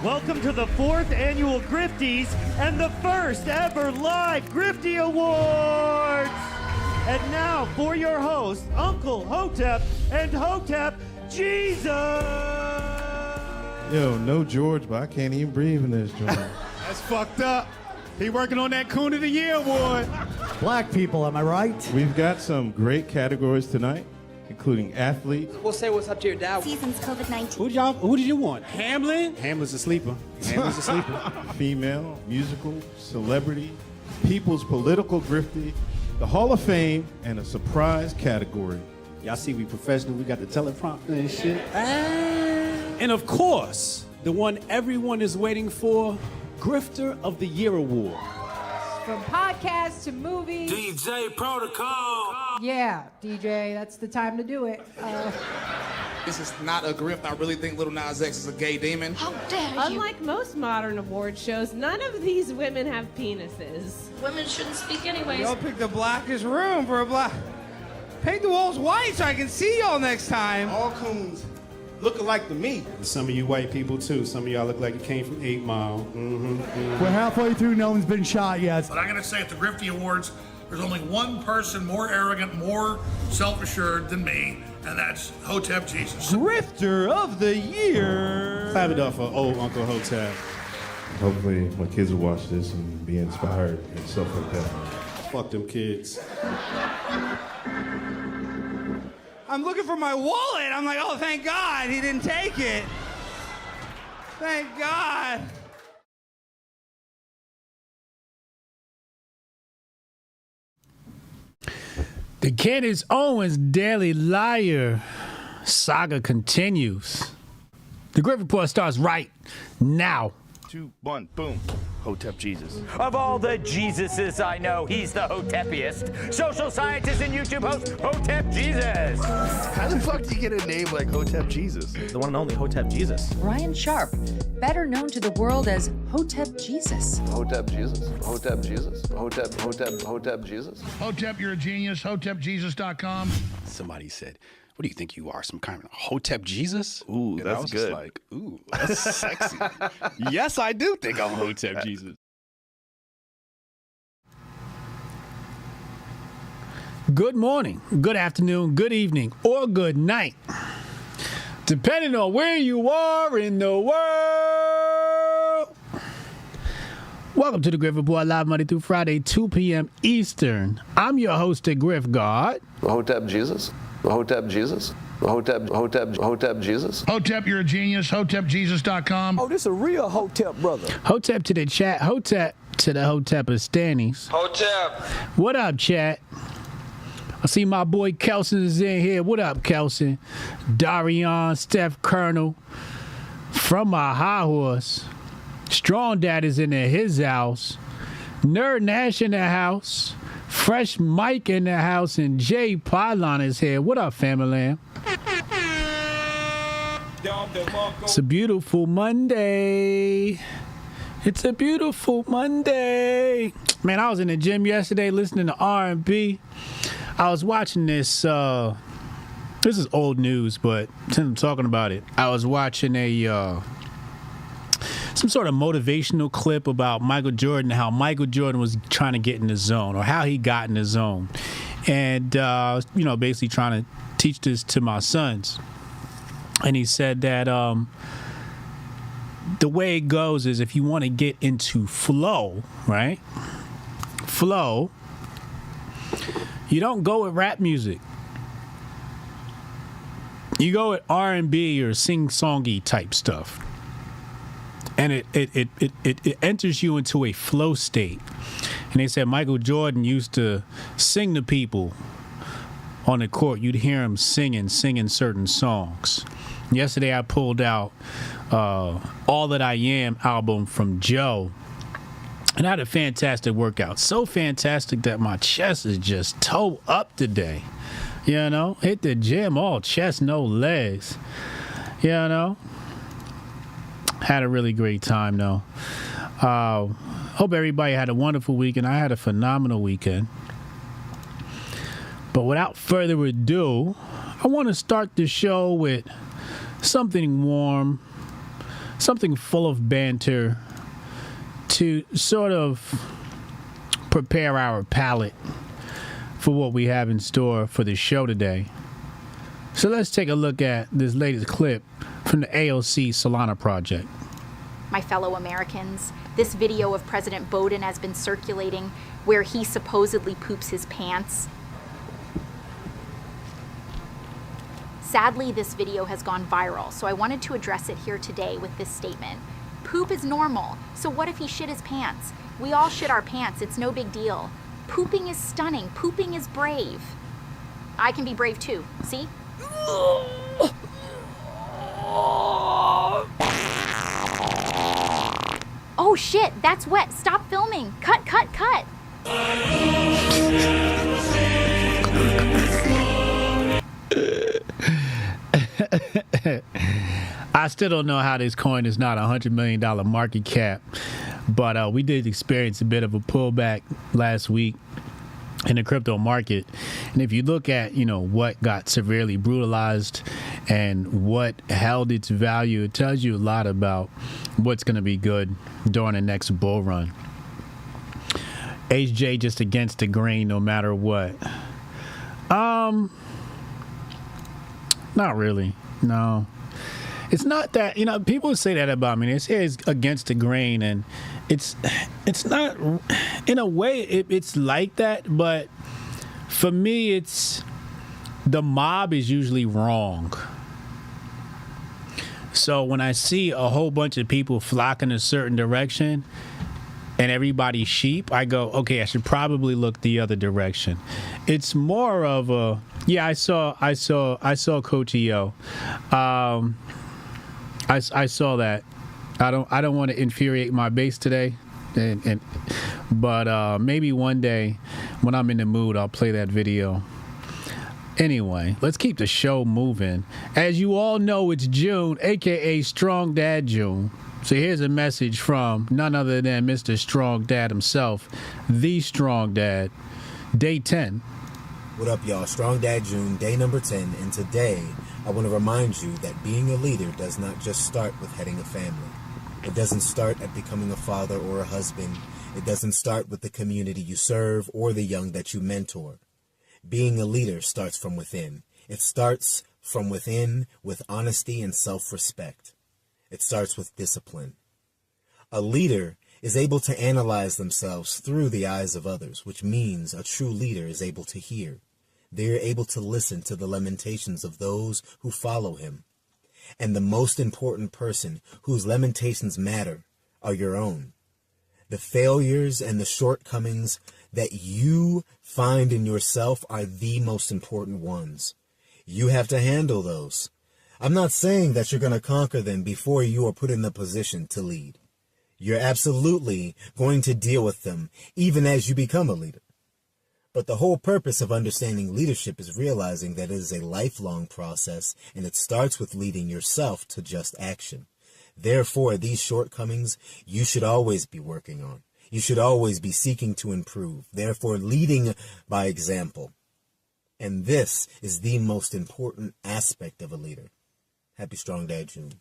Welcome to the 4th annual Grifties and the first ever live Grifty Awards. And now for your hosts, Uncle Hotep and Hotep Jesus. Yo, no George, but I can't even breathe in this joint. That's fucked up. He working on that Coon of the Year award. Black people, am I right? We've got some great categories tonight, including athletes. We'll say what's up to your dad. Season's COVID-19. Who did you want? Hamlin? Hamlin's a sleeper. Female, musical, celebrity, people's political grifty, the Hall of Fame, and a surprise category. Y'all see we professional. We got the teleprompter and shit. And of course, the one everyone is waiting for, Grifter of the Year Award. From podcasts to movies. DJ Protocol. Yeah, DJ, that's the time to do it. This is not a grift. I really think Lil Nas X is a gay demon. How dare you? Unlike most modern award shows, none of these women have penises. Women shouldn't speak anyways. Y'all picked the blackest room for a black. Paint the walls white so I can see y'all next time. All coons look alike to me. Some of you white people too. Some of y'all look like you came from 8 Mile. We're halfway through, no one's been shot yet. But I'm going to say at the Grifty Awards, there's only one person more arrogant, more self-assured than me, and that's Hotep Jesus. Grifter of the Year. Clap it up for old Uncle Hotep. Hopefully my kids will watch this and be inspired and stuff like that. Fuck them kids. I'm looking for my wallet. I'm like, oh, thank God he didn't take it. Thank God. The Candace Owens Daily Liar saga continues. The Grift Report starts right now. 2, 1, boom. Hotep Jesus. Of all the Jesuses I know, he's the Hotepiest. Social scientist and YouTube host, Hotep Jesus. How the fuck do you get a name like Hotep Jesus? The one and only Hotep Jesus. Ryan Sharp, better known to the world as Hotep Jesus. Hotep Jesus. Hotep Jesus. Hotep Jesus. Hotep, you're a genius. HotepJesus.com. Somebody said, what do you think you are, some kind of Hotep Jesus? Ooh, and that's I was good. Just like, ooh, that's sexy. Yes, I do think I'm Hotep Jesus. Good morning, good afternoon, good evening, or good night, depending on where you are in the world. Welcome to the Grift Report, live Monday through Friday, 2 p.m. Eastern. I'm your host at Grift God. Hotep Jesus. Hotep Jesus. Hotep Jesus. Hotep, you're a genius. HotepJesus.com. Oh, this a real Hotep brother. Hotep to the chat, Hotep to the Hotepistanis. Hotep. What up, chat? I see my boy Kelson is in here. What up, Kelson? Darion, Steph Colonel, from my high horse. Strong Dad is in there, his house. Nerd Nash in the house. Fresh Mike in the house, and Jay Pylon is here. What up, family? It's a beautiful Monday. It's a beautiful Monday. Man, I was in the gym yesterday listening to R&B. I was watching this. This is old news, but since I'm talking about it, I was watching some sort of motivational clip about Michael Jordan, how Michael Jordan was trying to get in the zone, or how he got in the zone. And, basically trying to teach this to my sons. And he said that the way it goes is if you want to get into flow, right? Flow, you don't go with rap music. You go with R&B or sing-songy type stuff. And it enters you into a flow state. And they said Michael Jordan used to sing to people on the court. You'd hear him singing certain songs. Yesterday I pulled out All That I Am album from Joe. And I had a fantastic workout. So fantastic that my chest is just toe up today. You know, hit the gym, all chest, no legs. You know. Had a really great time, though. Hope everybody had a wonderful weekend. I had a phenomenal weekend. But without further ado, I want to start the show with something warm, something full of banter to sort of prepare our palate for what we have in store for the show today. So let's take a look at this latest clip from the AOC Solana Project. My fellow Americans, this video of President Biden has been circulating where he supposedly poops his pants. Sadly, this video has gone viral, so I wanted to address it here today with this statement. Poop is normal, so what if he shit his pants? We all shit our pants, it's no big deal. Pooping is stunning, pooping is brave. I can be brave too, see? Oh shit, that's wet, stop filming, cut, cut, cut. I still don't know how this coin is not $100 million market cap, but we did experience a bit of a pullback last week in the crypto market. And if you look at, what got severely brutalized and what held its value, it tells you a lot about what's going to be good during the next bull run. HJ just against the grain no matter what. Not really. No. It's not that, people say that about me. They say it's against the grain, and it's not, in a way, it's like that, but for me, it's, the mob is usually wrong. So when I see a whole bunch of people flock in a certain direction and everybody's sheep, I go, okay, I should probably look the other direction. It's more of a, yeah, I saw Coach EO. I saw that. I don't want to infuriate my base today, but maybe one day when I'm in the mood, I'll play that video. Anyway, let's keep the show moving. As you all know, it's June, aka Strong Dad June. So here's a message from none other than Mr. Strong Dad himself, the Strong Dad, day 10. What up, y'all? Strong Dad June, day number 10, and today I want to remind you that being a leader does not just start with heading a family. It doesn't start at becoming a father or a husband. It doesn't start with the community you serve or the young that you mentor. Being a leader starts from within. It starts from within with honesty and self-respect. It starts with discipline. A leader is able to analyze themselves through the eyes of others, which means a true leader is able to hear. They are able to listen to the lamentations of those who follow him. And the most important person whose lamentations matter are your own. The failures and the shortcomings that you find in yourself are the most important ones. You have to handle those. I'm not saying that you're going to conquer them before you are put in the position to lead. You're absolutely going to deal with them even as you become a leader. But the whole purpose of understanding leadership is realizing that it is a lifelong process, and it starts with leading yourself to just action. Therefore, these shortcomings you should always be working on. You should always be seeking to improve. Therefore, leading by example. And this is the most important aspect of a leader. Happy Strong Dad June.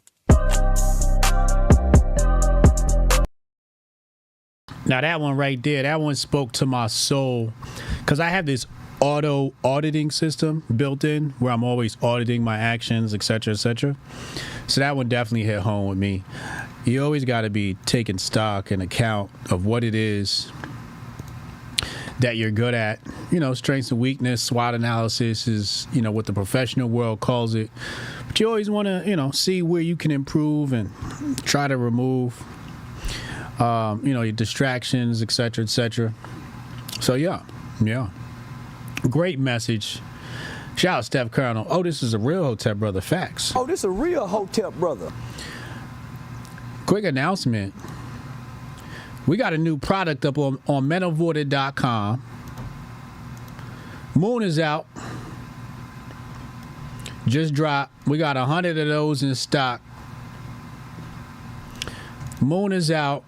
Now that one right there, that one spoke to my soul, because I have this auto auditing system built in where I'm always auditing my actions, etc., etc. So that one definitely hit home with me. You always got to be taking stock and account of what it is that you're good at. Strengths and weakness, SWOT analysis is, what the professional world calls it. But you always want to, see where you can improve and try to remove, your distractions, etc., etc. So, yeah. Great message. Shout out Steph Colonel. Oh, this is a real Hotep brother. Facts. Oh, this is a real Hotep brother. Quick announcement. We got a new product up on menofwater.com. Moon is out. Just dropped. We got 100 of those in stock. Moon is out.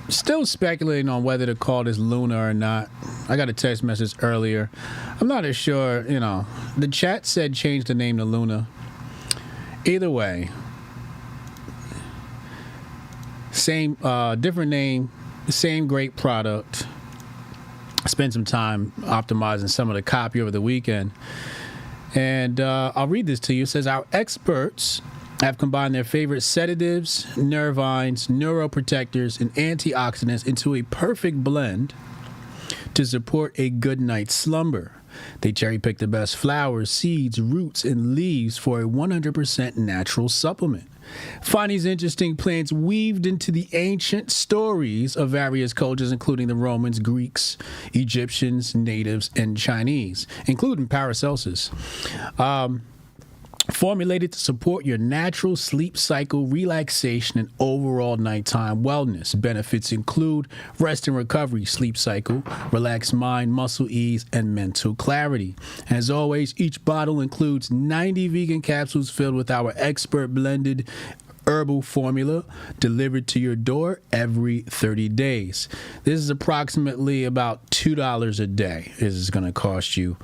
Still speculating on whether to call this Luna or not. I got a text message earlier. I'm not as sure, The chat said change the name to Luna. Either way, Same, different name, same great product. Spend some time optimizing some of the copy over the weekend. And I'll read this to you. It says, our experts have combined their favorite sedatives, nervines, neuroprotectors, and antioxidants into a perfect blend to support a good night's slumber. They cherry-pick the best flowers, seeds, roots, and leaves for a 100% natural supplement. Find these interesting plants weaved into the ancient stories of various cultures, including the Romans, Greeks, Egyptians, natives, and Chinese, including Paracelsus. Formulated to support your natural sleep cycle, relaxation, and overall nighttime wellness. Benefits include rest and recovery, sleep cycle, relaxed mind, muscle ease, and mental clarity. As always, each bottle includes 90 vegan capsules filled with our expert blended herbal formula delivered to your door every 30 days. This is approximately about $2 a day. This is going to cost you.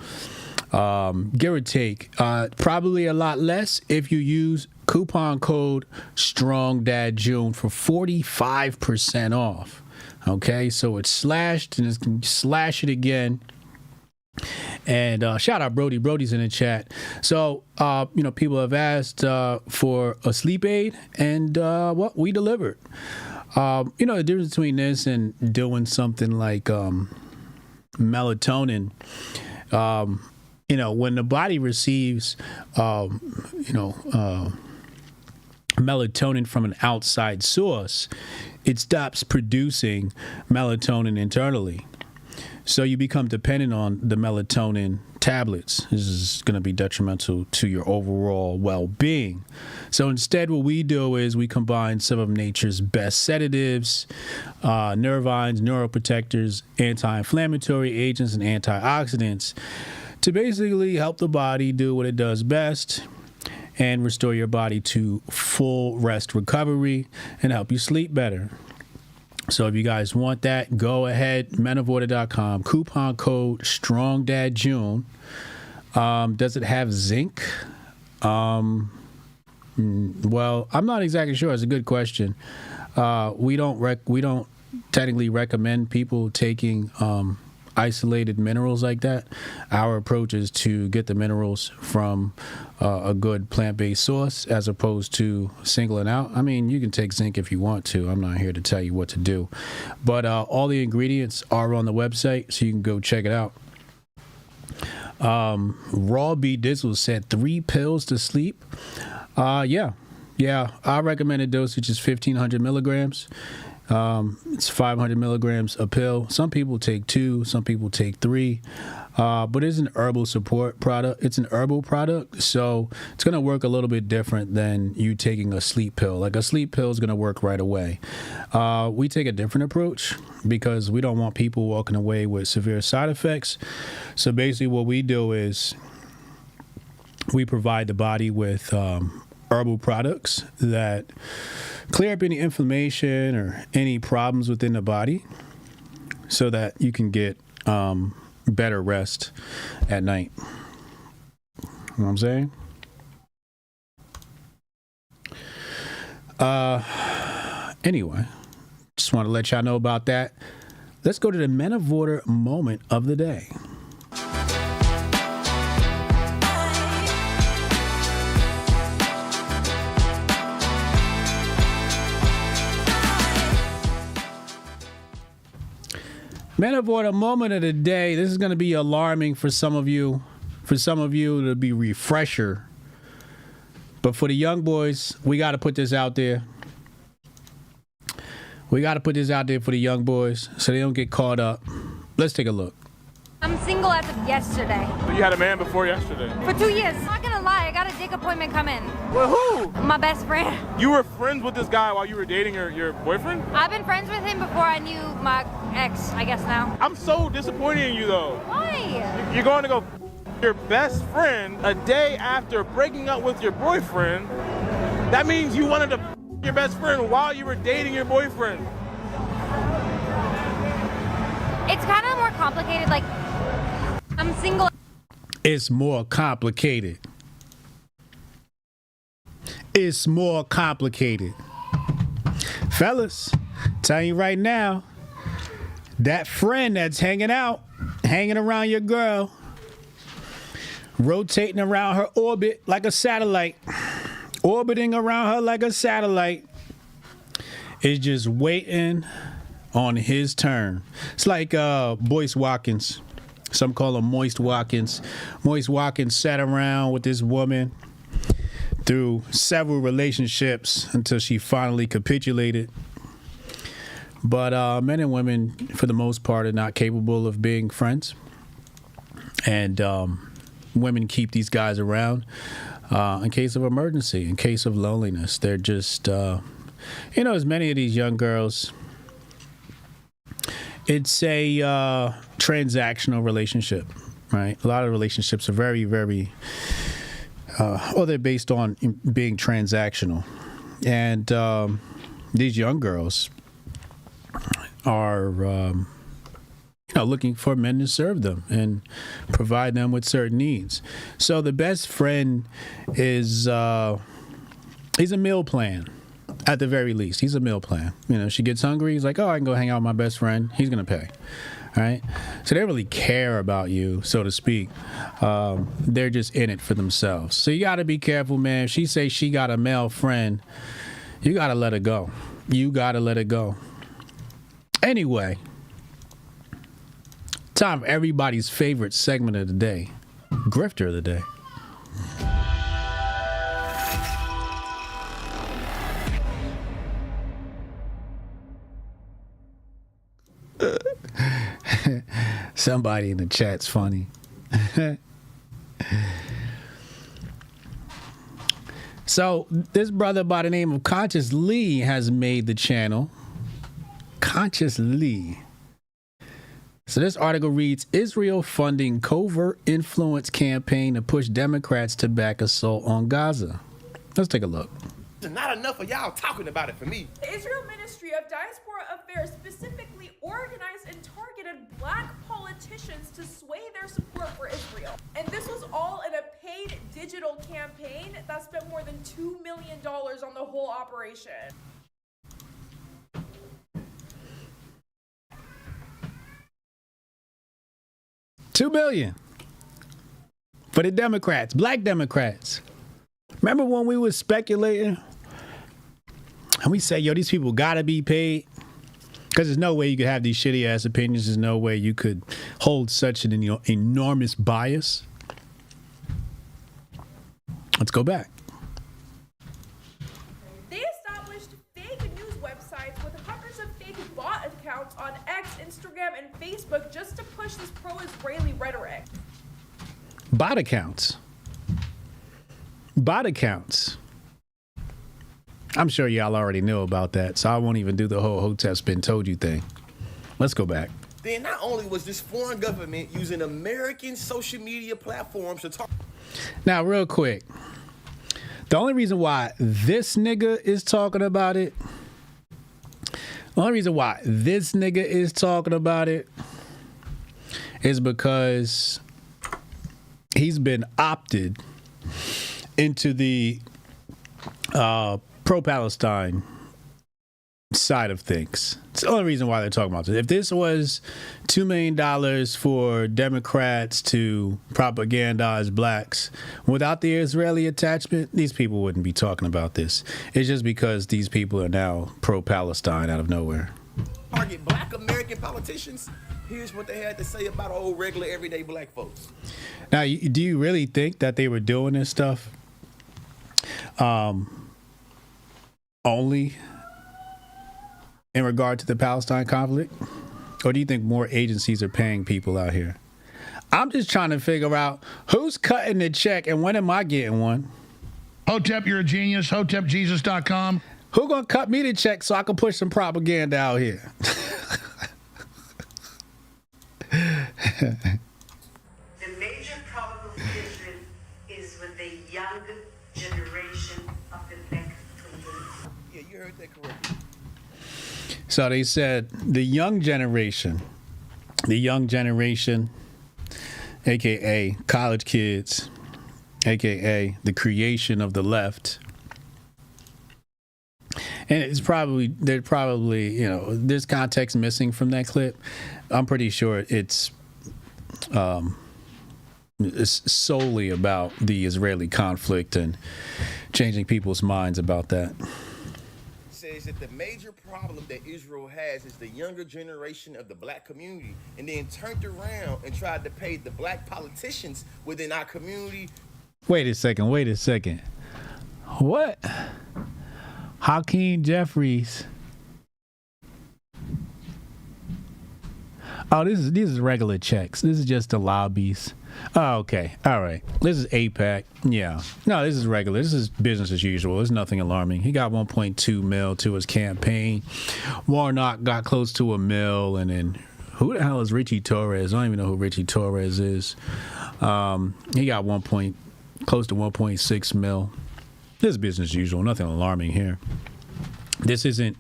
Give or take, probably a lot less if you use coupon code StrongDadJune for 45% off. Okay, so it's slashed and it's going to slash it again. And shout out Brody. Brody's in the chat. So, people have asked for a sleep aid, and what we delivered. The difference between this and doing something like melatonin. When the body receives, melatonin from an outside source, it stops producing melatonin internally. So you become dependent on the melatonin tablets. This is going to be detrimental to your overall well-being. So instead, what we do is we combine some of nature's best sedatives, nervines, neuroprotectors, anti-inflammatory agents, and antioxidants to basically help the body do what it does best and restore your body to full rest recovery and help you sleep better. So if you guys want that, go ahead, menofwater.com, coupon code StrongDadJune. Does it have zinc? Well, I'm not exactly sure. It's a good question. We don't technically recommend people taking isolated minerals like that. Our approach is to get the minerals from a good plant-based source as opposed to singling out. I mean, you can take zinc if you want to. I'm not here to tell you what to do. But all the ingredients are on the website, so you can go check it out. Raw B Dizzle said 3 pills to sleep. Yeah. Our recommended dosage is 1,500 milligrams. It's 500 milligrams a pill. Some people take 2, some people take 3. But it's an herbal support product. It's an herbal product, so it's going to work a little bit different than you taking a sleep pill. Like a sleep pill is going to work right away. We take a different approach because we don't want people walking away with severe side effects. So basically what we do is we provide the body with herbal products that clear up any inflammation or any problems within the body so that you can get better rest at night. You know what I'm saying? Anyway, just want to let y'all know about that. Let's go to the Men of Water moment of the day. Men of Water moment of the day. This is going to be alarming for some of you. For some of you, it'll be refresher. But for the young boys, we got to put this out there. We got to put this out there for the young boys so they don't get caught up. Let's take a look. I'm single as of yesterday. You had a man before yesterday? For 2 years. I'm not gonna lie, I got a dick appointment coming. With who? My best friend. You were friends with this guy while you were dating your boyfriend? I've been friends with him before I knew my ex, I guess now. I'm so disappointed in you though. Why? You're going to go your best friend a day after breaking up with your boyfriend. That means you wanted to your best friend while you were dating your boyfriend. It's kind of more complicated, like, I'm single. It's more complicated. It's more complicated. Fellas, telling you right now, that friend that's hanging around your girl, rotating around her orbit like a satellite, orbiting around her like a satellite, is just waiting on his turn. It's like Boyce Watkins. Some call him Moist Watkins. Moist Watkins sat around with this woman through several relationships until she finally capitulated. But men and women, for the most part, are not capable of being friends. And women keep these guys around in case of emergency, in case of loneliness. They're just, as many of these young girls, it's a transactional relationship, right? A lot of relationships are very, very, they're based on being transactional. And these young girls are, looking for men to serve them and provide them with certain needs. So the best friend is a meal plan. At the very least, he's a meal plan. She gets hungry. He's like, oh, I can go hang out with my best friend. He's going to pay. All right. So they don't really care about you, so to speak. They're just in it for themselves. So you got to be careful, man. If she says she got a male friend, you got to let her go. You got to let it go. Anyway, time for everybody's favorite segment of the day, Grifter of the Day. Somebody in the chat's funny. So this brother by the name of Conscious Lee has made the channel. Conscious Lee. So this article reads, Israel funding covert influence campaign to push Democrats to back assault on Gaza. Let's take a look. Not enough of y'all talking about it for me. The Israel Ministry of Diaspora Affairs specifically organized and targeted black politicians to sway their support for Israel. And this was all in a paid digital campaign that spent more than $2 million on the whole operation. $2 billion for the Democrats, black Democrats. Remember when we were speculating and we say, yo, these people gotta be paid? Because there's no way you could have these shitty ass opinions. There's no way you could hold such an enormous bias. Let's go back. They established fake news websites with hundreds of fake bot accounts on X, Instagram, and Facebook just to push this pro-Israeli rhetoric. Bot accounts. Bot accounts. I'm sure y'all already know about that, so I won't even do the whole Hotep's been told you thing. Let's go back. Then not only was this foreign government using American social media platforms to talk. Now, real quick, the only reason why this nigga is talking about it, is because he's been opted into the pro-Palestine side of things. It's the only reason why they're talking about this. If this was $2 million for Democrats to propagandize blacks without the Israeli attachment, these people wouldn't be talking about this. It's just because these people are now pro-Palestine out of nowhere. Target black American politicians. Here's what they had to say about old regular everyday black folks. Now, do you really think that they were doing this stuff only in regard to the Palestine conflict? Or do you think more agencies are paying people out here? I'm just trying to figure out who's cutting the check and when am I getting one? Hotep, you're a genius. HotepJesus.com. Who gonna cut me the check so I can push some propaganda out here? The major problem of Israel is with the young generation of the black community. Yeah, you heard that correctly. So they said the young generation, aka college kids, aka the creation of the left, And they're probably, there's context missing from that clip. I'm pretty sure it's solely about the Israeli conflict and changing people's minds about that. Says that the major problem that Israel has is the younger generation of the black community, and then turned around and tried to pay the black politicians within our community. Wait a second. What? Hakeem Jeffries. Oh, these is regular checks. This is just the lobbies. Oh, okay. All right. This is AIPAC. Yeah. No, this is regular. This is business as usual. There's nothing alarming. He got 1.2 mil to his campaign. Warnock got close to $1 million. And then who the hell is Richie Torres? I don't even know who Richie Torres is. He got close to 1.6 mil. This is business as usual. Nothing alarming here. This isn't,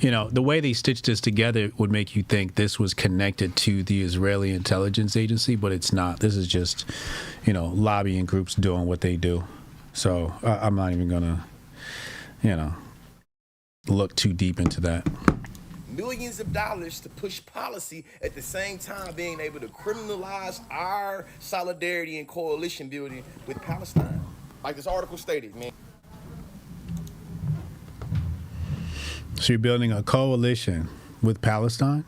the way they stitched this together would make you think this was connected to the Israeli intelligence agency, but it's not. This is just, lobbying groups doing what they do. So I'm not even going to, look too deep into that. Millions of dollars to push policy at the same time being able to criminalize our solidarity and coalition building with Palestine. Like this article stated, man. So you're building a coalition with Palestine?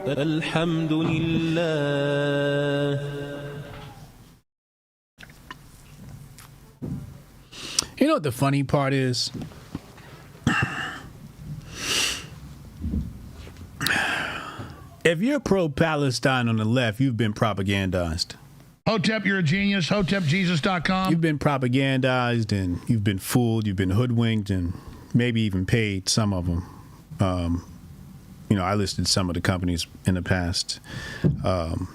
Alhamdulillah. You know what the funny part is? If you're pro-Palestine on the left, you've been propagandized. Hotep, you're a genius. HotepJesus.com. You've been propagandized and you've been fooled. You've been hoodwinked and maybe even paid, some of them. I listed some of the companies in the past on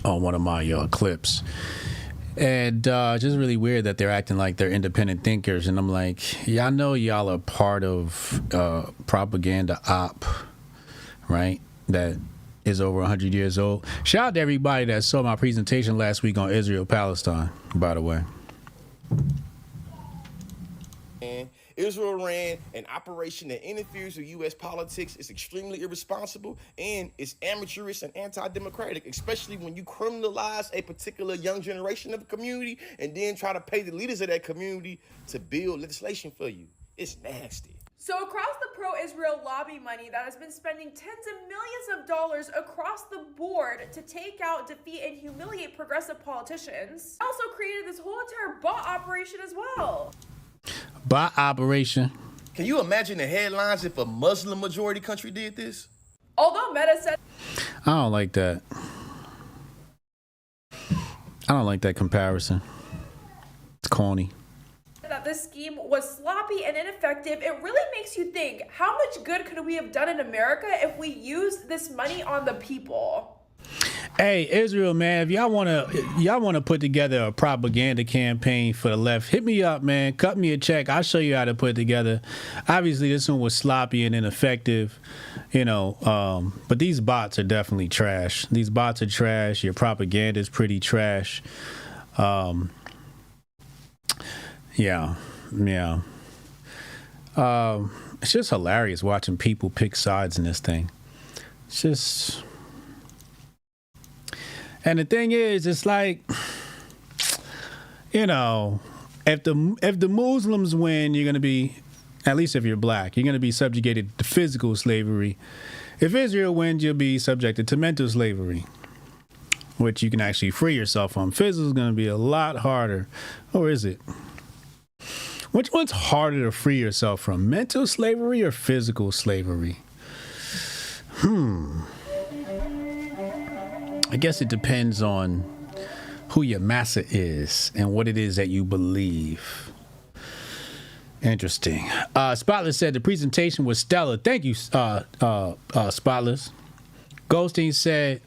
one of my clips. And just really weird that they're acting like they're independent thinkers. And I'm like, yeah, I know y'all are part of propaganda op, right? That is over 100 years old. Shout out to everybody that saw my presentation last week on Israel-Palestine, by the way. And Israel ran an operation that interferes with U.S. politics. It's extremely irresponsible, and it's amateurish and anti-democratic, especially when you criminalize a particular young generation of a community and then try to pay the leaders of that community to build legislation for you. It's nasty. So across the pro-Israel lobby money that has been spending tens of millions of dollars across the board to take out, defeat, and humiliate progressive politicians, also created this whole entire bot operation as well. Bot operation. Can you imagine the headlines if a Muslim majority country did this? Although Meta said... I don't like that. I don't like that comparison. It's corny. That this scheme was sloppy and ineffective, it really makes you think, how much good could we have done in America if we used this money on the people? Hey, Israel, man, if y'all wanna put together a propaganda campaign for the left, hit me up, man. Cut me a check. I'll show you how to put it together. Obviously, this one was sloppy and ineffective, but these bots are definitely trash. These bots are trash. Your propaganda is pretty trash. Yeah. It's just hilarious watching people pick sides in this thing. It's just... And the thing is, it's like, if the Muslims win, you're going to be, at least if you're black, you're going to be subjugated to physical slavery. If Israel wins, you'll be subjected to mental slavery, which you can actually free yourself from. Physical is going to be a lot harder. Or is it? Which one's harder to free yourself from? Mental slavery or physical slavery? I guess it depends on who your massa is and what it is that you believe. Interesting. Spotless said the presentation was stellar. Thank you, Spotless. Goldstein said,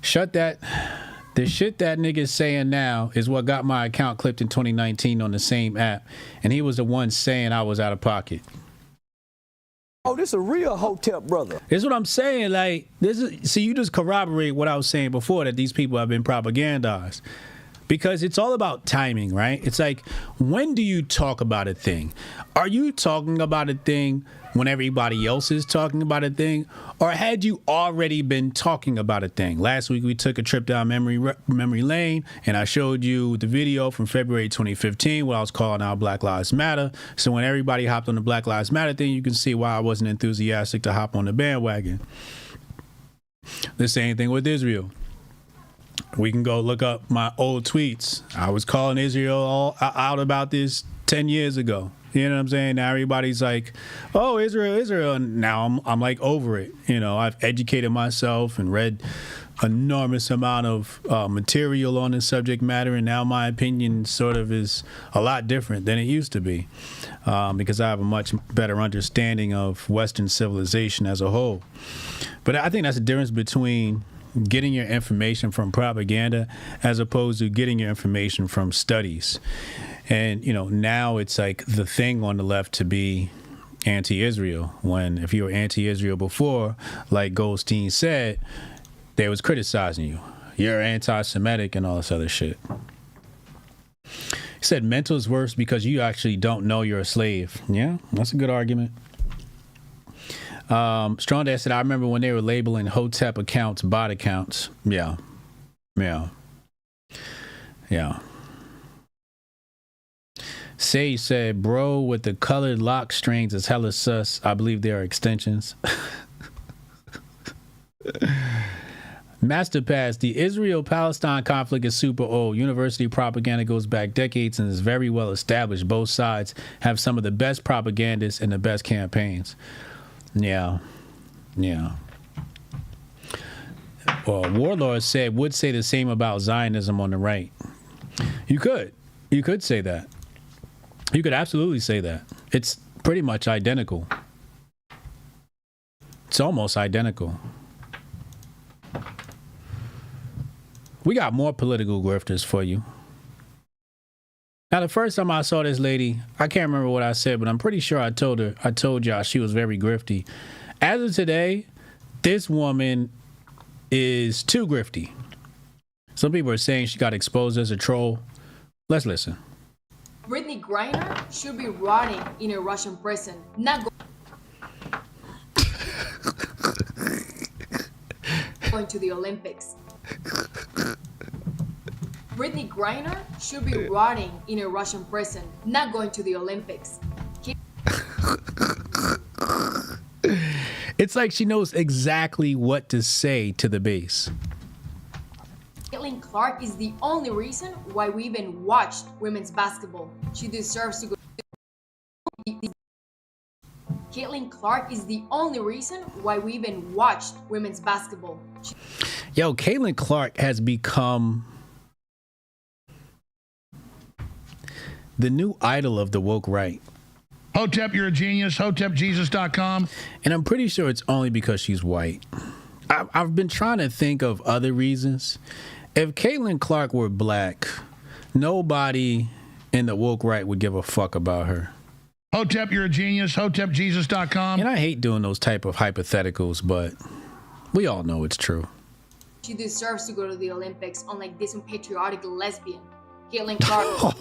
the shit that nigga's saying now is what got my account clipped in 2019 on the same app. And he was the one saying I was out of pocket. Oh, this a real Hotep brother. This is what I'm saying. Like, you just corroborate what I was saying before, that these people have been propagandized. because it's all about timing, right? It's like, when do you talk about a thing? Are you talking about a thing when everybody else is talking about a thing, or had you already been talking about a thing? Last week we took a trip down memory lane, and I showed you the video from February 2015 where I was calling out Black Lives Matter. So when everybody hopped on the Black Lives Matter thing, you can see why I wasn't enthusiastic to hop on the bandwagon. The same thing with Israel. We can go look up my old tweets. I was calling Israel all out about this 10 years ago. You know what I'm saying? Now everybody's like, oh, Israel. And now I'm like over it. You know, I've educated myself and read enormous amount of material on this subject matter. And now my opinion sort of is a lot different than it used to be, because I have a much better understanding of Western civilization as a whole. But I think that's the difference between getting your information from propaganda as opposed to getting your information from studies. And, you know, now it's like the thing on the left to be anti-Israel, when if you were anti-Israel before, like Goldstein said, they was criticizing you. You're anti-Semitic and all this other shit. He said mental is worse because you actually don't know you're a slave. Yeah, that's a good argument. Strong Dad said, I remember when they were labeling Hotep accounts bot accounts. Yeah. Sage said, bro, with the colored lock strings is hella sus. I believe they are extensions. Master Pass, the Israel-Palestine conflict is super old. University propaganda goes back decades and is very well established. Both sides have some of the best propagandists and the best campaigns. Yeah. Well, Warlord said, would say the same about Zionism on the right. You could say that. You could absolutely say that. It's pretty much identical. It's almost identical. We got more political grifters for you. Now, the first time I saw this lady, I can't remember what I said, but I'm pretty sure I told y'all she was very grifty. As of today, this woman is too grifty. Some people are saying she got exposed as a troll. Let's listen. Brittany Griner should be rotting in a Russian prison, not going to the Olympics. Brittany Griner should be rotting in a Russian prison, not going to the Olympics. It's like she knows exactly what to say to the base. Caitlyn Clark is the only reason why we even watched women's basketball. She deserves to go. Caitlyn Clark is the only reason why we even watched women's basketball. Yo, Caitlyn Clark has become the new idol of the woke right. Hotep, you're a genius. HotepJesus.com. And I'm pretty sure it's only because she's white. I've been trying to think of other reasons. If Caitlyn Clark were black, nobody in the woke right would give a fuck about her. Hotep, you're a genius. HotepJesus.com. And I hate doing those type of hypotheticals, but we all know it's true. She deserves to go to the Olympics, unlike this unpatriotic lesbian. Caitlyn Clark.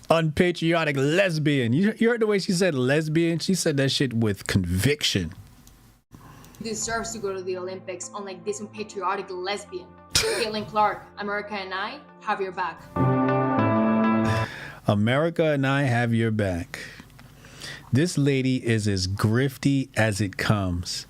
Unpatriotic lesbian. You heard the way she said lesbian? She said that shit with conviction. She deserves to go to the Olympics, unlike this unpatriotic lesbian. Caitlyn Clark, America and I have your back. America and I have your back. This lady is as grifty as it comes.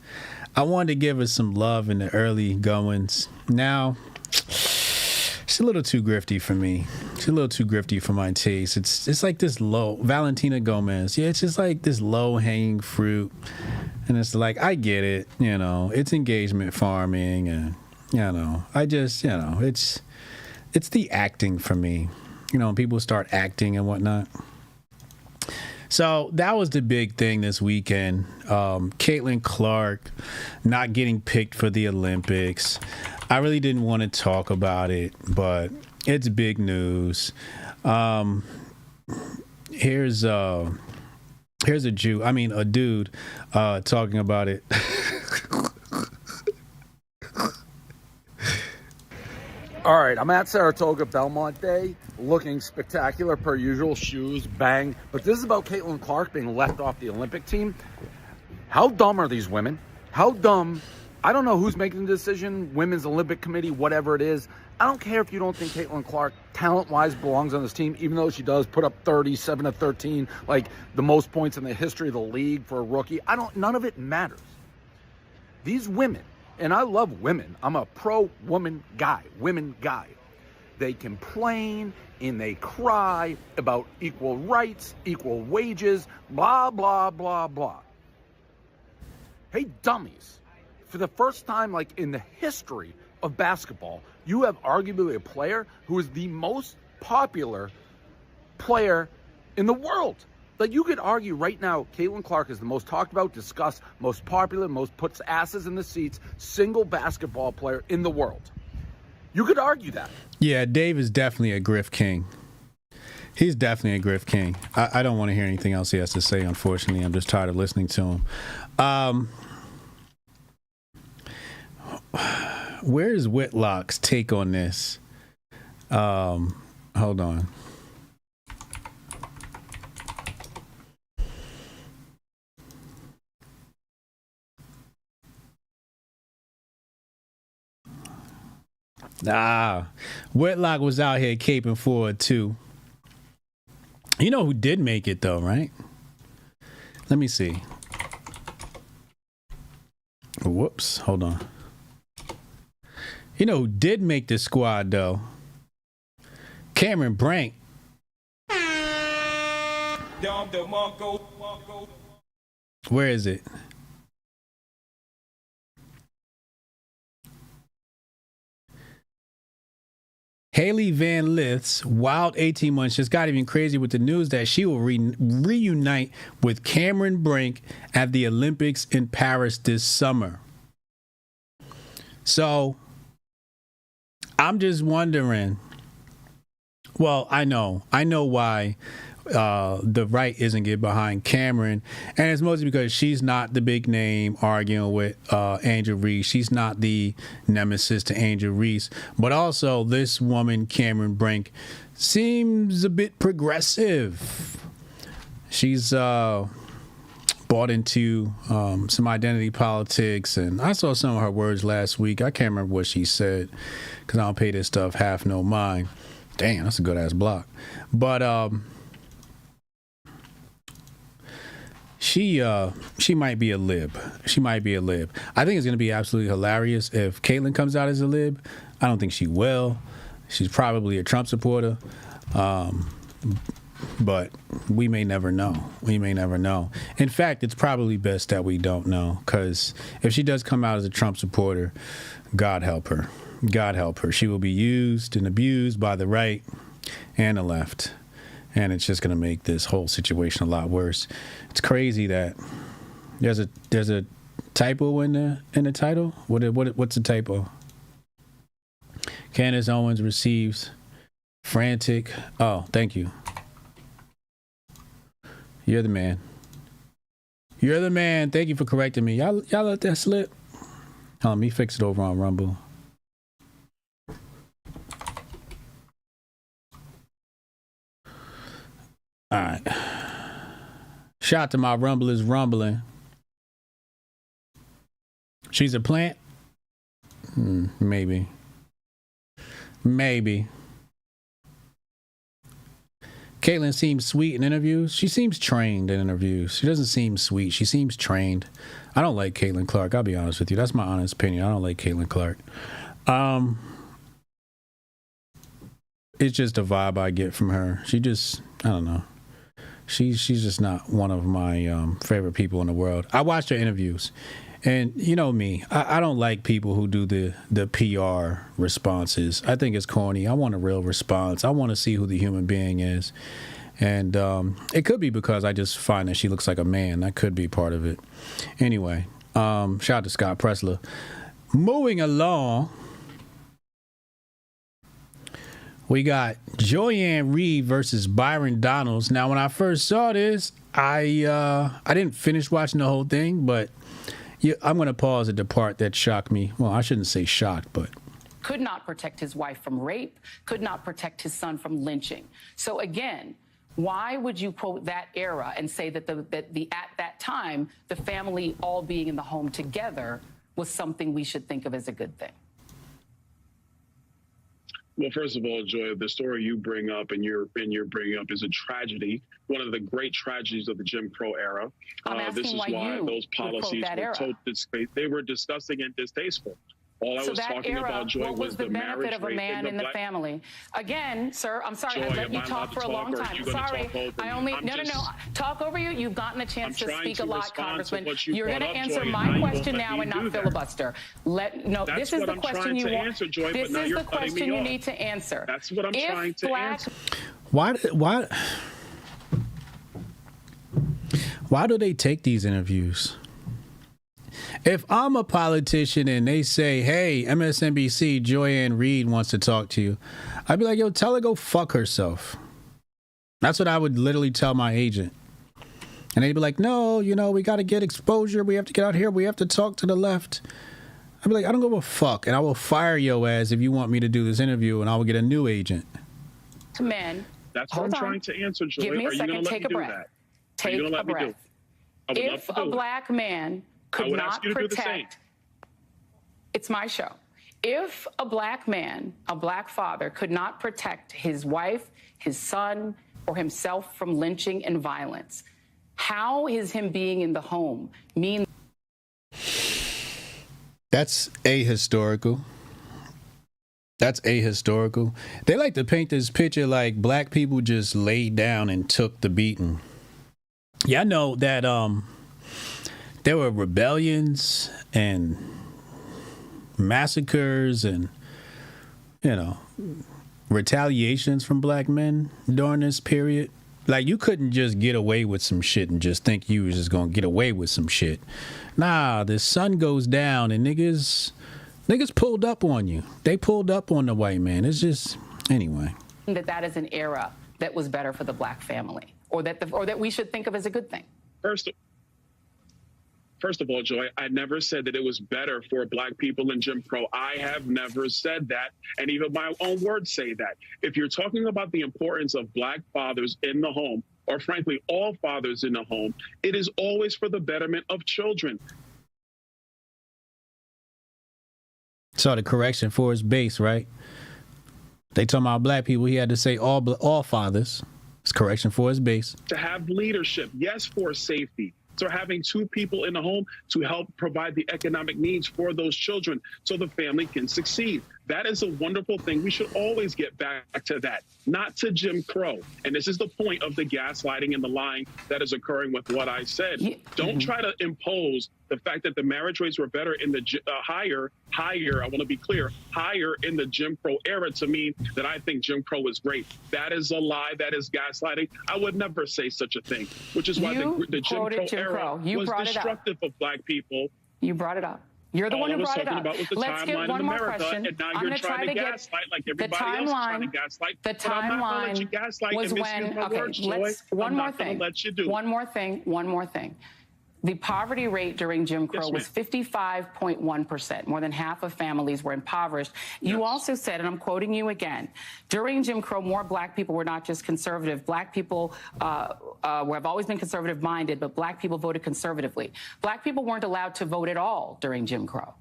I wanted to give her some love in the early goings. Now, she's a little too grifty for me. She's a little too grifty for my taste. It's like this low, Valentina Gomez. Yeah, it's just like this low-hanging fruit. And it's like, I get it, you know, it's engagement farming and, you know, I just, you know, it's the acting for me. You know, when people start acting and whatnot. So that was the big thing this weekend. Caitlyn Clark not getting picked for the Olympics. I really didn't want to talk about it, but it's big news. Here's a dude talking about it. All right, I'm at Saratoga Belmont Day, looking spectacular per usual, shoes, bang. But this is about Caitlyn Clark being left off the Olympic team. How dumb are these women? How dumb? I don't know who's making the decision, Women's Olympic Committee, whatever it is. I don't care if you don't think Caitlyn Clark, talent-wise, belongs on this team, even though she does put up 37 to 13, like the most points in the history of the league for a rookie. None of it matters. These women, and I love women. I'm a pro-woman guy, women guy. They complain and they cry about equal rights, equal wages, blah, blah, blah, blah. Hey, dummies. For the first time, like in the history of basketball, you have arguably a player who is the most popular player in the world. Like, you could argue right now, Caitlyn Clark is the most talked about, discussed, most popular, most puts asses in the seats, single basketball player in the world. You could argue that. Yeah, Dave is definitely a Grift king. He's definitely a Grift king. I don't want to hear anything else he has to say, unfortunately. I'm just tired of listening to him. Where's Whitlock's take on this? Hold on. Whitlock was out here caping for it too. You know who did make it though, right? Let me see. Whoops, hold on. You know who did make the squad though? Cameron Brink. Where is it? Haley Van Lith's wild 18 months just got even crazy with the news that she will reunite with Cameron Brink at the Olympics in Paris this summer. So, I'm just wondering, well, I know why the right isn't getting behind Cameron, and it's mostly because she's not the big name arguing with Angel Reese. She's not the nemesis to Angel Reese, but also this woman, Cameron Brink, seems a bit progressive. She's bought into some identity politics, and I saw some of her words last week. I can't remember what she said because I don't pay this stuff half no mind. Damn, that's a good ass block. But she might be a lib. She might be a lib. I think it's going to be absolutely hilarious if Caitlyn comes out as a lib. I don't think she will. She's probably a Trump supporter. But we may never know. We may never know. In fact, it's probably best that we don't know, because if she does come out as a Trump supporter, God help her. God help her. She will be used and abused by the right and the left. And it's just going to make this whole situation a lot worse. It's crazy that there's a typo in the title. What's the typo? Candace Owens receives frantic. Oh, thank you. You're the man. You're the man. Thank you for correcting me. Y'all let that slip. Hold on, let me fix it over on Rumble. All right. Shout out to my Rumble is rumbling. She's a plant? Maybe. Caitlyn seems sweet in interviews. She seems trained in interviews. She doesn't seem sweet. She seems trained. I don't like Caitlyn Clark. I'll be honest with you. That's my honest opinion. I don't like Caitlyn Clark. It's just a vibe I get from her. She just, I don't know. She's just not one of my favorite people in the world. I watched her interviews, and you know me, I don't like people who do the PR responses. I think it's corny. I want a real response. I want to see who the human being is, and it could be because I just find that she looks like a man. That could be part of it. Anyway, shout out to Scott Pressler. Moving along. We got Joyanne Reed versus Byron Donalds. Now, when I first saw this, I didn't finish watching the whole thing, but I'm going to pause at the part that shocked me. Well, I shouldn't say shocked, but could not protect his wife from rape, could not protect his son from lynching. So again, why would you quote that era and say that at that time, the family all being in the home together was something we should think of as a good thing? Well, first of all, Joy, the story you bring up and you're bringing up is a tragedy, one of the great tragedies of the Jim Crow era. This is why those policies were so they were disgusting and distasteful. All I was talking about, Joy, what was the benefit of a man in the family? Again, sir, I'm sorry, I let you talk for a long time. Sorry, I only no. Talk over you. You've gotten a chance to speak a lot, Congressman. You're going to answer my question now and not filibuster. This is the question you want. This is the question you need to answer. That's what I'm trying to answer. Why do they take these interviews? If I'm a politician and they say, hey, MSNBC, Joy-Ann Reid wants to talk to you, I'd be like, yo, tell her go fuck herself. That's what I would literally tell my agent. And they'd be like, no, we got to get exposure. We have to get out here. We have to talk to the left. I'd be like, I don't give a fuck. And I will fire your ass if you want me to do this interview, and I will get a new agent. Men. That's what I'm trying to answer, Joy. Give me a second. Take a breath. Take a breath. If a black man could not protect, it's my show. If a black man, a black father, could not protect his wife, his son, or himself from lynching and violence, how is him being in the home mean? That's ahistorical. That's ahistorical. They like to paint this picture like black people just laid down and took the beating. Yeah, I know that there were rebellions and massacres and, retaliations from black men during this period. Like, you couldn't just get away with some shit and just think you was just gonna get away with some shit. Nah, the sun goes down and niggas pulled up on you. They pulled up on the white man. It's just, anyway. That is an era that was better for the black family, or that we should think of as a good thing. First of all, Joy, I never said that it was better for black people in Jim Crow. I have never said that, and even my own words say that. If you're talking about the importance of black fathers in the home, or frankly, all fathers in the home, it is always for the betterment of children. Saw the correction for his base, right? They talking about black people. He had to say all fathers. It's correction for his base. To have leadership, yes, for safety. So having two people in the home to help provide the economic needs for those children so the family can succeed. That is a wonderful thing. We should always get back to that, not to Jim Crow. And this is the point of the gaslighting and the lying that is occurring with what I said. Don't try to impose the fact that the marriage rates were better in the higher, I want to be clear, higher in the Jim Crow era to mean that I think Jim Crow is great. That is a lie. That is gaslighting. I would never say such a thing, which is why the Jim Crow era was destructive of black people. You brought it up. You're the one who brought it up. Let's get one more question. And now you're trying to gaslight like everybody else trying to gaslight. The timeline was when, okay, one more thing. The poverty rate during Jim Crow was 55.1%. More than half of families were impoverished. You also said, and I'm quoting you again, during Jim Crow, more black people were not just conservative. Black people have always been conservative-minded, but black people voted conservatively. Black people weren't allowed to vote at all during Jim Crow.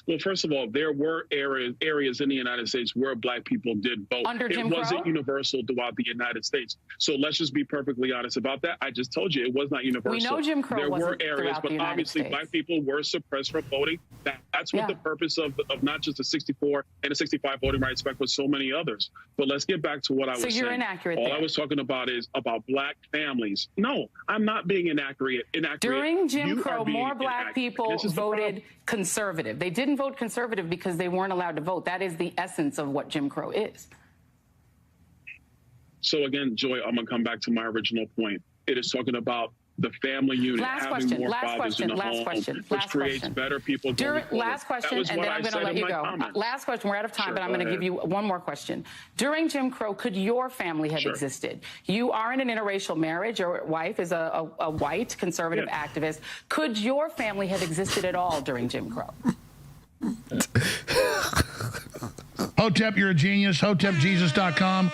Well, first of all, there were areas in the United States where black people did vote. Under Jim Crow? It wasn't universal throughout the United States. So let's just be perfectly honest about that. I just told you it was not universal. We know Jim Crow wasn't there were areas, but obviously States. Black people were suppressed from voting. That's what the purpose of not just the 64 and the 65 voting rights back, but so many others. But let's get back to what I was saying. So you're inaccurate All there. I was talking about is about black families. No, I'm not being inaccurate. During Jim Crow, more black people voted conservative. They didn't vote conservative because they weren't allowed to vote. That is the essence of what Jim Crow is. So again, Joy, I'm going to come back to my original point. It is talking about the family unit, having more fathers in the home, which creates better people going forward. Last question, and then I'm going to let you go. Last question. We're out of time, but I'm going to give you one more question. During Jim Crow, could your family have existed? You are in an interracial marriage. Your wife is a white conservative activist. Could your family have existed at all during Jim Crow? Hotep, you're a genius. HotepJesus.com.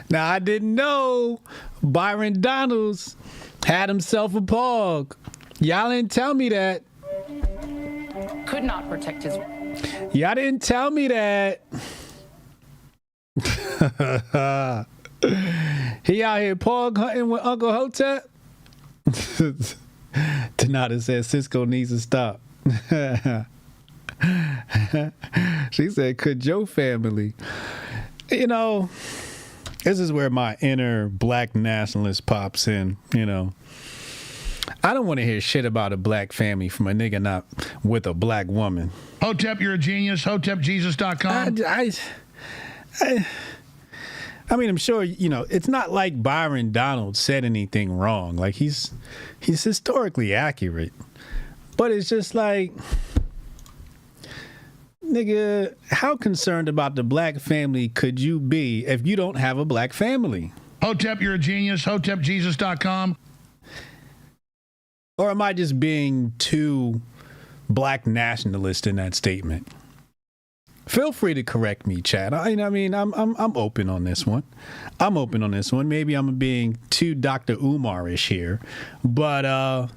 Now, I didn't know Byron Donalds had himself a pog. Y'all didn't tell me that. Could not protect his. Y'all didn't tell me that. He out here pog hunting with Uncle Hotep. Tanada said Cisco needs to stop. She said, could Joe family? You know, this is where my inner black nationalist pops in, you know. I don't want to hear shit about a black family from a nigga not with a black woman. Hotep, you're a genius. HotepJesus.com. I mean, I'm sure, you know, it's not like Byron Donalds said anything wrong. Like, he's historically accurate. But it's just like, nigga, how concerned about the black family could you be if you don't have a black family? Hotep, you're a genius. HotepJesus.com. Or am I just being too black nationalist in that statement? Feel free to correct me, Chad. I'm open on this one. I'm open on this one. Maybe I'm being too Dr. Umar-ish here, but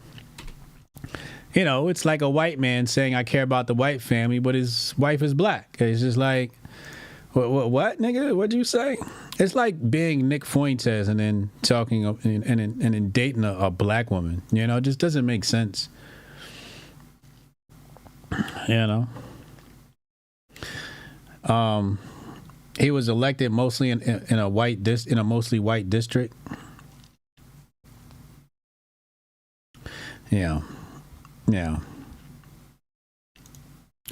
you know, it's like a white man saying I care about the white family, but his wife is black. It's just like, what nigga? What'd you say? It's like being Nick Fuentes and then talking and then dating a black woman. You know, it just doesn't make sense. You know. He was elected mostly in a mostly white district. Yeah.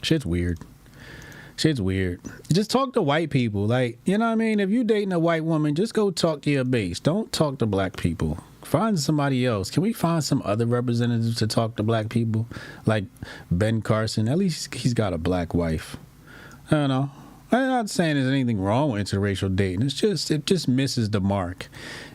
Shit's weird. Just talk to white people. Like, you know what I mean? If you dating a white woman, just go talk to your base. Don't talk to black people. Find somebody else. Can we find some other representatives to talk to black people? Like Ben Carson. At least he's got a black wife. I don't know. I'm not saying there's anything wrong with interracial dating. It just misses the mark.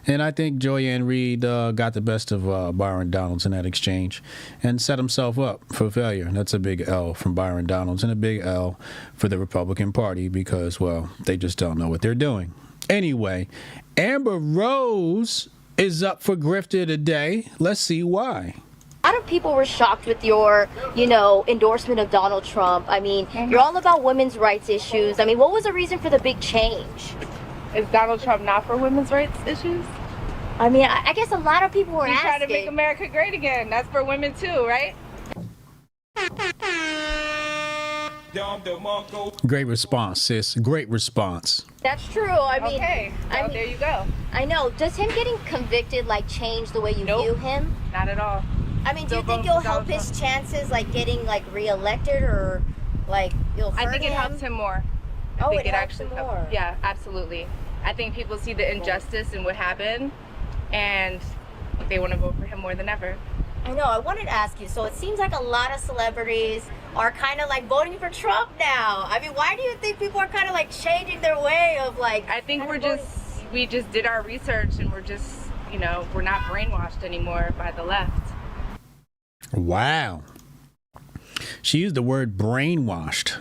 And I think Joyanne Reed got the best of Byron Donalds in that exchange and set himself up for failure. That's a big L from Byron Donalds and a big L for the Republican Party because, well, they just don't know what they're doing. Anyway, Amber Rose is up for Grifty today. Let's see why. A lot of people were shocked with your, endorsement of Donald Trump. I mean, you're all about women's rights issues. I mean, what was the reason for the big change? Is Donald Trump not for women's rights issues? I mean, I guess a lot of people were asking. He's trying to make America great again. That's for women too, right? Great response, sis. Great response. That's true. I mean, okay. Well, there you go. I know. Does him getting convicted change the way you view him? Not at all. I mean, do you think it'll help his chances getting reelected or you'll hurt him? I think it helps him more. I think it actually helps him more. Yeah, absolutely. I think people see the injustice and what happened, and they want to vote for him more than ever. I know. I wanted to ask you. So it seems like a lot of celebrities are kind of voting for Trump now. I mean, why do you think people are kind of changing their way of I think we just did our research and we're just we're not brainwashed anymore by the left. Wow. She used the word brainwashed.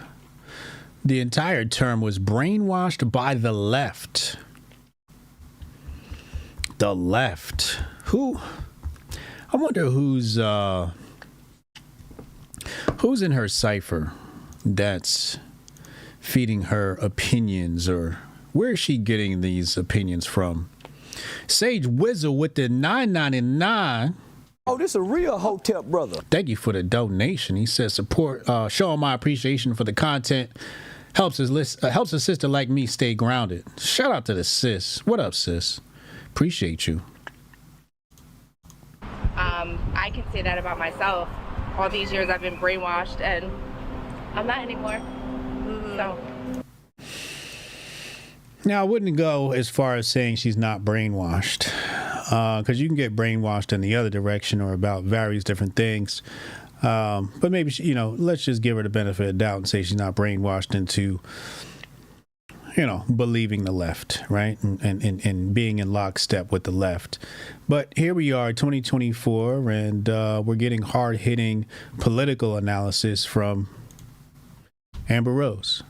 The entire term was brainwashed by the left. The left. Who? I wonder who's in her cipher that's feeding her opinions, or where is she getting these opinions from? Sage Wizzle with the $9.99. Oh, this a real Hotep brother. Thank you for the donation. He says support, showing my appreciation for the content helps a sister like me stay grounded. Shout out to the sis. What up, sis? Appreciate you. I can say that about myself. All these years I've been brainwashed and I'm not anymore. So. Now, I wouldn't go as far as saying she's not brainwashed, because you can get brainwashed in the other direction or about various different things. But maybe, let's just give her the benefit of the doubt and say she's not brainwashed into, believing the left, right? And being in lockstep with the left. But here we are, 2024, and we're getting hard-hitting political analysis from Amber Rose.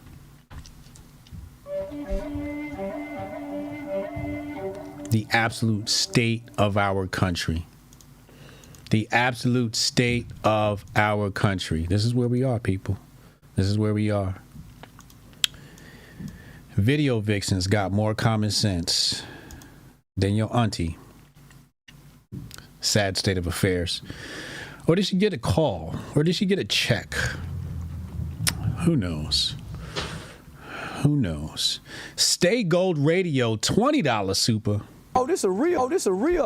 The absolute state of our country. The absolute state of our country. This is where we are, people. This is where we are. Video vixens got more common sense than your auntie. Sad state of affairs. Or did she get a call? Or did she get a check? Who knows? Who knows? Stay Gold Radio, $20 super. Oh, this a real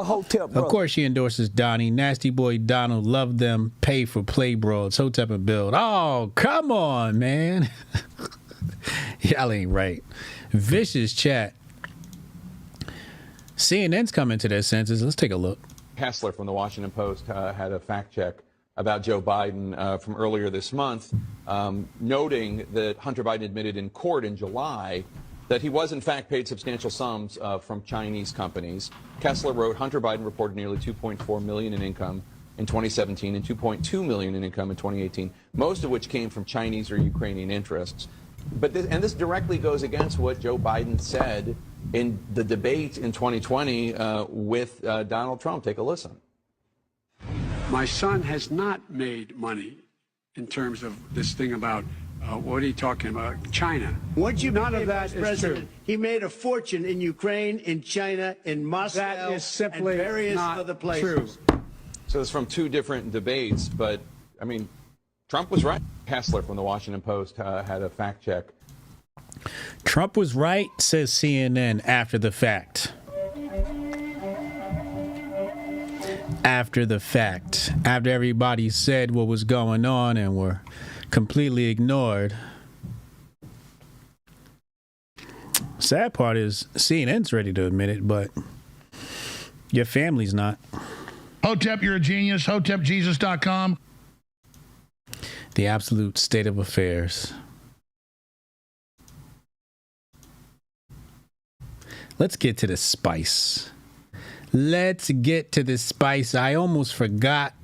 Hotep, brother. Of course she endorses Donnie. Nasty Boy Donald, love them, pay for play broads, Hotep and build. Oh, come on, man. Y'all ain't right. Vicious chat. CNN's coming to their senses. Let's take a look. Kessler from the Washington Post had a fact check about Joe Biden from earlier this month, noting that Hunter Biden admitted in court in July that he was in fact paid substantial sums from Chinese companies. Kessler wrote, Hunter Biden reported nearly $2.4 million in income in 2017 and $2.2 million in income in 2018, most of which came from Chinese or Ukrainian interests. But this directly goes against what Joe Biden said in the debate in 2020 with Donald Trump. Take a listen. My son has not made money in terms of this thing about what are you talking about? China. Once you None became of that vice is president, true. he made a fortune in Ukraine, in China, in Moscow, That is simply and various not other places. true. So it's from two different debates, but I mean, Trump was right. Kessler from the Washington Post had a fact check. Trump was right, says CNN, after the fact. After the fact. After everybody said what was going on and were completely ignored. Sad part is CNN's ready to admit it, but your family's not. Hotep, you're a genius. HotepJesus.com. The absolute state of affairs. Let's get to the spice. Let's get to the spice. I almost forgot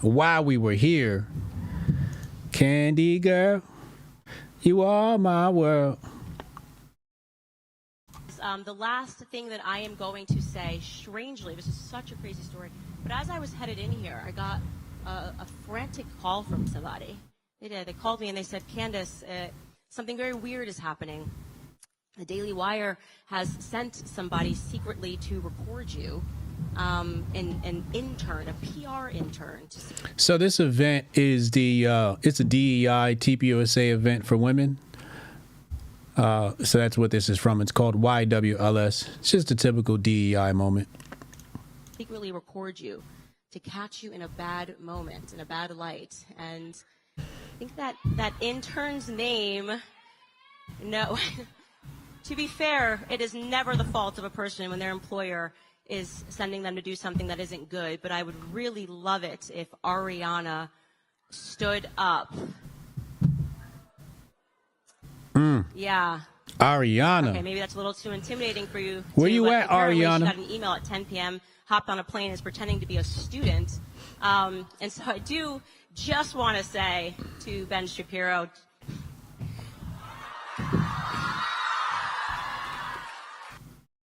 why we were here. Candy girl, you are my world. The last thing that I am going to say, strangely, this is such a crazy story, but as I was headed in here, I got a frantic call from somebody. They did. They called me and they said, Candace, something very weird is happening. The Daily Wire has sent somebody secretly to record you, an intern, a PR intern. So this event is it's a DEI TPUSA event for women. So that's what this is from. It's called YWLS. It's just a typical DEI moment. Secretly record you to catch you in a bad moment, in a bad light. And I think that intern's name, no... To be fair, it is never the fault of a person when their employer is sending them to do something that isn't good, but I would really love it if Ariana stood up. Yeah. Ariana. Okay, maybe that's a little too intimidating for you. Where you at, Ariana? She got an email at 10 p.m., hopped on a plane, is pretending to be a student. And so I do just want to say to Ben Shapiro,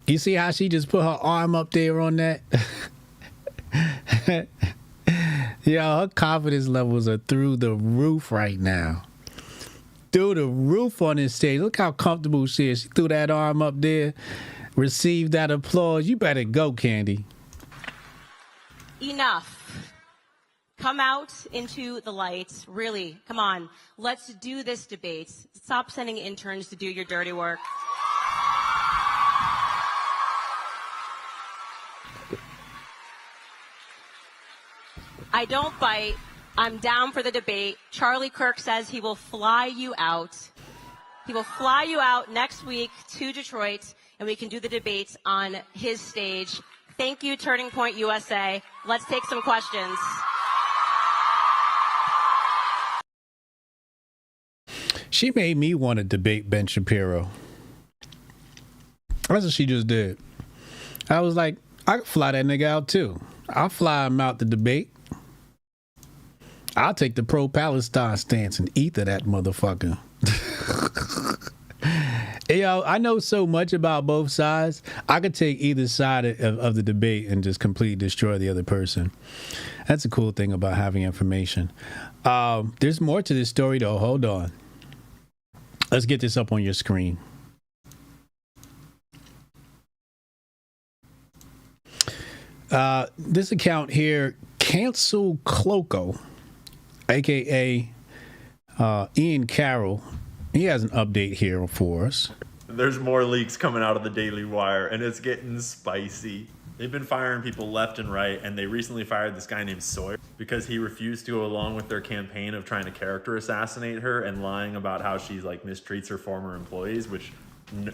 you see how she just put her arm up there on that? Yeah, her confidence levels are through the roof right now. Through the roof on this stage. Look how comfortable she is. She threw that arm up there, received that applause. You better go, Candy. Enough. Come out into the light. Really, come on. Let's do this debate. Stop sending interns to do your dirty work. I don't bite. I'm down for the debate. Charlie Kirk says he will fly you out. He will fly you out next week to Detroit, and we can do the debates on his stage. Thank you, Turning Point USA. Let's take some questions. She made me want to debate Ben Shapiro. That's what she just did. I was like, I could fly that nigga out too. I'll fly him out the debate. I'll take the pro-Palestine stance and ether that motherfucker. Yo, I know so much about both sides. I could take either side of the debate and just completely destroy the other person. That's a cool thing about having information. There's more to this story, though. Hold on. Let's get this up on your screen. This account here, Cancel Cloco, a.k.a. Ian Carroll, he has an update here for us. There's more leaks coming out of the Daily Wire, and it's getting spicy. They've been firing people left and right, and they recently fired this guy named Sawyer because he refused to go along with their campaign of trying to character assassinate her and lying about how she like mistreats her former employees, which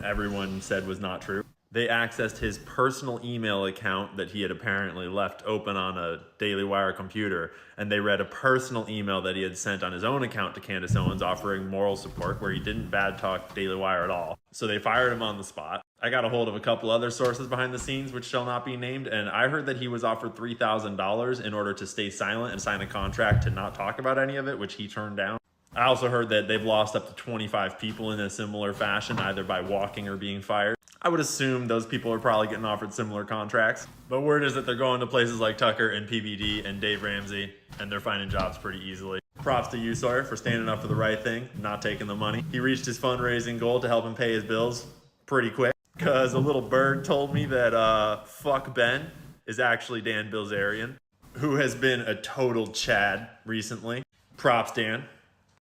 everyone said was not true. They accessed his personal email account that he had apparently left open on a Daily Wire computer, and they read a personal email that he had sent on his own account to Candace Owens offering moral support where he didn't bad talk Daily Wire at all. So they fired him on the spot. I got a hold of a couple other sources behind the scenes, which shall not be named, and I heard that he was offered $3,000 in order to stay silent and sign a contract to not talk about any of it, which he turned down. I also heard that they've lost up to 25 people in a similar fashion, either by walking or being fired. I would assume those people are probably getting offered similar contracts. But word is that they're going to places like Tucker and PBD and Dave Ramsey, and they're finding jobs pretty easily. Props to you, Sawyer, for standing up for the right thing, not taking the money. He reached his fundraising goal to help him pay his bills pretty quick, because a little bird told me that Fuck Ben is actually Dan Bilzerian, who has been a total Chad recently. Props, Dan.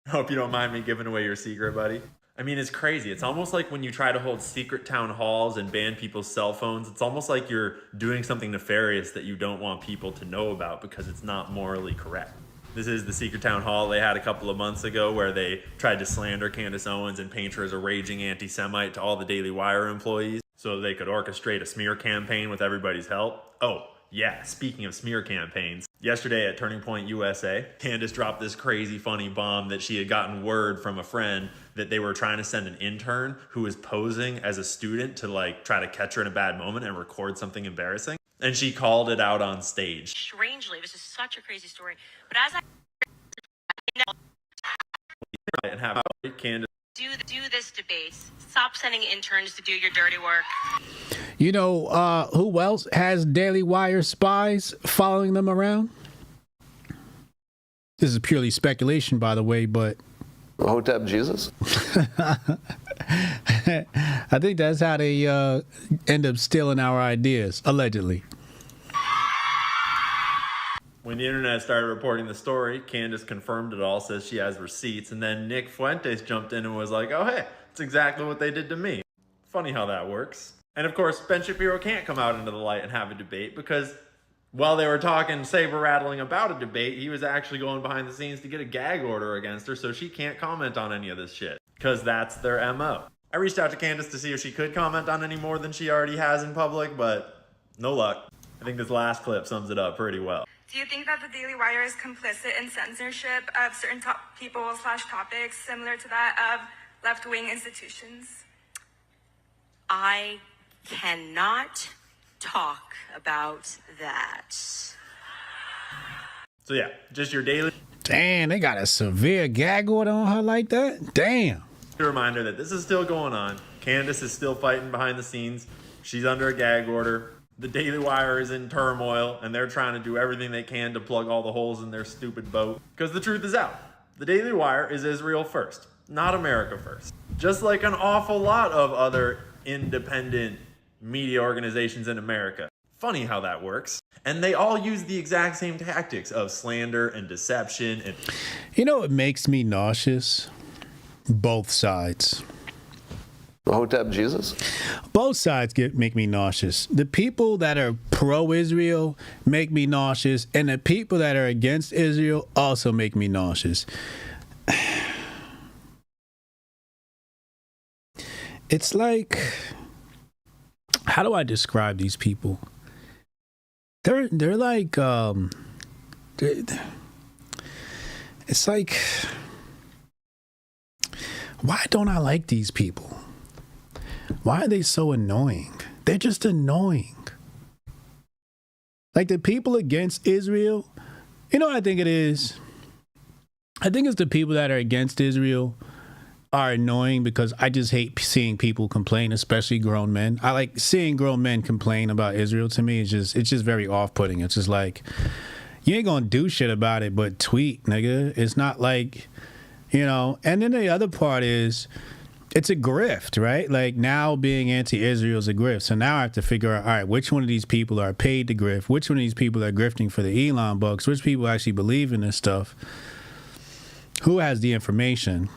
Hope you don't mind me giving away your secret, buddy. I mean, it's crazy. It's almost like when you try to hold secret town halls and ban people's cell phones, it's almost like you're doing something nefarious that you don't want people to know about because it's not morally correct. This is the secret town hall they had a couple of months ago where they tried to slander Candace Owens and paint her as a raging anti-Semite to all the Daily Wire employees so they could orchestrate a smear campaign with everybody's help. Oh, yeah, speaking of smear campaigns, yesterday at Turning Point USA, Candace dropped this crazy funny bomb that she had gotten word from a friend that they were trying to send an intern who was posing as a student to like try to catch her in a bad moment and record something embarrassing. And she called it out on stage. Strangely, this is such a crazy story. But as I and have Candace do this debate, stop sending interns to do your dirty work. You know who else has Daily Wire spies following them around? This is purely speculation, by the way, but Hotep Jesus? I think that's how they end up stealing our ideas, allegedly. When the internet started reporting the story, Candace confirmed it all, says she has receipts, and then Nick Fuentes jumped in and was like, oh hey, it's exactly what they did to me. Funny how that works. And of course, Ben Shapiro can't come out into the light and have a debate because while they were talking saber-rattling about a debate, he was actually going behind the scenes to get a gag order against her, so she can't comment on any of this shit. Because that's their MO. I reached out to Candace to see if she could comment on any more than she already has in public, but no luck. I think this last clip sums it up pretty well. Do you think that the Daily Wire is complicit in censorship of certain people/topics similar to that of left-wing institutions? I cannot talk about that. So yeah, just your daily... Damn, they got a severe gag order on her like that? Damn. A reminder that this is still going on. Candace is still fighting behind the scenes. She's under a gag order. The Daily Wire is in turmoil, and they're trying to do everything they can to plug all the holes in their stupid boat. Because the truth is out. The Daily Wire is Israel first, not America first. Just like an awful lot of other independent media organizations in America. Funny how that works. And they all use the exact same tactics of slander and deception. And you know what makes me nauseous? Both sides. Hotep Jesus? Both sides make me nauseous. The people that are pro-Israel make me nauseous, and the people that are against Israel also make me nauseous. It's like, how do I describe these people? They're like, it's like, why don't I like these people? Why are they so annoying? They're just annoying. Like the people against Israel, you know what I think it is? I think it's the people that are against Israel are annoying because I just hate seeing people complain, especially grown men. I like seeing grown men complain about Israel. To me, it's just very off-putting. It's just like, you ain't gonna do shit about it but tweet, nigga. It's not like, you know. And then the other part is, it's a grift, right? Like now being anti-Israel is a grift. So now I have to figure out, all right, which one of these people are paid to grift? Which one of these people are grifting for the Elon bucks? Which people actually believe in this stuff? Who has the information?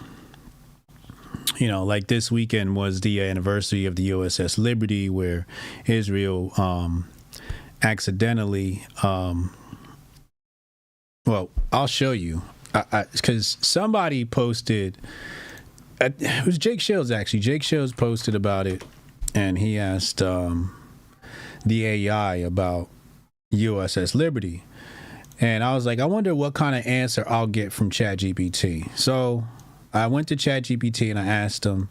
You know, like this weekend was the anniversary of the USS Liberty, where Israel accidentally, well, I'll show you, because somebody posted, it was Jake Shields actually. Jake Shields posted about it, and he asked the AI about USS Liberty. And I was like, I wonder what kind of answer I'll get from ChatGPT. So I went to ChatGPT and I asked him,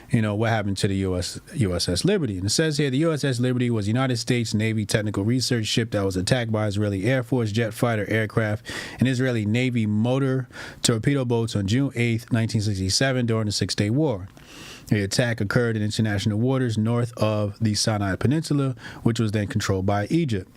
you know, what happened to the USS Liberty? And it says here, the USS Liberty was a United States Navy technical research ship that was attacked by Israeli Air Force jet fighter aircraft and Israeli Navy motor torpedo boats on June 8th, 1967 during the Six-Day War. The attack occurred in international waters north of the Sinai Peninsula, which was then controlled by Egypt.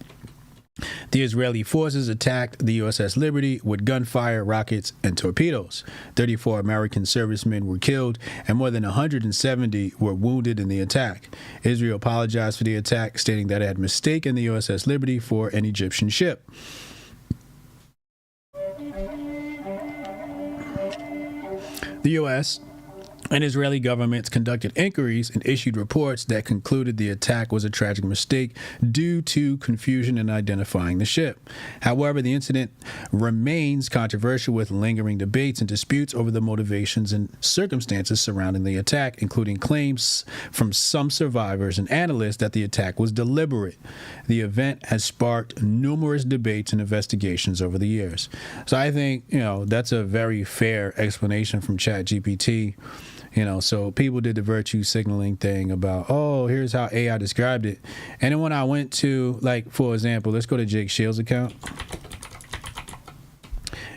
The Israeli forces attacked the USS Liberty with gunfire, rockets, and torpedoes. 34 American servicemen were killed, and more than 170 were wounded in the attack. Israel apologized for the attack, stating that it had mistaken the USS Liberty for an Egyptian ship. The U.S. and Israeli governments conducted inquiries and issued reports that concluded the attack was a tragic mistake due to confusion in identifying the ship. However, the incident remains controversial, with lingering debates and disputes over the motivations and circumstances surrounding the attack, including claims from some survivors and analysts that the attack was deliberate. The event has sparked numerous debates and investigations over the years. So I think, you know, that's a very fair explanation from ChatGPT. You know, so people did the virtue signaling thing about, oh, here's how AI described it. And then when I went to, like, for example, let's go to Jake Shields' account.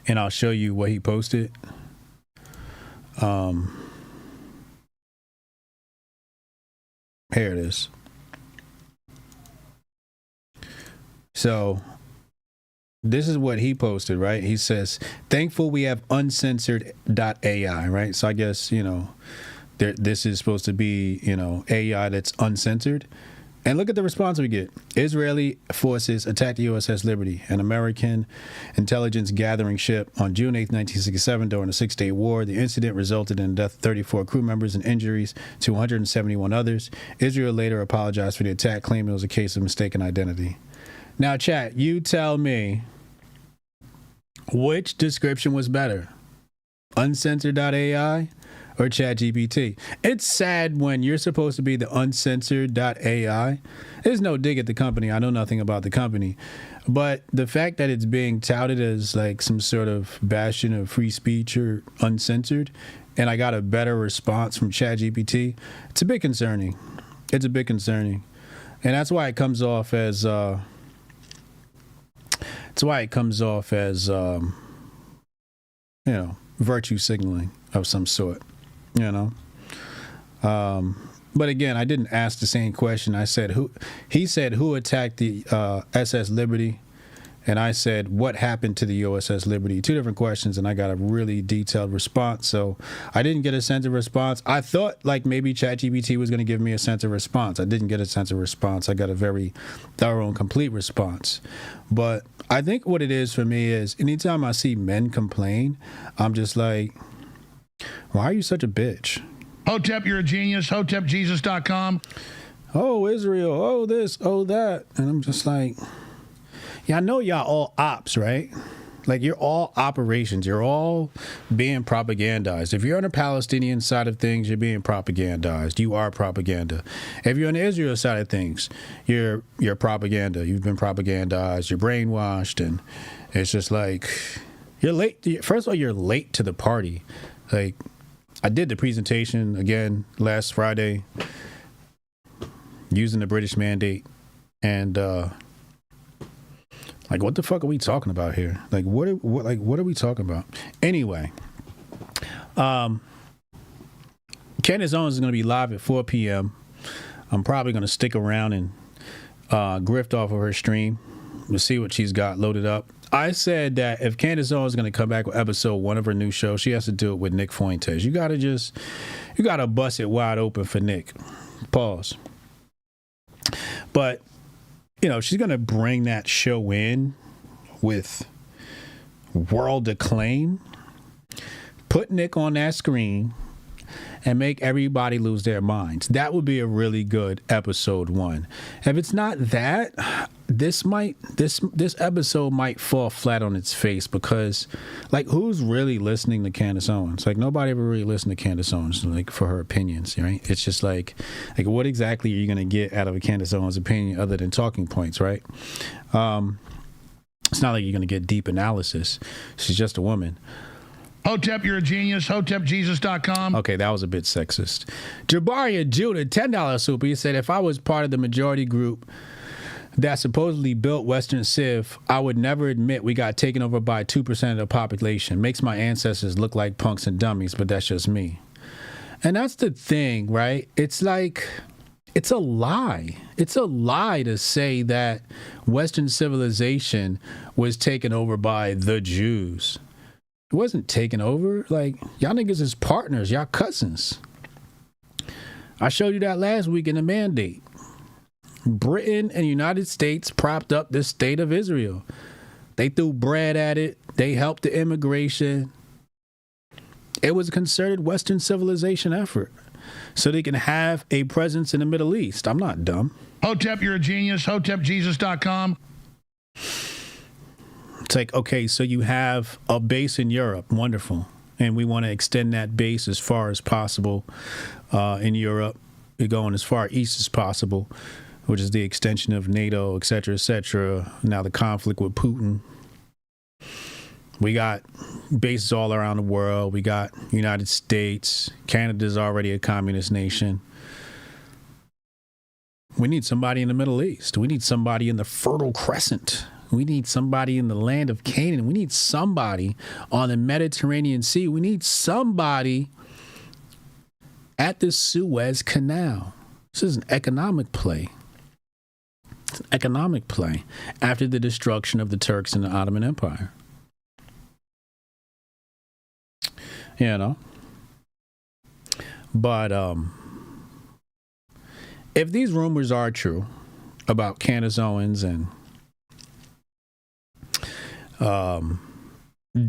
And I'll show you what he posted. Here it is. So this is what he posted, right? He says, thankful we have uncensored.ai, right? So I guess, you know, this is supposed to be, you know, AI that's uncensored. And look at the response we get. Israeli forces attacked the USS Liberty, an American intelligence gathering ship, on June 8, 1967 during the Six-Day War. The incident resulted in the death of 34 crew members and injuries to 171 others. Israel later apologized for the attack, claiming it was a case of mistaken identity. Now, chat, you tell me which description was better, uncensored.ai or ChatGPT? It's sad when you're supposed to be the uncensored.ai. There's no dig at the company. I know nothing about the company. But the fact that it's being touted as like some sort of bastion of free speech or uncensored, and I got a better response from ChatGPT, it's a bit concerning. It's a bit concerning. And that's why it comes off as... That's why it comes off as, you know, virtue signaling of some sort, you know. But again, I didn't ask the same question. I said, he said, who attacked the SS Liberty? And I said, what happened to the USS Liberty? Two different questions, and I got a really detailed response. So I didn't get a sense of response. I thought like maybe ChatGPT was going to give me a sense of response. I didn't get a sense of response. I got a very thorough and complete response. But I think what it is for me is anytime I see men complain, I'm just like, why are you such a bitch? Hotep, you're a genius. HotepJesus.com. Oh, Israel. Oh, this. Oh, that. And I'm just like... Yeah, I know y'all all ops, right? Like, you're all operations. You're all being propagandized. If you're on the Palestinian side of things, you're being propagandized. You are propaganda. If you're on the Israel side of things, you're propaganda. You've been propagandized. You're brainwashed. And it's just like, you're late. First of all, you're late to the party. Like, I did the presentation again last Friday. using the British mandate. And like, what the fuck are we talking about here? Like, what are we talking about? Anyway, Candace Owens is going to be live at 4 p.m. I'm probably going to stick around and grift off of her stream. We'll see what she's got loaded up. I said that if Candace Owens is going to come back with episode 1 of her new show, she has to do it with Nick Fuentes. You got to bust it wide open for Nick. Pause. But, you know, she's going to bring that show in with world acclaim, put Nick on that screen, and make everybody lose their minds. That would be a really good episode 1. If it's not that, this episode might fall flat on its face, because like, who's really listening to Candace Owens? Like, nobody ever really listened to Candace Owens, like, for her opinions, right? It's just like what exactly are you going to get out of a Candace Owens opinion other than talking points, right? It's not like you're going to get deep analysis. She's just a woman. Hotep, you're a genius. HotepJesus.com. Okay, that was a bit sexist. Jabaria Judah, $10 super. He said, if I was part of the majority group that supposedly built Western Civ, I would never admit we got taken over by 2% of the population. Makes my ancestors look like punks and dummies, but that's just me. And that's the thing, right? It's like, it's a lie. It's a lie to say that Western civilization was taken over by the Jews. It wasn't taken over. Like, y'all niggas is partners, y'all cousins. I showed you that last week in the mandate. Britain and the United States propped up the state of Israel. They threw bread at it. They helped the immigration. It was a concerted Western civilization effort so they can have a presence in the Middle East. I'm not dumb. Hotep, you're a genius. HotepJesus.com. It's like, okay, so you have a base in Europe. Wonderful. And we want to extend that base as far as possible in Europe. We're going as far east as possible, which is the extension of NATO, et cetera, et cetera. Now the conflict with Putin. We got bases all around the world. We got United States. Canada's already a communist nation. We need somebody in the Middle East. We need somebody in the Fertile Crescent. We need somebody in the land of Canaan. We need somebody on the Mediterranean Sea. We need somebody at the Suez Canal. This is an economic play. It's an economic play after the destruction of the Turks and the Ottoman Empire. You know? But if these rumors are true about Candace Owens and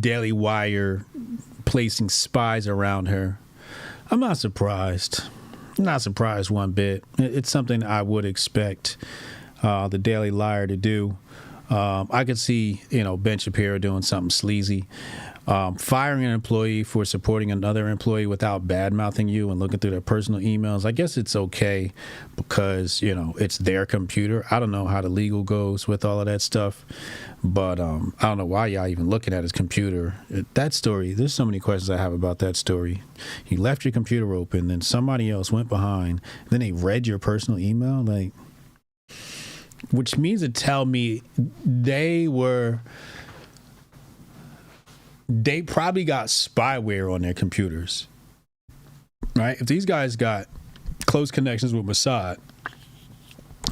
Daily Wire placing spies around her, I'm not surprised. I'm not surprised one bit. It's something I would expect the Daily Wire to do. I could see, Ben Shapiro doing something sleazy. Firing an employee for supporting another employee without bad-mouthing you and looking through their personal emails. I guess it's okay because, it's their computer. I don't know how the legal goes with all of that stuff, but I don't know why y'all even looking at his computer. That story, there's so many questions I have about that story. You left your computer open, then somebody else went behind, then they read your personal email, which means to tell me they probably got spyware on their computers, right? If these guys got close connections with Mossad,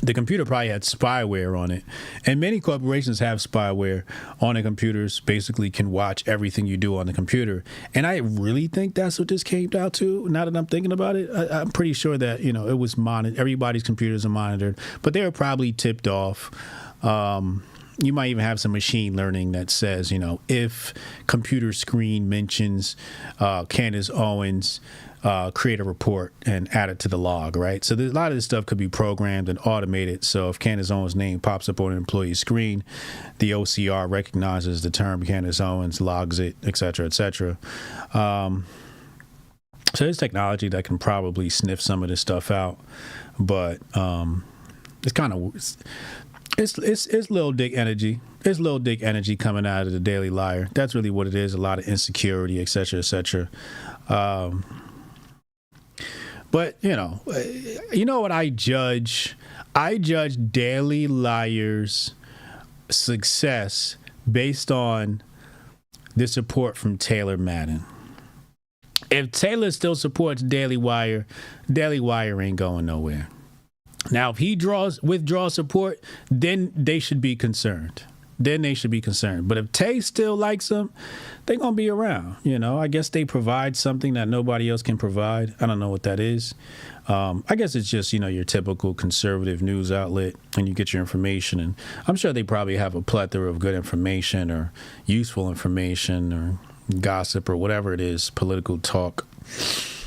the computer probably had spyware on it. And many corporations have spyware on their computers, basically can watch everything you do on the computer. And I really think that's what this came down to, now that I'm thinking about it. I'm pretty sure that, it was monitored. Everybody's computers are monitored, but they were probably tipped off. You might even have some machine learning that says, if computer screen mentions Candace Owens, create a report and add it to the log, right? So a lot of this stuff could be programmed and automated. So if Candace Owens' name pops up on an employee's screen, the OCR recognizes the term Candace Owens, logs it, et cetera, et cetera. So there's technology that can probably sniff some of this stuff out, but it's kind of... It's little dick energy. It's little dick energy coming out of the Daily Wire. That's really what it is. A lot of insecurity, et cetera, et cetera. But, you know what I judge I judge Daily Wire's success based on the support from Taylor Madden. If Taylor still supports Daily Wire ain't going nowhere. Now, if he withdraws support, then they should be concerned. But if Tay still likes him, they're going to be around. You know, I guess they provide something that nobody else can provide. I don't know what that is. I guess it's just, you know, your typical conservative news outlet, and you get your information. And I'm sure they probably have a plethora of good information or useful information or gossip or whatever it is, political talk.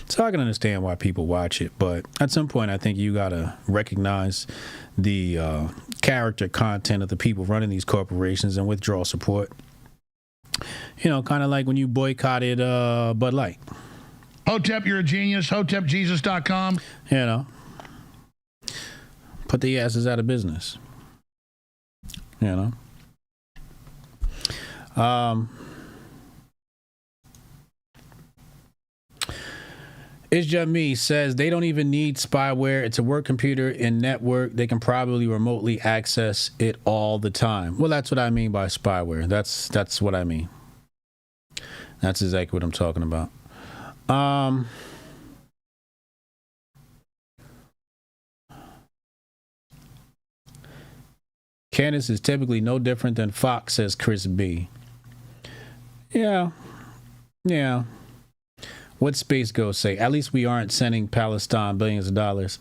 So I can understand why people watch it. But at some point, I think you got to recognize the character content of the people running these corporations and withdraw support. You know, kind of like when you boycotted Bud Light. Hotep, you're a genius. HotepJesus.com. You know, put the asses out of business. You know. Isjami says they don't even need spyware. It's a work computer and network. They can probably remotely access it all the time. Well, that's what I mean by spyware. That's what I mean. That's exactly what I'm talking about. Candace is typically no different than Fox, says Chris B. Yeah. What Space Ghost say? At least we aren't sending Palestine billions of dollars.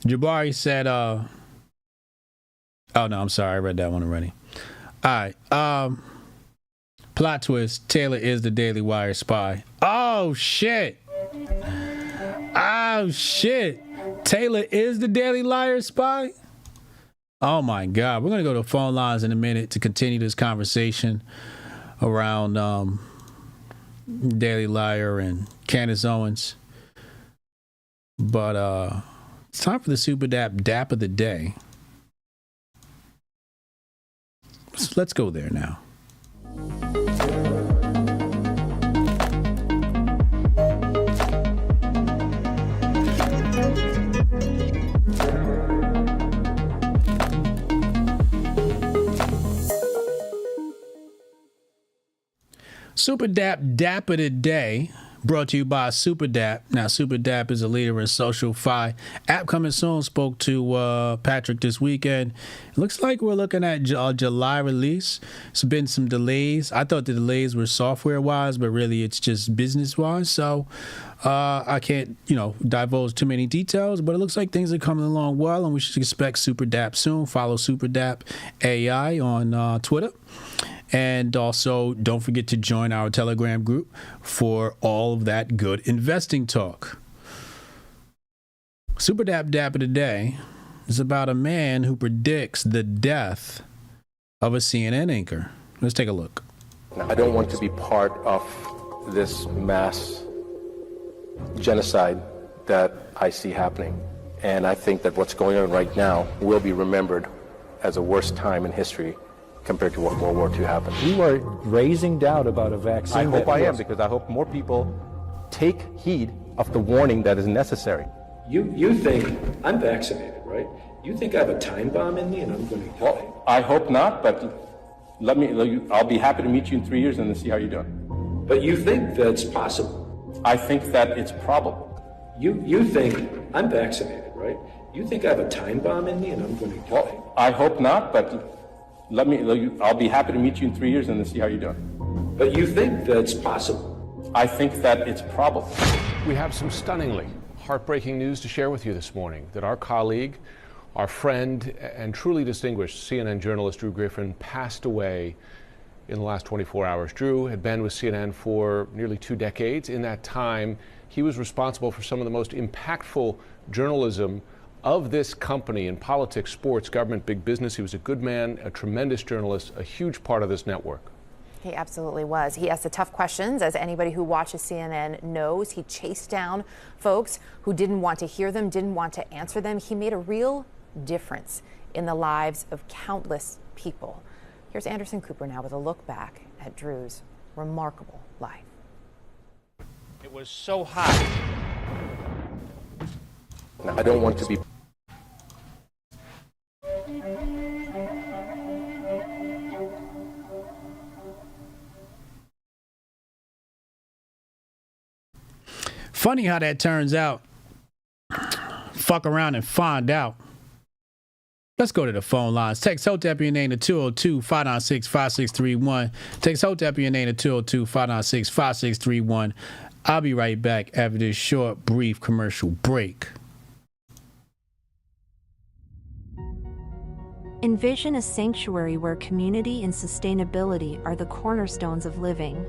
Jabari said, oh no, I'm sorry. I read that one already. All right. Plot twist. Taylor is the Daily Wire spy. Oh, shit. Taylor is the Daily Wire spy? Oh, my God. We're going to go to phone lines in a minute to continue this conversation around Daily Wire and Candace Owens. But it's time for the Super Dap of the day. So let's go there now. Super Dap of the day, brought to you by Super Dap. Now, Super Dap is a leader in social fi. App coming soon. Spoke to Patrick this weekend. It looks like we're looking at July release. There's been some delays. I thought the delays were software-wise, but really it's just business-wise. So I can't, divulge too many details, but it looks like things are coming along well, and we should expect Super Dap soon. Follow Super Dap AI on Twitter. And also, don't forget to join our Telegram group for all of that good investing talk. Super Dap of the day is about a man who predicts the death of a CNN anchor. Let's take a look. I don't want to be part of this mass genocide that I see happening. And I think that what's going on right now will be remembered as the worst time in history compared to what World War II happened. You are raising doubt about a vaccine. I hope I am, because I hope more people take heed of the warning that is necessary. You think I'm vaccinated, right? You think I have a time bomb in me and I'm going to die? Well, I hope not, but I'll be happy to meet you in 3 years and then see how you're doing. But you think that's possible? I think that it's probable. You think I'm vaccinated, right? You think I have a time bomb in me and I'm going to die? Well, I hope not, but I'll be happy to meet you in 3 years and then see how you're doing. But you think that's possible? I think that it's probable. We have some stunningly heartbreaking news to share with you this morning, that our colleague, our friend, and truly distinguished CNN journalist Drew Griffin passed away in the last 24 hours. Drew had been with CNN for nearly 2 decades. In that time, he was responsible for some of the most impactful journalism of this company in politics, sports, government, big business. He was a good man, a tremendous journalist, a huge part of this network. He absolutely was. He asked the tough questions. As anybody who watches CNN knows, he chased down folks who didn't want to hear them, didn't want to answer them. He made a real difference in the lives of countless people. Here's Anderson Cooper now with a look back at Drew's remarkable life. It was so hot. I don't want to be Funny how that turns out. Fuck around and find out. Let's go to the phone lines. Text Hotep your name to 202-596-5631. Text Hotep your name to 202-596-5631. I'll be right back after this short, brief commercial break. Envision a sanctuary where community and sustainability are the cornerstones of living.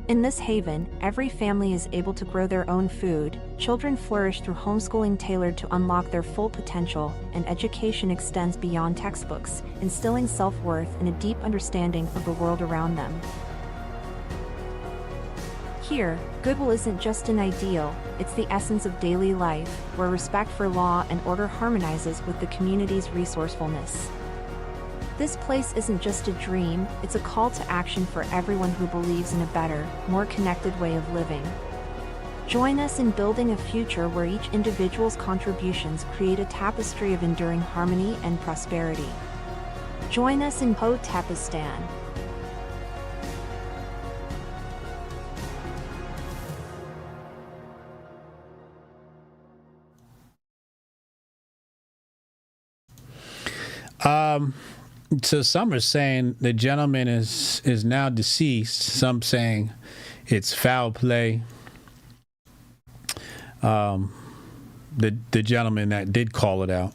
In this haven, every family is able to grow their own food, children flourish through homeschooling tailored to unlock their full potential, and education extends beyond textbooks, instilling self-worth and a deep understanding of the world around them. Here, goodwill isn't just an ideal, it's the essence of daily life, where respect for law and order harmonizes with the community's resourcefulness. This place isn't just a dream, it's a call to action for everyone who believes in a better, more connected way of living. Join us in building a future where each individual's contributions create a tapestry of enduring harmony and prosperity. Join us in Hotepistan. So some are saying the gentleman is now deceased. Some saying it's foul play. The gentleman that did call it out.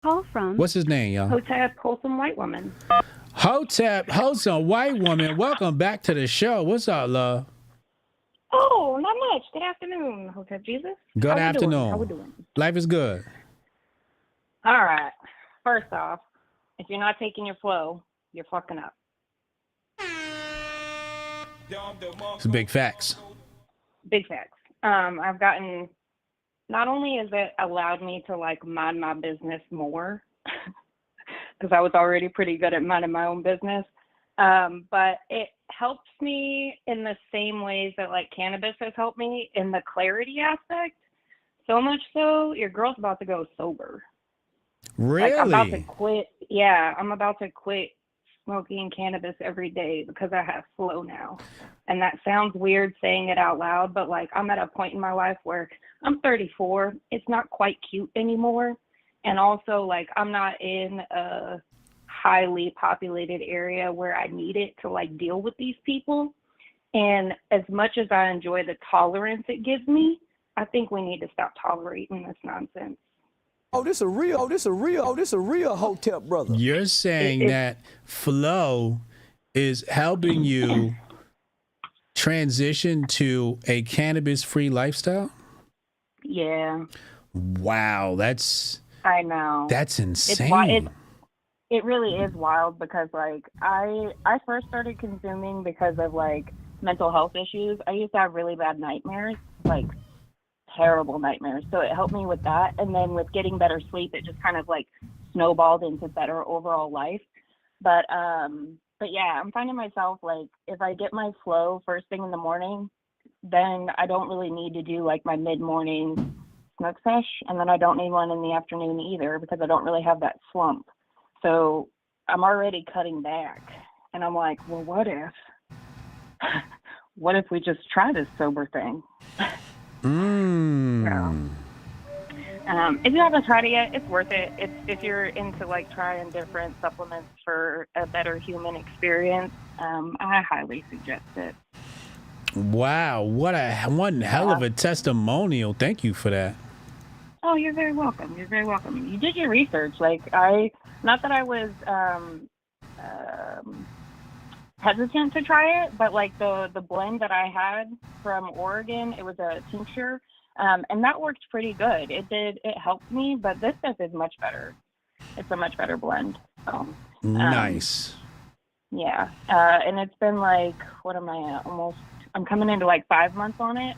Call from. What's his name, y'all? Hotep, wholesome white woman. Hotep, wholesome white woman. Welcome back to the show. What's up, love? Oh, not much. Good afternoon, Hotep Jesus. Good How afternoon. How we doing? Life is good. All right. First off, if you're not taking your flow, you're fucking up. It's big facts. Big facts. I've gotten, not only has it allowed me to like mind my business more, because I was already pretty good at minding my own business, but it helps me in the same ways that like cannabis has helped me in the clarity aspect. So much so, your girl's about to go sober. Really? Like, I'm about to quit. Yeah, I'm about to quit smoking cannabis every day because I have flow now. And that sounds weird saying it out loud, but like I'm at a point in my life where I'm 34. It's not quite cute anymore. And also like I'm not in a highly populated area where I need it to like deal with these people. And as much as I enjoy the tolerance it gives me, I think we need to stop tolerating this nonsense. This a real Hotep brother. You're saying that flow is helping you transition to a cannabis-free lifestyle? Yeah. Wow, I know. That's insane. It really is wild because like I first started consuming because of like mental health issues. I used to have really bad nightmares, like terrible nightmares. So it helped me with that. And then with getting better sleep, it just kind of like snowballed into better overall life. But yeah, I'm finding myself like if I get my flow first thing in the morning, then I don't really need to do like my mid-morning smoke sesh. And then I don't need one in the afternoon either because I don't really have that slump. So I'm already cutting back. And I'm like, well, what if we just try this sober thing? If you haven't tried it yet, it's worth it. If you're into like trying different supplements for a better human experience, I highly suggest it. Wow, one hell of a testimonial. Thank you for that. Oh, you're very welcome. You're very welcome. You did your research. Like not that I was hesitant to try it, but like the blend that I had from Oregon, it was a tincture, and that worked pretty good. It helped me, but this stuff is much better. It's a much better blend. So, nice. Yeah, and it's been like, what am I at? I'm coming into like 5 months on it,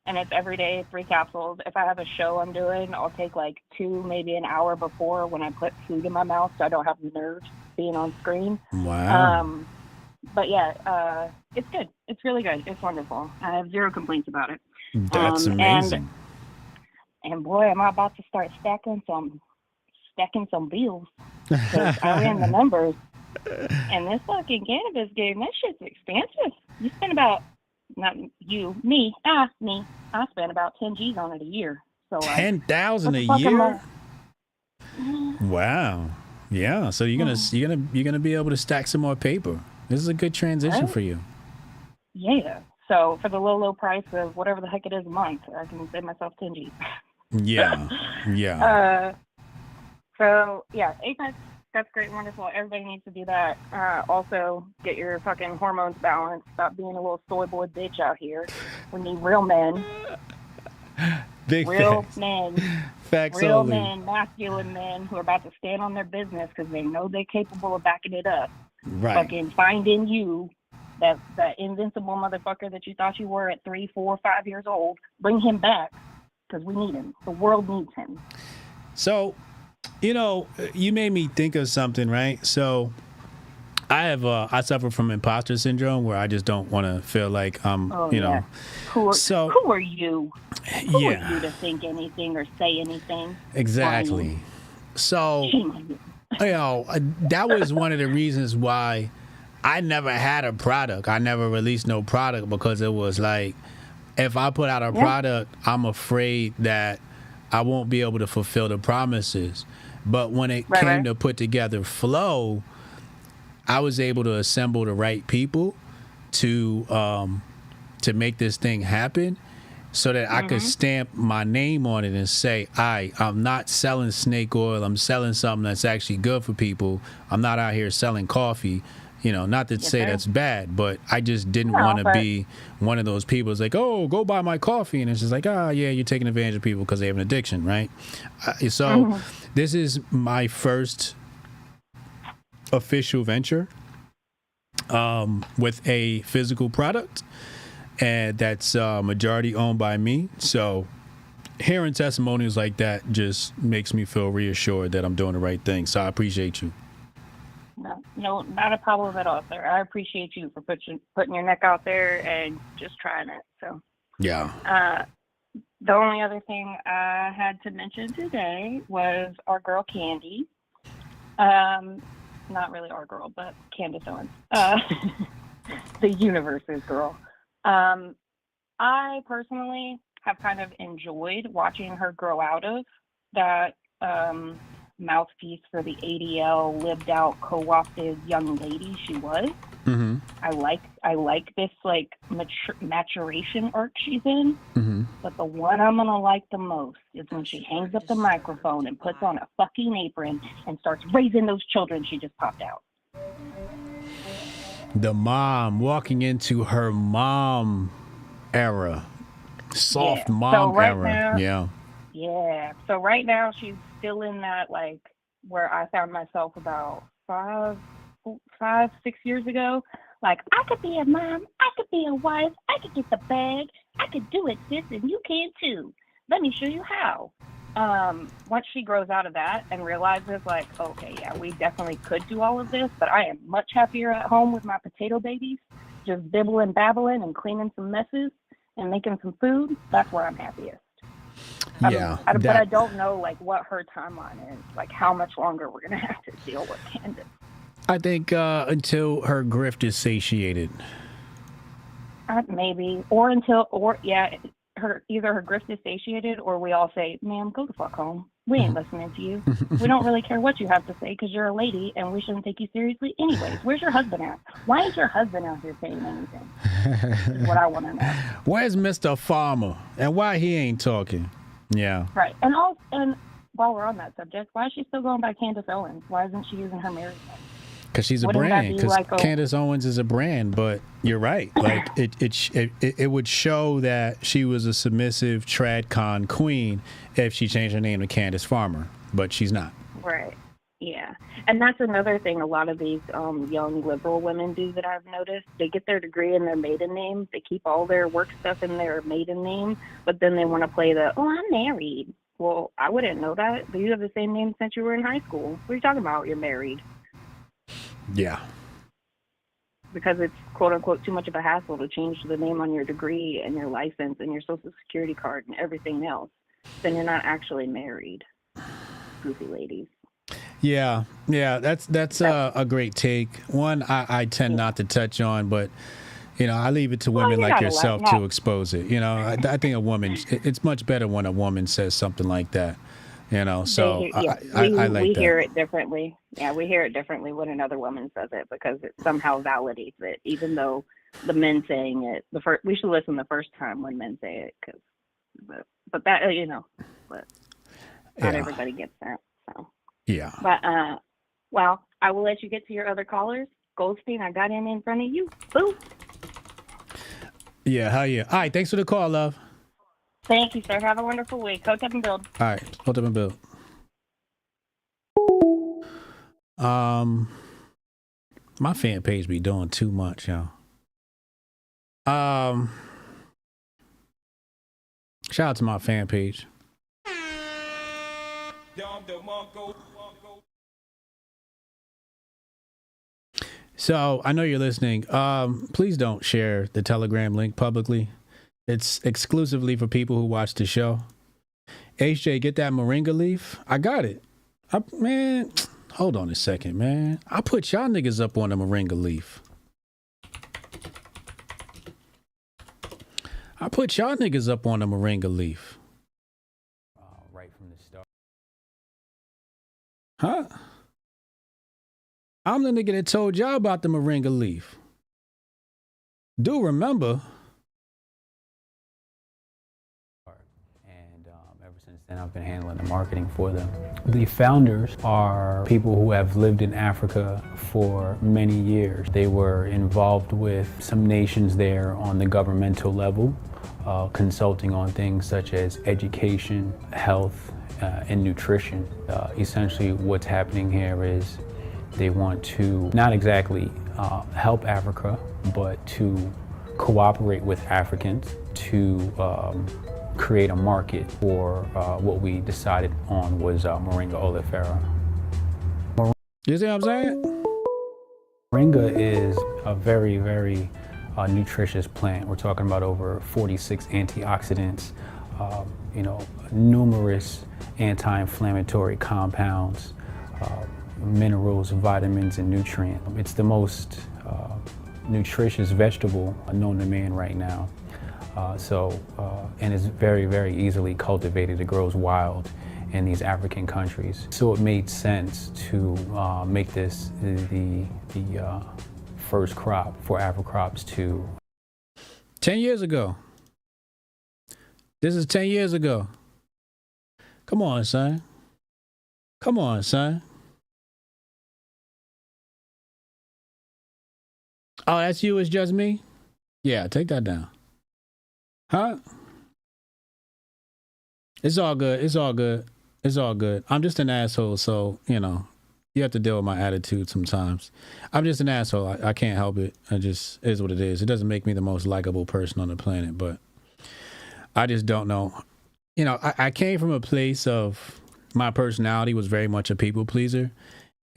and it's every day 3 capsules. If I have a show I'm doing, I'll take like 2, maybe an hour before when I put food in my mouth so I don't have the nerves being on screen. Wow. But yeah, it's good. It's really good. It's wonderful. I have 0 complaints about it. That's amazing. And boy, am I about to start stacking some bills. Because I ran the numbers. And this fucking cannabis game, that shit's expensive. You spend about, not you, me. I spend about 10 G's on it a year. So like, 10,000 a year? Wow. Yeah. So you're gonna be able to stack some more paper. This is a good transition for you. Yeah. So for the low price of whatever the heck it is a month, I can save myself 10 G's. Yeah. Yeah. So yeah, Apex, that's great, wonderful. Everybody needs to do that. Also, get your fucking hormones balanced. Stop being a little soy boy bitch out here. We need real men. Big real facts. men. Facts real only. men, masculine men who are about to stand on their business because they know they're capable of backing it up. Right. Fucking find in you that invincible motherfucker that you thought you were at 3, 4, 5 years old. Bring him back because we need him. The world needs him. So, you made me think of something, right? So I suffer from imposter syndrome where I just don't want to feel like I'm, know. Who are you? Who are you to think anything or say anything? Exactly. Brian. So, that was one of the reasons why I never had a product. I never released no product because it was like, if I put out a product, I'm afraid that I won't be able to fulfill the promises. But when it came to put together Flow, I was able to assemble the right people to make this thing happen so that I could stamp my name on it and say, I'm not selling snake oil. I'm selling something that's actually good for people. I'm not out here selling coffee. Not to say that's bad, but I just didn't want to be one of those people. It's like, oh, go buy my coffee. And it's just like, yeah, you're taking advantage of people because they have an addiction, right? So this is my first official venture with a physical product, and that's majority owned by me. So hearing testimonials like that just makes me feel reassured that I'm doing the right thing. So I appreciate you. No, not a problem at all, sir. I appreciate you for putting your neck out there and just trying it. So yeah. The only other thing I had to mention today was our girl Candy. Not really our girl, but Candace Owens. The universe's girl. I personally have kind of enjoyed watching her grow out of that mouthpiece for the ADL lived out co-opted young lady she was. I like this like maturation arc she's in, but the one I'm gonna like the most is when she hangs up the microphone and puts on a fucking apron and starts raising those children she just popped out. The mom walking into her mom era, soft mom era. Yeah. So right now she's still in that like where I found myself about 5, 6 years ago. Like, I could be a mom, I could be a wife, I could get the bag, I could do it, sis, and you can too. Let me show you how. Once she grows out of that and realizes like, okay, yeah, we definitely could do all of this, but I am much happier at home with my potato babies, just bibbling, babbling, and cleaning some messes and making some food. That's where I'm happiest. But I don't know like what her timeline is, like how much longer we're gonna have to deal with Candace. I think until her grift is satiated. Maybe, either her grift is satiated, or we all say, "Ma'am, go the fuck home. We ain't listening to you. We don't really care what you have to say because you're a lady, and we shouldn't take you seriously anyways. Where's your husband at? Why is your husband out here saying anything?" Is what I want to know. Where's Mr. Farmer, and why he ain't talking? Yeah. Right, and while we're on that subject, why is she still going by Candace Owens? Why isn't she using her married name? Because she's a brand. Because Candace Owens is a brand. But you're right. Like it would show that she was a submissive TradCon queen if she changed her name to Candace Farmer. But she's not. Right. Yeah. And that's another thing a lot of these young liberal women do that I've noticed. They get their degree in their maiden name. They keep all their work stuff in their maiden name. But then they want to play I'm married. Well, I wouldn't know that. But you have the same name since you were in high school. What are you talking about? You're married. Yeah. Because it's quote unquote too much of a hassle to change the name on your degree and your license and your social security card and everything else. Then you're not actually married. Goofy ladies. Yeah, that's a great take. One I tend not to touch on, but You know, I leave it to women like yourself to expose it. You know, I think a woman, it's much better when a woman says something like that. You know, so I like that. We hear it differently. Yeah, we hear it differently when another woman says it because it somehow validates it, even though the men saying it. We should listen the first time when men say it, but that but not everybody gets that. So yeah. But well, I will let you get to your other callers. Goldstein, I got in front of you. Boom. Yeah, hell yeah. All right, thanks for the call, love. Thank you, sir. Have a wonderful week. Hotep and build. All right, Hotep and build. My fan page be doing too much, y'all. Shout out to my fan page. So I know you're listening. Please don't share the Telegram link publicly. It's exclusively for people who watch the show. HJ, get that Moringa leaf. I got it. Man, hold on a second, man. I put y'all niggas up on the Moringa leaf. Right from the start. Huh? I'm the nigga that told y'all about the Moringa leaf. Do remember. And ever since then, I've been handling the marketing for them. The founders are people who have lived in Africa for many years. They were involved with some nations there on the governmental level, consulting on things such as education, health, and nutrition. Essentially, what's happening here is they want to not exactly help Africa, but to cooperate with Africans to create a market for what we decided on was Moringa oleifera. You see what I'm saying? Moringa is a very, very nutritious plant. We're talking about over 46 antioxidants, numerous anti-inflammatory compounds, minerals, vitamins, and nutrients. It's the most nutritious vegetable known to man right now. And it's very, very easily cultivated. It grows wild in these African countries. So it made sense to make this the first crop for AfriCrops to. 10 years ago. This is 10 years ago. Come on, son. Come on, son. Oh, that's you, it's just me? Yeah, take that down. Huh? It's all good. It's all good. It's all good. I'm just an asshole, so, you have to deal with my attitude sometimes. I'm just an asshole. I can't help it. It just is what it is. It doesn't make me the most likable person on the planet, but I just don't know. I came from a place of my personality was very much a people pleaser.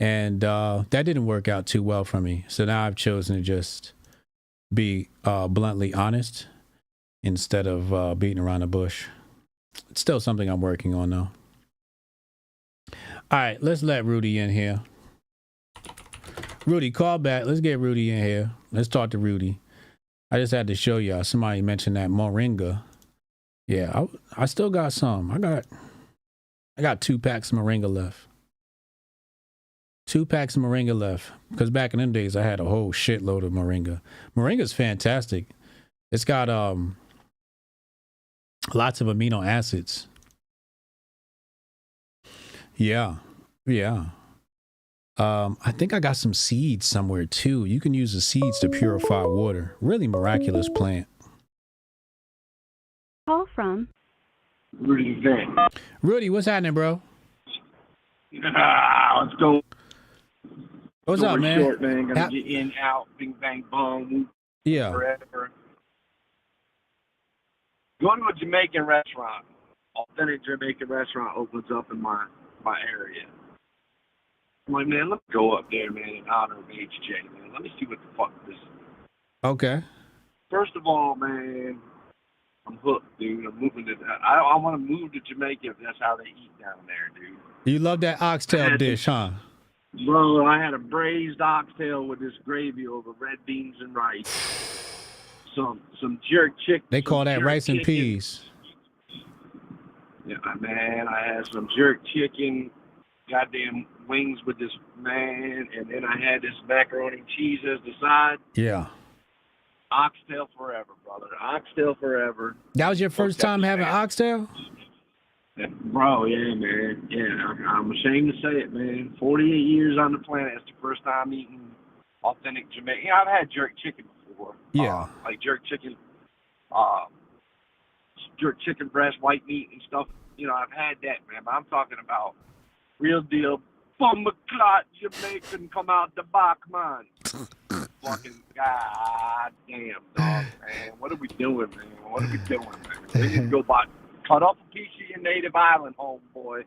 And that didn't work out too well for me. So now I've chosen to just be bluntly honest instead of beating around the bush. It's still something I'm working on, though. All right, let's let Rudy in here. Rudy, call back. Let's get Rudy in here. Let's talk to Rudy. I just had to show y'all. Somebody mentioned that Moringa. Yeah, I still got some. I got 2 packs of Moringa left. 2 packs of Moringa left. Because back in them days, I had a whole shitload of Moringa. Moringa's fantastic. It's got lots of amino acids. Yeah. I think I got some seeds somewhere too. You can use the seeds to purify water. Really miraculous plant. Call from Rudy Van. Rudy, what's happening, bro? Let's go. What's up, man? Short, man. Gonna get in, out, bing, bang, boom. Yeah. Forever. Going to a Jamaican restaurant, authentic Jamaican restaurant opens up in my area. I'm like, man, let's go up there, man, in honor of HJ, man. Let me see what the fuck this is. Okay. First of all, man, I'm hooked, dude. I'm moving to I want to move to Jamaica if that's how they eat down there, dude. You love that oxtail dish, huh? Bro, I had a braised oxtail with this gravy over red beans and rice. some jerk chicken. They call that rice and chicken. peas. Yeah, man, I had some jerk chicken, goddamn wings with this man, and then I had this macaroni and cheese as the side. Yeah. Oxtail forever, brother. Oxtail forever. That was your first time having oxtail? Bro, yeah, man. Yeah, I'm ashamed to say it, man. 48 years on the planet. It's the first time eating authentic Jamaican. Yeah, I've had jerk chicken before. Yeah. Like jerk chicken breast, white meat and stuff. You know, I've had that, man. But I'm talking about real deal bumba clot Jamaican come out the box, man. Fucking goddamn dog, man. What are we doing, man? What are we doing, man? We need to go cut off a piece of your native island, homeboy,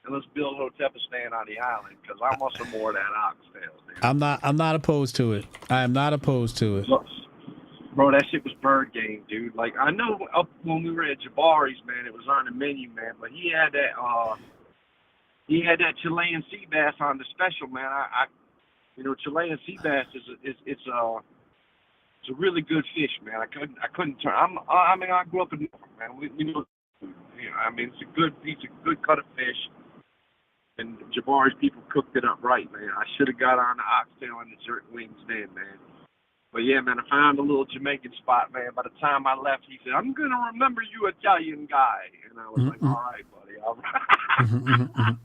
and let's build Hotep-istan on the island, because I want some more of that oxtail, dude. I'm not opposed to it. I am not opposed to it. Bro, that shit was bird game, dude. Like, I know up when we were at Jabari's, man, it was on the menu, man, but he had that Chilean sea bass on the special, man. You know, Chilean sea bass it's a really good fish, man. I couldn't turn. I mean, I grew up in Norfolk, man. We know, you know, I mean, it's a good cut of fish, and Jabari's people cooked it up right, man. I should have got on the oxtail and the jerk wings then, man. But yeah, man, I found a little Jamaican spot, man. By the time I left, he said, "I'm gonna remember you, Italian guy," and I was like, "All right, buddy, all right."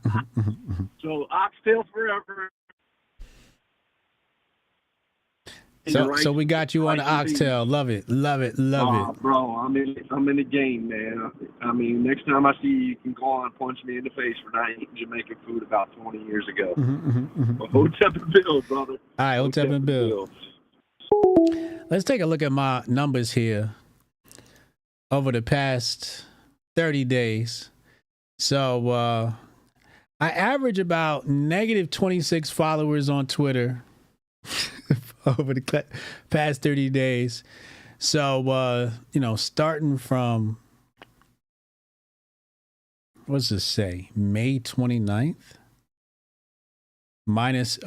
So oxtail forever. So we got you on the oxtail. Love it. Bro, I'm in the game, man. I mean, next time I see you, you can call and punch me in the face for not eating Jamaican food about 20 years ago. But Hotep and Bill, brother. All right, Hotep and Bill. Let's take a look at my numbers here over the past 30 days. So I average about negative 26 followers on Twitter over the past 30 days. So, you know, starting from, what's this say? May 29th?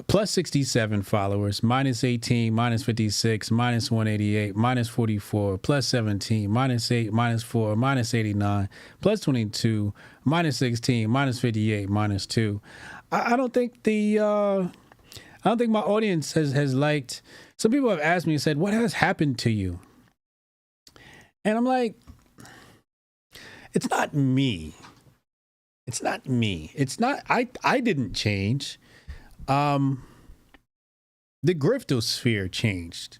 Plus 67 followers, minus 18, minus 56, minus 188, minus 44, plus 17, minus 8, minus 4, minus 89, plus 22, minus 16, minus 58, minus 2. I don't think my audience has liked. Some people have asked me and said, "What has happened to you?" And I'm like, it's not me. It's not me. It's not. I didn't change. The griftosphere changed.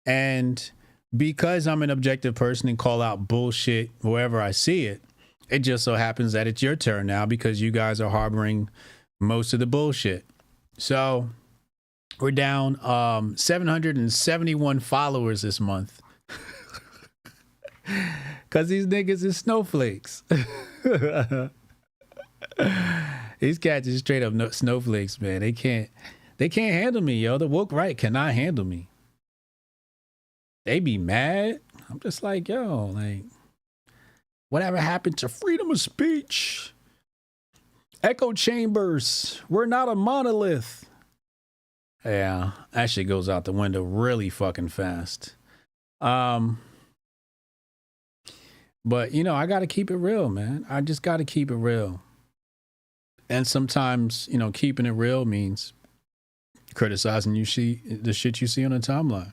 And because I'm an objective person and call out bullshit wherever I see it, it just so happens that it's your turn now because you guys are harboring most of the bullshit. So we're down 771 followers this month. Because these niggas is snowflakes. These cats is straight up snowflakes, man. They can't handle me, yo. The woke right cannot handle me. They be mad. I'm just like, yo, like, whatever happened to freedom of speech? Echo chambers. We're not a monolith. Yeah, that shit goes out the window really fucking fast. But, you know, I got to keep it real, man. I just got to keep it real. And sometimes, you know, keeping it real means criticizing the shit you see on the timeline.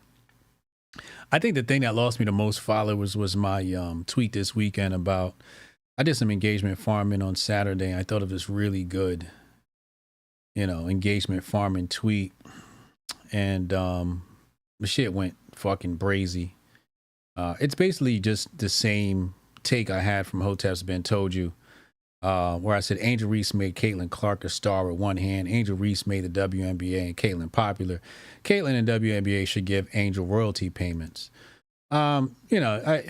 I think the thing that lost me the most followers was my tweet this weekend about, I did some engagement farming on Saturday. I thought of this really good, you know, engagement farming tweet. And the shit went fucking brazy. It's basically just the same take I had from Hotep's Been Told You. Where I said Angel Reese made Caitlyn Clark a star with one hand. Angel Reese made the WNBA and Caitlyn popular. Caitlyn and WNBA should give Angel royalty payments. You know,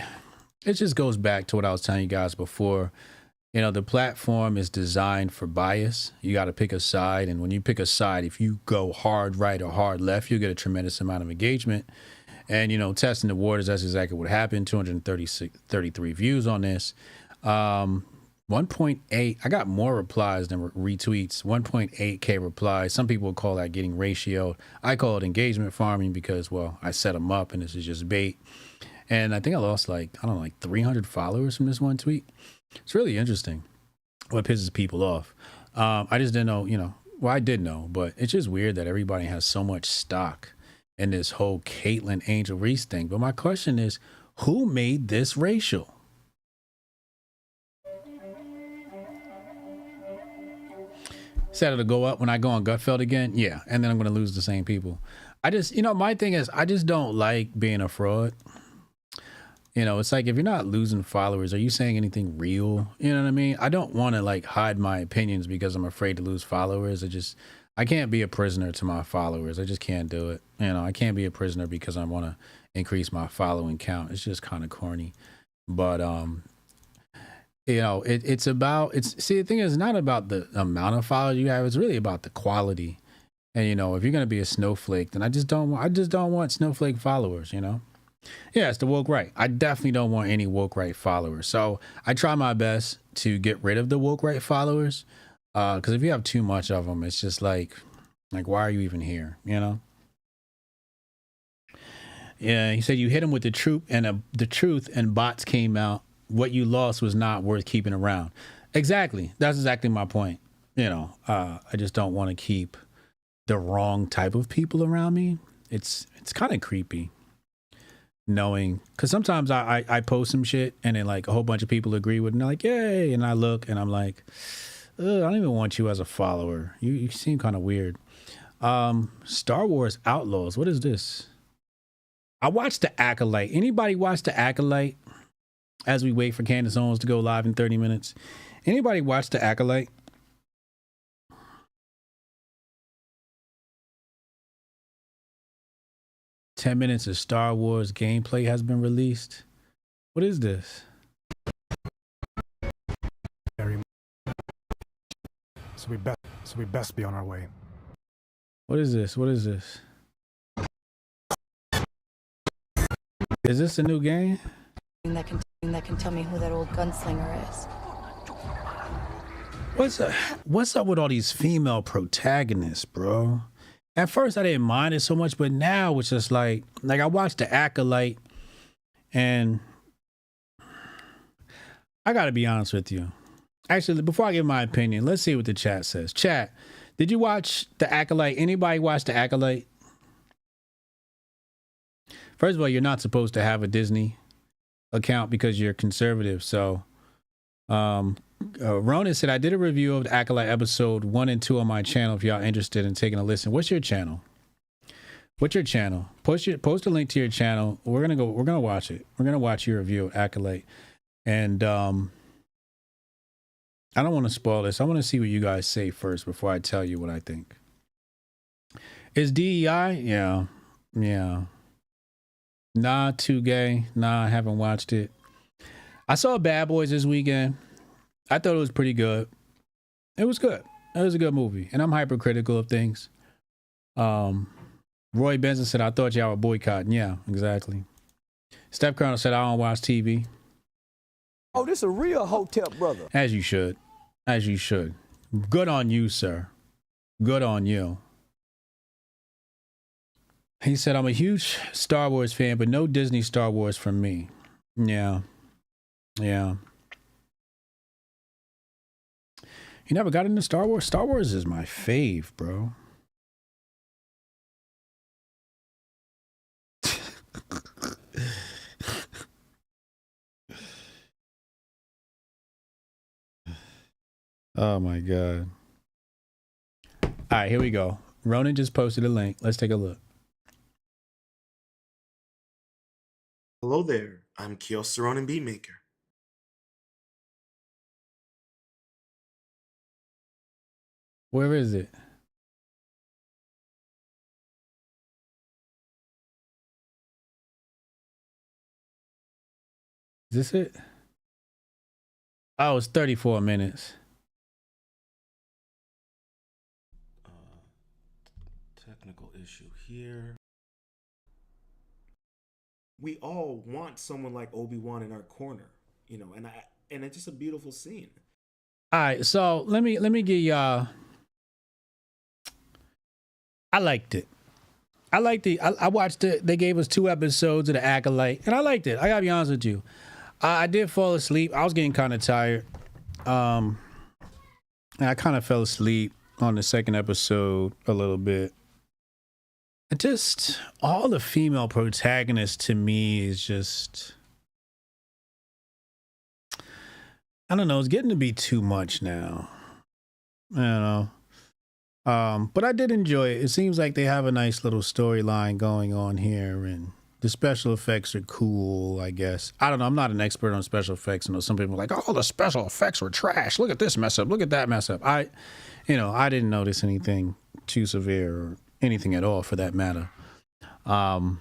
it just goes back to what I was telling you guys before. You know, the platform is designed for bias. You got to pick a side. And when you pick a side, if you go hard right or hard left, you get a tremendous amount of engagement. And, you know, testing the waters, that's exactly what happened. 233 views on this. 1.8, I got more replies than retweets. 1.8K replies. Some people would call that getting ratioed. I call it engagement farming because, well, I set them up and this is just bait. And I think I lost like, I don't know, like 300 followers from this one tweet. It's really interesting what pisses people off. I just didn't know, you know, well, I did know, but it's just weird that everybody has so much stock in this whole Caitlyn Angel Reese thing. But my question is, who made this racial? Said it'll go up when I go on Gutfeld again. Yeah. And then I'm going to lose the same people. I just, you know, my thing is, I just don't like being a fraud. You know, it's like, if you're not losing followers, are you saying anything real? You know what I mean? I don't want to like hide my opinions because I'm afraid to lose followers. I can't be a prisoner to my followers. I just can't do it. You know, I can't be a prisoner because I want to increase my following count. It's just kind of corny. But, you know, see, the thing is not about the amount of followers you have. It's really about the quality. And, you know, if you're going to be a snowflake, then I just don't want snowflake followers, you know? Yeah, it's the woke right. I definitely don't want any woke right followers. So I try my best to get rid of the woke right followers. Because if you have too much of them, it's just like, why are you even here? You know? Yeah, he said you hit him with the truth and bots came out. What you lost was not worth keeping around. Exactly. That's exactly my point. You know, I just don't want to keep the wrong type of people around me. It's kind of creepy. Knowing, because sometimes I post some shit and then like a whole bunch of people agree with it and they're like, yay, and I look and I'm like, I don't even want you as a follower. You seem kind of weird. Star Wars Outlaws, what is this? I watched The Acolyte. Anybody watch The Acolyte as we wait for Candace Owens to go live in 30 minutes? Anybody watch The Acolyte? "10 minutes of Star Wars gameplay has been released." What is this? So we best be on our way. What is this? What is this? Is this a new game? That can tell me who that old gunslinger is. What's up with all these female protagonists, bro? At first I didn't mind it so much, but now it's just like I watched The Acolyte and I gotta be honest with you. Actually, before I give my opinion, let's see what the chat says. Chat, did you watch The Acolyte? Anybody watch The Acolyte? First of all, you're not supposed to have a Disney account because you're conservative. So, Ronan said, I did a review of The Acolyte episode 1 and 2 on my channel if y'all interested in taking a listen. What's your channel? What's your channel? Post a link to your channel. We're gonna watch it. We're gonna watch your review of Acolyte. And I don't want to spoil this. I want to see what you guys say first before I tell you what I think. Is DEI? Yeah. Nah, too gay. Nah, I haven't watched it. I saw Bad Boys this weekend. I thought it was pretty good. It was good. It was a good movie. And I'm hypercritical of things. Roy Benson said, I thought y'all were boycotting. Yeah, exactly. Steph Colonel said, I don't watch TV. Oh, this a real Hotep brother. As you should. As you should. Good on you, sir. Good on you. He said, I'm a huge Star Wars fan, but no Disney Star Wars for me. Yeah. You never got into Star Wars? Star Wars is my fave, bro. Oh my God. All right, here we go. Ronan just posted a link. Let's take a look. Hello there, I'm Kiosk Ronan Beatmaker. Where is it? Is this it? Oh, it's 34 minutes. Technical issue here. We all want someone like Obi-Wan in our corner, you know, and it's just a beautiful scene. All right, so let me give y'all. I liked it. I liked it. I watched it. They gave us 2 episodes of The Acolyte, and I liked it. I gotta be honest with you. I did fall asleep. I was getting kind of tired. And I kind of fell asleep on the second episode a little bit. It just, all the female protagonists to me is just, I don't know, it's getting to be too much now. I don't know. But I did enjoy it. It seems like they have a nice little storyline going on here, and the special effects are cool, I guess. I don't know. I'm not an expert on special effects. I know some people are like, oh, the special effects were trash. Look at this mess up. Look at that mess up. I didn't notice anything too severe or anything at all for that matter. But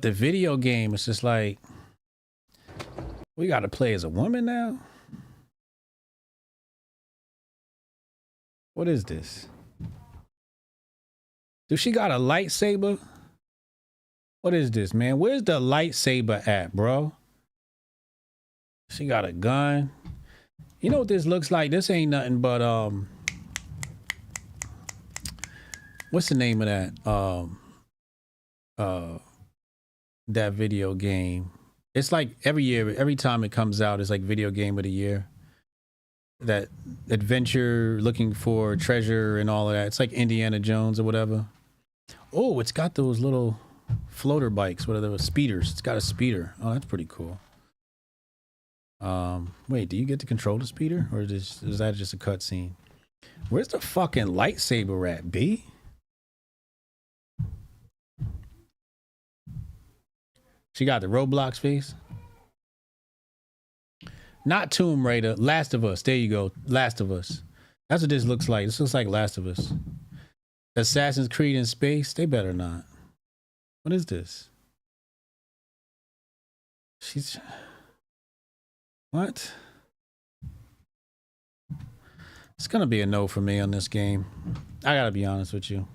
the video game is just like, we got to play as a woman now? What is this? Does she got a lightsaber? What is this, man? Where's the lightsaber at, bro? She got a gun. You know what this looks like? This ain't nothing but what's the name of that video game? It's like every year, every time it comes out, it's like video game of the year. That adventure, looking for treasure and all of that. It's like Indiana Jones or whatever. Oh, it's got those little floater bikes, whatever, speeders. It's got a speeder. Oh, that's pretty cool. Wait, do you get to control the speeder, or is that just a cutscene? Where's the fucking lightsaber at, B? She got the Roblox face. Not Tomb Raider, Last of Us. There you go, Last of Us. That's what this looks like. This looks like Last of Us. Assassin's Creed in space? They better not. What is this? She's... What? It's gonna be a no for me on this game. I gotta be honest with you.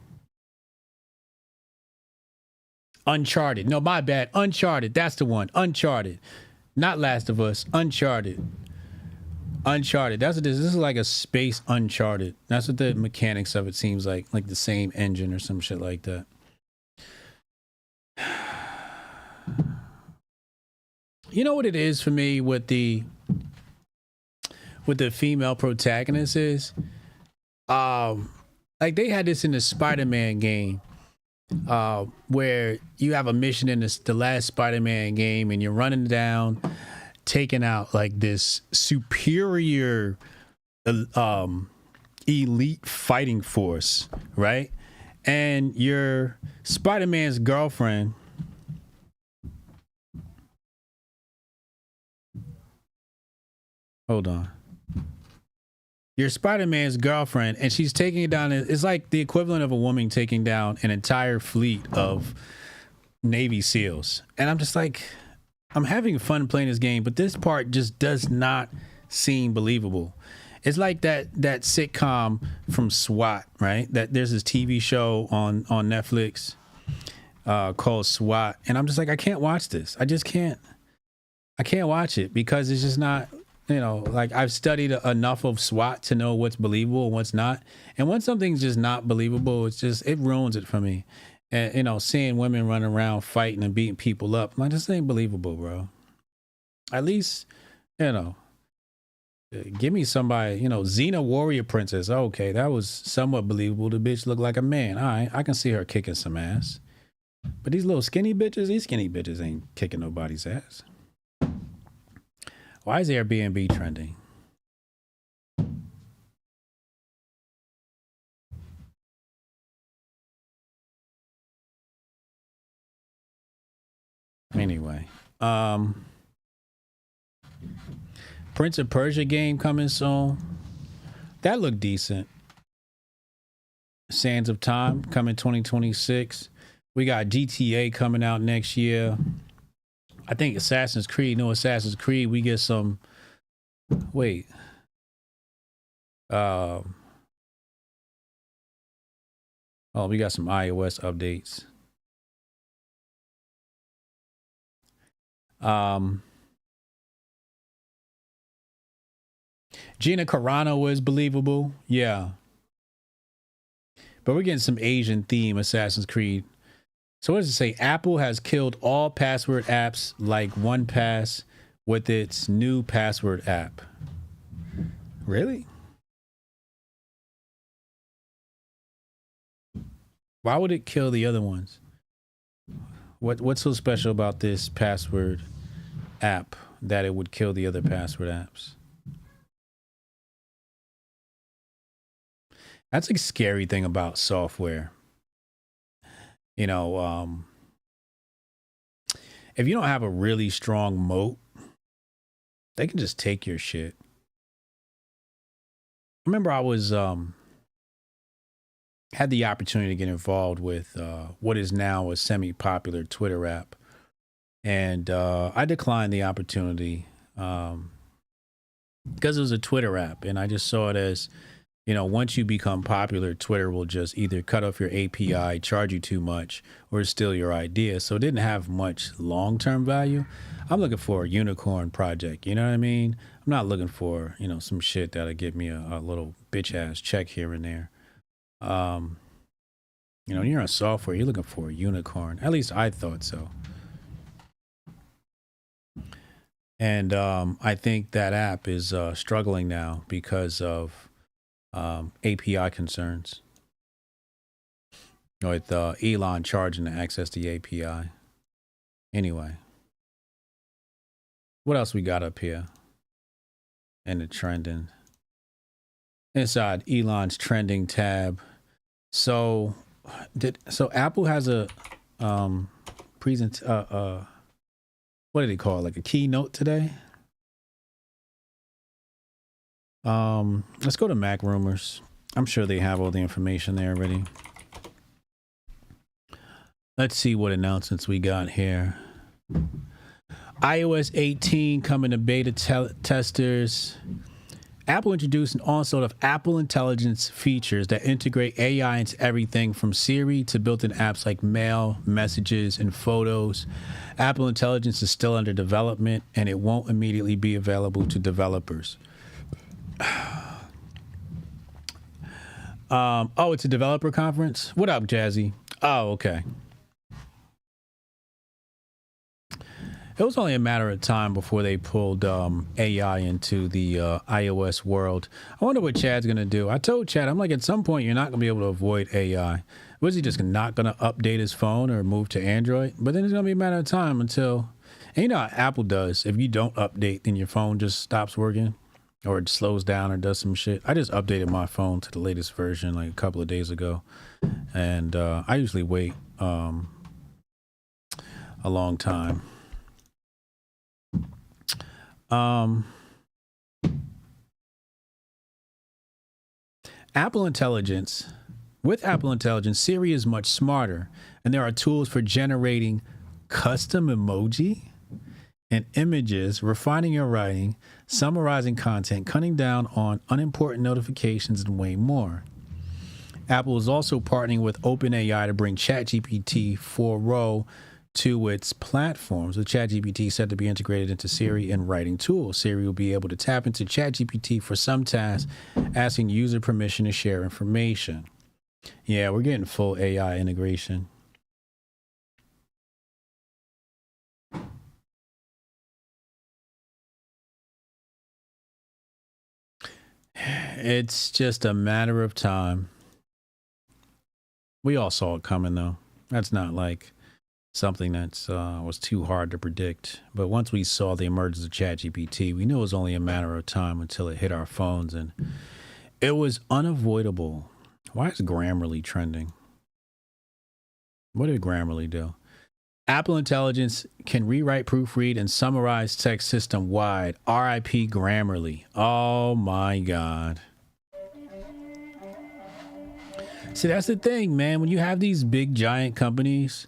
Uncharted. No, my bad. Uncharted. That's the one. Uncharted. Not Last of Us. Uncharted. Uncharted. That's what this is. This is like a space Uncharted. That's what the mechanics of it seems like the same engine or some shit like that. You know what it is for me with the female protagonist is, like they had this in the Spider-Man game, where you have a mission in the last Spider-Man game and you're running down, taking out like this superior elite fighting force, right? And your Spider-Man's girlfriend hold on. Your Spider-Man's girlfriend, and she's taking it down. It's like the equivalent of a woman taking down an entire fleet of Navy SEALs. And I'm just like, I'm having fun playing this game, but this part just does not seem believable. It's like that sitcom from SWAT, right? That there's this TV show on Netflix called SWAT. And I'm just like, I can't watch this. I just can't. I can't watch it because it's just not... You know, like I've studied enough of SWAT to know what's believable and what's not. And when something's just not believable, it ruins it for me. And, you know, seeing women running around fighting and beating people up, I'm like, this ain't believable, bro. At least, you know, give me somebody, you know, Xena Warrior Princess. Okay, that was somewhat believable. The bitch looked like a man. All right, I can see her kicking some ass. But these little skinny bitches ain't kicking nobody's ass. Why is Airbnb trending? Anyway, Prince of Persia game coming soon. That looked decent. Sands of Time coming 2026. We got GTA coming out next year. I think Assassin's Creed, we get some, wait. Oh, we got some iOS updates. Gina Carano is believable. Yeah. But we're getting some Asian theme Assassin's Creed. So what does it say? Apple has killed all password apps like OnePass with its new password app. Really? Why would it kill the other ones? What's so special about this password app that it would kill the other password apps? That's a scary thing about software. You know, if you don't have a really strong moat, they can just take your shit. I remember I was had the opportunity to get involved with what is now a semi-popular Twitter app, and I declined the opportunity because it was a Twitter app, and I just saw it as, you know, once you become popular, Twitter will just either cut off your API, charge you too much, or steal your idea. So it didn't have much long-term value. I'm looking for a unicorn project. You know what I mean? I'm not looking for, you know, some shit that'll give me a little bitch-ass check here and there. You know, when you're on software, you're looking for a unicorn. At least I thought so. And I think that app is struggling now because of API concerns, with Elon charging to access the API. Anyway, what else we got up here in the trending? Inside Elon's trending tab. So Apple has a what did he call it? Like a keynote today? Let's go to Mac Rumors. I'm sure they have all the information there already. Let's see what announcements we got here. iOS 18 coming to beta testers. Apple introduced an onslaught of Apple Intelligence features that integrate AI into everything from Siri to built-in apps like Mail, Messages, and Photos. Apple Intelligence is still under development, and it won't immediately be available to developers. Oh, it's a developer conference? What up, Jazzy? Oh, okay. It was only a matter of time before they pulled AI into the iOS world. I wonder what Chad's going to do. I told Chad, I'm like, at some point, you're not going to be able to avoid AI. Was he just not going to update his phone or move to Android? But then it's going to be a matter of time until... And you know how Apple does. If you don't update, then your phone just stops working or it slows down or does some shit. I just updated my phone to the latest version like a couple of days ago. And I usually wait a long time. Apple Intelligence. With Apple Intelligence, Siri is much smarter, and there are tools for generating custom emoji and images, refining your writing, summarizing content, cutting down on unimportant notifications, and way more. Apple is also partnering with OpenAI to bring ChatGPT 4o to its platforms, with ChatGPT set to be integrated into Siri and writing tools. Siri will be able to tap into ChatGPT for some tasks, asking user permission to share information. Yeah, we're getting full AI integration. It's just a matter of time. We all saw it coming, though. That's not like something that's was too hard to predict. But once we saw the emergence of ChatGPT, we knew it was only a matter of time until it hit our phones, and it was unavoidable. Why is Grammarly trending? What did Grammarly do? Apple Intelligence can rewrite, proofread, and summarize text system-wide. RIP Grammarly. Oh, my God. See, that's the thing, man. When you have these big, giant companies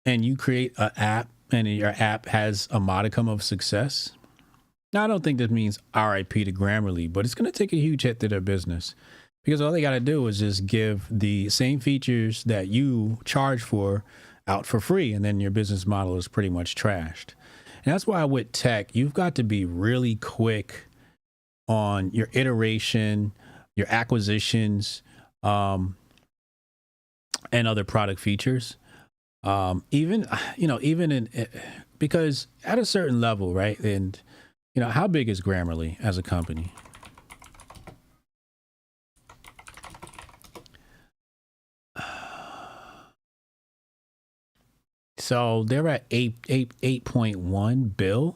and you create an app and your app has a modicum of success, now, I don't think that means RIP to Grammarly, but it's going to take a huge hit to their business because all they got to do is just give the same features that you charge for out for free, and then your business model is pretty much trashed. And that's why with tech, you've got to be really quick on your iteration, your acquisitions, and other product features. Even in because at a certain level, right? And how big is Grammarly as a company? So they're at 8.1 bill.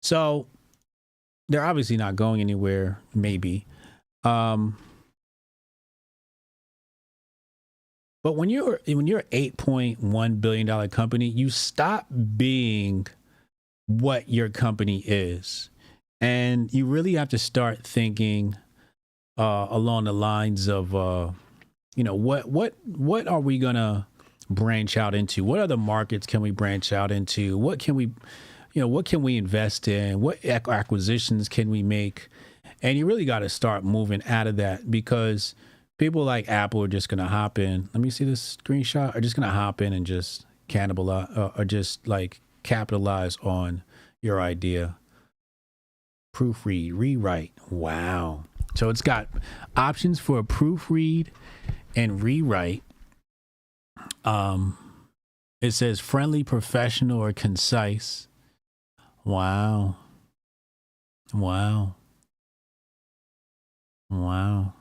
So they're obviously not going anywhere, maybe. But when you're $8.1 billion company, you stop being what your company is. And you really have to start thinking along the lines of, what are we going to branch out into? What other markets can we branch out into? What can we invest in? What acquisitions can we make? And you really got to start moving out of that, because people like Apple are just going to hop in. Let me see this screenshot. Are just going to hop in and just cannibalize or just like capitalize on your idea. Proofread, rewrite. Wow. So it's got options for a proofread and rewrite. It says friendly, professional, or concise. Wow. Wow. Wow.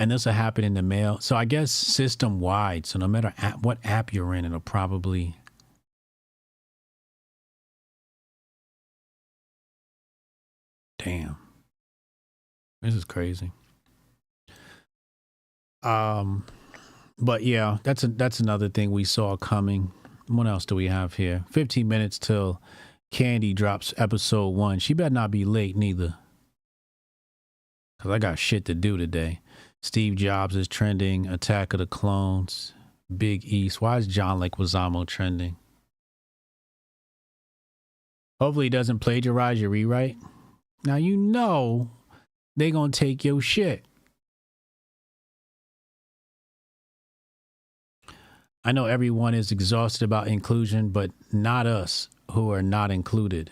And this will happen in the mail. So I guess system wide. So no matter what app you're in, it'll probably. Damn. This is crazy. But yeah, that's another thing we saw coming. What else do we have here? 15 minutes till Candy drops episode 1. She better not be late neither, because I got shit to do today. Steve Jobs is trending. Attack of the Clones. Big East. Why is John Leguizamo trending? Hopefully he doesn't plagiarize your rewrite. Now they gonna take your shit. I know everyone is exhausted about inclusion, but not us who are not included.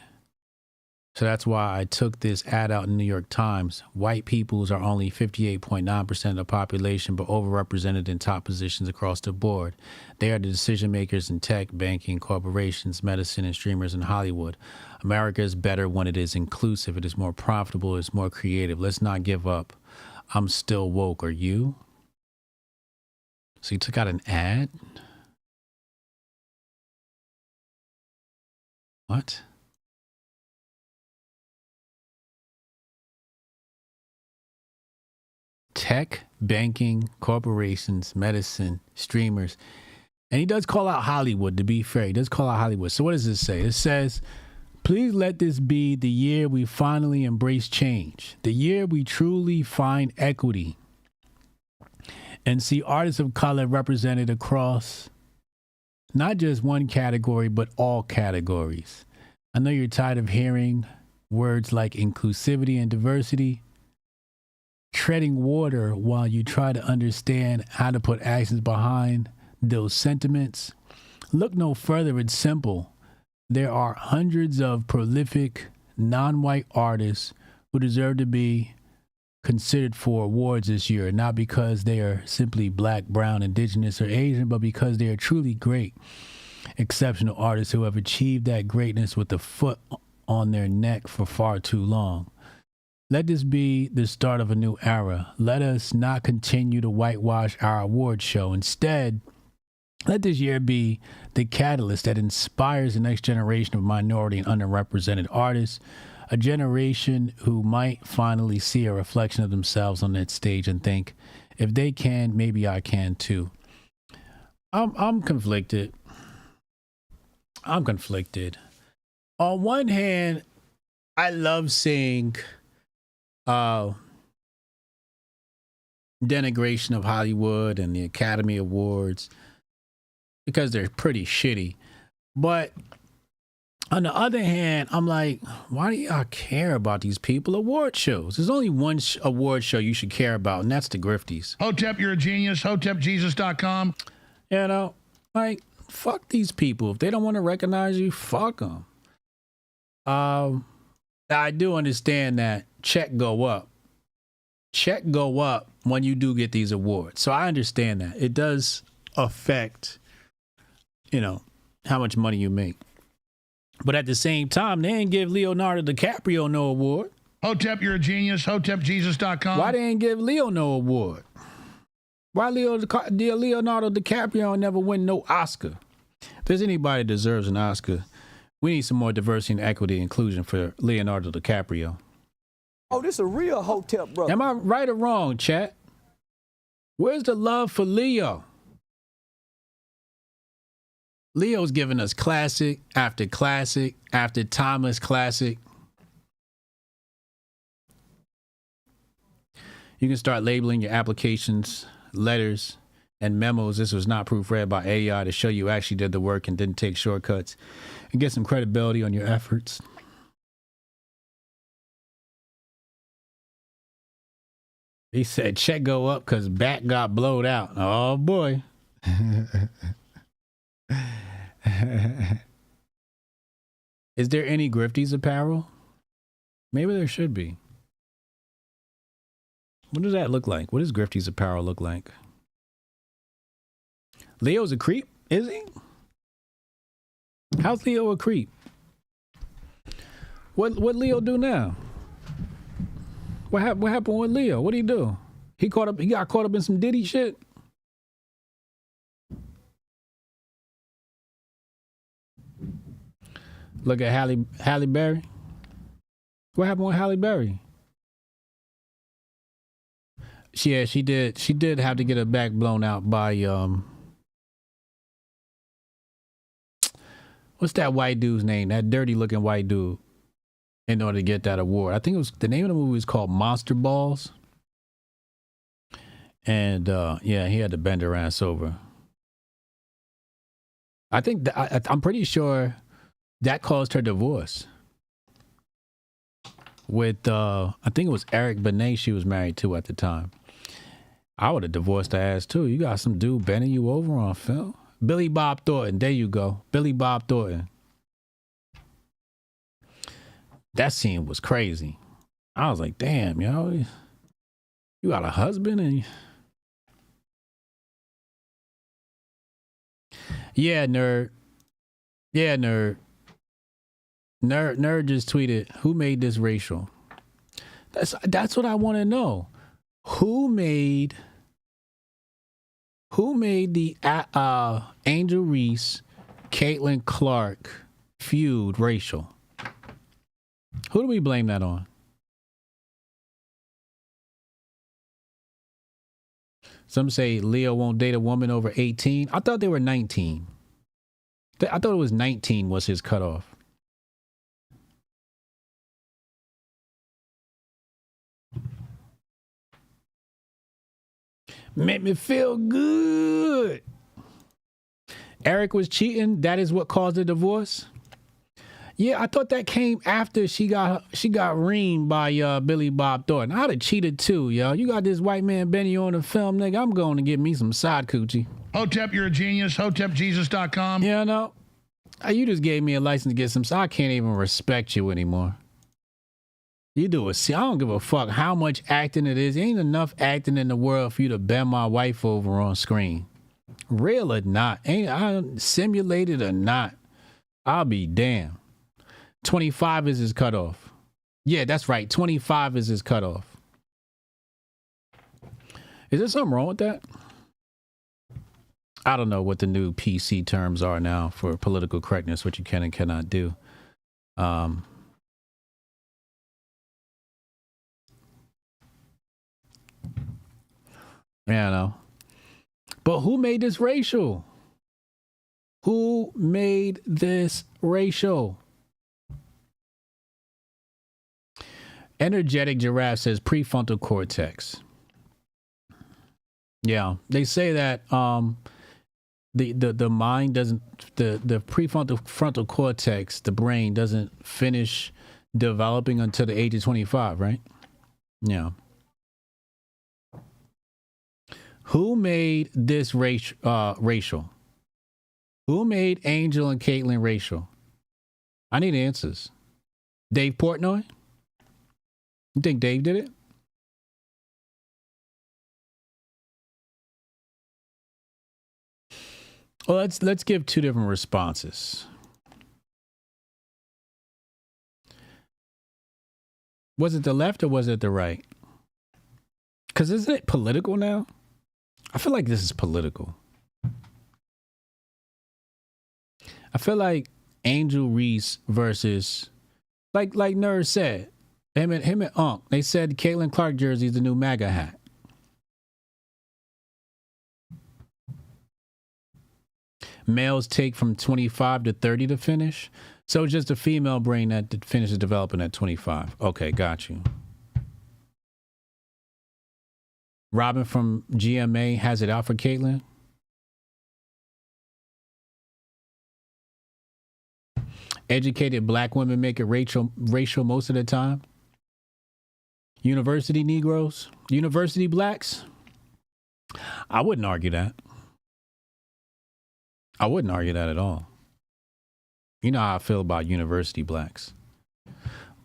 So that's why I took this ad out in the New York Times. White peoples are only 58.9% of the population, but overrepresented in top positions across the board. They are the decision makers in tech, banking, corporations, medicine, and streamers in Hollywood. America is better when it is inclusive. It is more profitable. It's more creative. Let's not give up. I'm still woke. Are you? So you took out an ad? What? Tech, banking, corporations, medicine, streamers. And he does call out Hollywood, to be fair. He does call out Hollywood. So what does this say? It says, please let this be the year we finally embrace change. The year we truly find equity and see artists of color represented across not just one category, but all categories. I know you're tired of hearing words like inclusivity and diversity, treading water while you try to understand how to put actions behind those sentiments. Look no further. It's simple. There are hundreds of prolific non-white artists who deserve to be considered for awards this year, not because they are simply black, brown, indigenous, or Asian, but because they are truly great, exceptional artists who have achieved that greatness with the foot on their neck for far too long. Let this be the start of a new era. Let us not continue to whitewash our award show. Instead, let this year be the catalyst that inspires the next generation of minority and underrepresented artists, a generation who might finally see a reflection of themselves on that stage and think, if they can, maybe I can too. I'm conflicted. I'm conflicted. On one hand, I love seeing denigration of Hollywood and the Academy Awards because they're pretty shitty. But on the other hand, I'm like, why do y'all care about these people award shows? There's only one award show you should care about, and that's the Grifties. Hotep, you're a genius. HotepJesus.com. You know, like, fuck these people. If they don't want to recognize you, fuck them. I do understand that check go up check go up when you do get these awards. So I understand that. It does affect, how much money you make. But at the same time, they didn't give Leonardo DiCaprio no award. Hotep, you're a genius. HotepJesus.com. Why they didn't give Leo no award? Why Leonardo DiCaprio never win no Oscar? If there's anybody that deserves an Oscar, we need some more diversity and equity inclusion for Leonardo DiCaprio. Oh, this a real Hotep, brother. Am I right or wrong, chat? Where's the love for Leo? Leo's giving us classic after timeless classic. You can start labeling your applications, letters, and memos. This was not proofread by AI to show you actually did the work and didn't take shortcuts, and get some credibility on your efforts. He said, check go up because back got blowed out. Oh, boy. Is there any Grifty's apparel? Maybe there should be. What does that look like? What does Grifty's apparel look like? Leo's a creep, is he? How's Leo a creep? What Leo do now? What happened with Leo? What did he do? He got caught up in some Diddy shit. Look at Halle Berry. What happened with Halle Berry? Yeah, she did have to get her back blown out by what's that white dude's name? That dirty looking white dude, in order to get that award. I think it was the name of the movie was called Monster Balls. And yeah, he had to bend her ass over. I think I'm pretty sure that caused her divorce. With I think it was Eric Benet she was married to at the time. I would have divorced her ass too. You got some dude bending you over on film. Billy Bob Thornton, there you go. Billy Bob Thornton. That scene was crazy. I was like, damn, yo, you got a husband and yeah, nerd. Yeah, nerd. Nerd just tweeted, who made this racial? That's what I want to know. Who made the Angel Reese, Caitlyn Clark feud racial? Who do we blame that on? Some say Leo won't date a woman over 18. I thought they were 19. I thought it was 19 was his cutoff. Made me feel good. Eric was cheating. That is what caused the divorce. Yeah, I thought that came after she got reamed by Billy Bob Thornton. I'd have cheated too, yo. You got this white man Benny on the film, nigga. I'm going to get me some side coochie. Hotep, you're a genius. HotepJesus.com. Yeah, no. You just gave me a license to get some. So I can't even respect you anymore. You do it. See, I don't give a fuck how much acting it is. Ain't enough acting in the world for you to bend my wife over on screen. Real or not. Ain't I simulated or not. I'll be damned. 25 is his cutoff. Yeah, that's right. 25 is his cutoff. Is there something wrong with that? I don't know what the new PC terms are now for political correctness, what you can and cannot do. Yeah, I know. But who made this racial? Who made this racial? Energetic Giraffe says prefrontal cortex. Yeah, they say that the mind doesn't, the frontal cortex, the brain doesn't finish developing until the age of 25, right? Yeah. Who made this racial? Who made Angel and Caitlyn racial? I need answers. Dave Portnoy? You think Dave did it? Well, let's give two different responses. Was it the left or was it the right? Because isn't it political now? I feel like this is political. I feel like Angel Reese versus, like Nerd said, him and Unc, they said Caitlyn Clark jersey is the new MAGA hat. Males take from 25 to 30 to finish. So it's just a female brain that finishes developing at 25. Okay, got you. Robin from GMA has it out for Caitlyn. Educated black women make it racial most of the time. University Negroes, university blacks. I wouldn't argue that. I wouldn't argue that at all. You know how I feel about university blacks.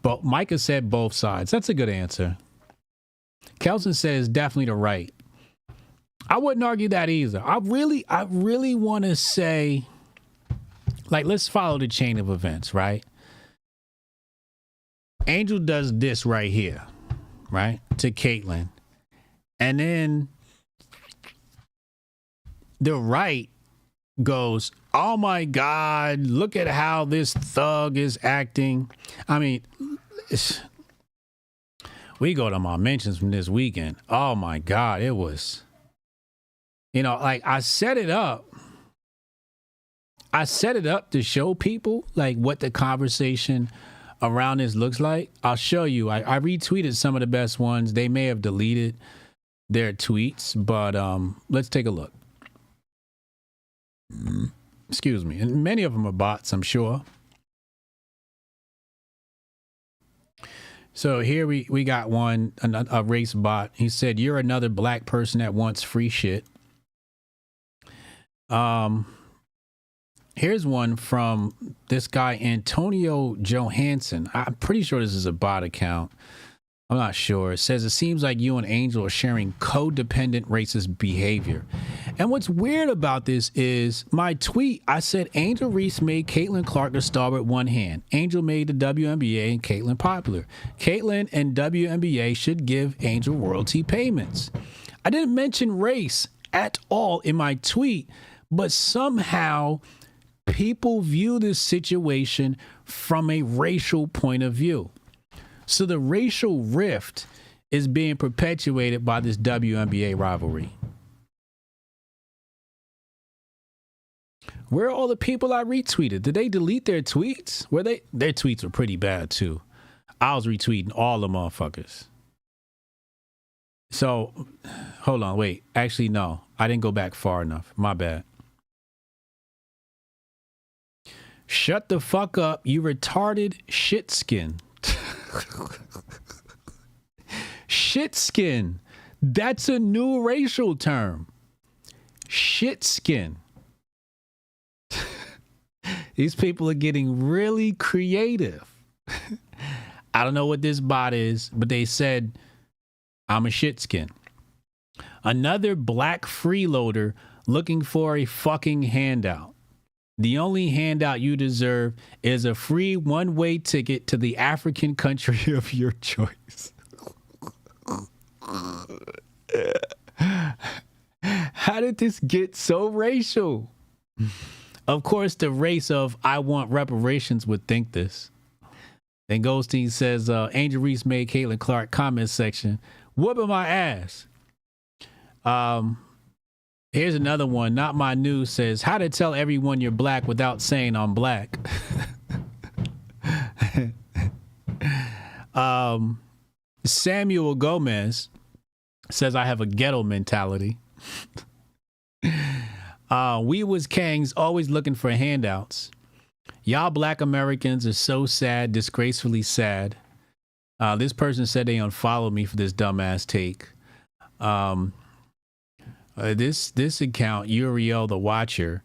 But Micah said both sides. That's a good answer. Kelson says definitely the right. I wouldn't argue that either. I really want to say, like, let's follow the chain of events, right? Angel does this right here, right, to Caitlyn. And then the right goes, oh my God, look at how this thug is acting. I mean, we go to my mentions from this weekend. Oh my God, it was, like I set it up to show people like what the conversation around this looks like. I'll show you. I retweeted some of the best ones. They may have deleted their tweets, but let's take a look. Excuse me. And many of them are bots, I'm sure. So here we got one, a race bot. He said, "You're another black person that wants free shit." Here's one from this guy, Antonio Johansson. I'm pretty sure this is a bot account. I'm not sure. It says, "It seems like you and Angel are sharing codependent racist behavior." And what's weird about this is my tweet, I said Angel Reese made Caitlyn Clark a star with one hand. Angel made the WNBA and Caitlyn popular. Caitlyn and WNBA should give Angel royalty payments. I didn't mention race at all in my tweet, but somehow people view this situation from a racial point of view. So the racial rift is being perpetuated by this WNBA rivalry. Where are all the people I retweeted? Did they delete their tweets? Their tweets were pretty bad too. I was retweeting all the motherfuckers. So, hold on, wait. Actually, no. I didn't go back far enough. My bad. Shut the fuck up, you retarded shit skin. Shit skin. That's a new racial term. Shit skin. These people are getting really creative. I don't know what this bot is, but they said, I'm a shit skin. Another black freeloader looking for a fucking handout. The only handout you deserve is a free one-way ticket to the African country of your choice. How did this get so racial? Of course, the race of I want reparations would think this. Then Goldstein says, Angel Reese made Caitlyn Clark comment section, whooping my ass. Here's another one. Not My News says, how to tell everyone you're black without saying I'm black. Samuel Gomez says, I have a ghetto mentality. We was Kangs always looking for handouts. Y'all black Americans are so sad, disgracefully sad. This person said they unfollowed me for this dumbass take. This account, Uriel the Watcher,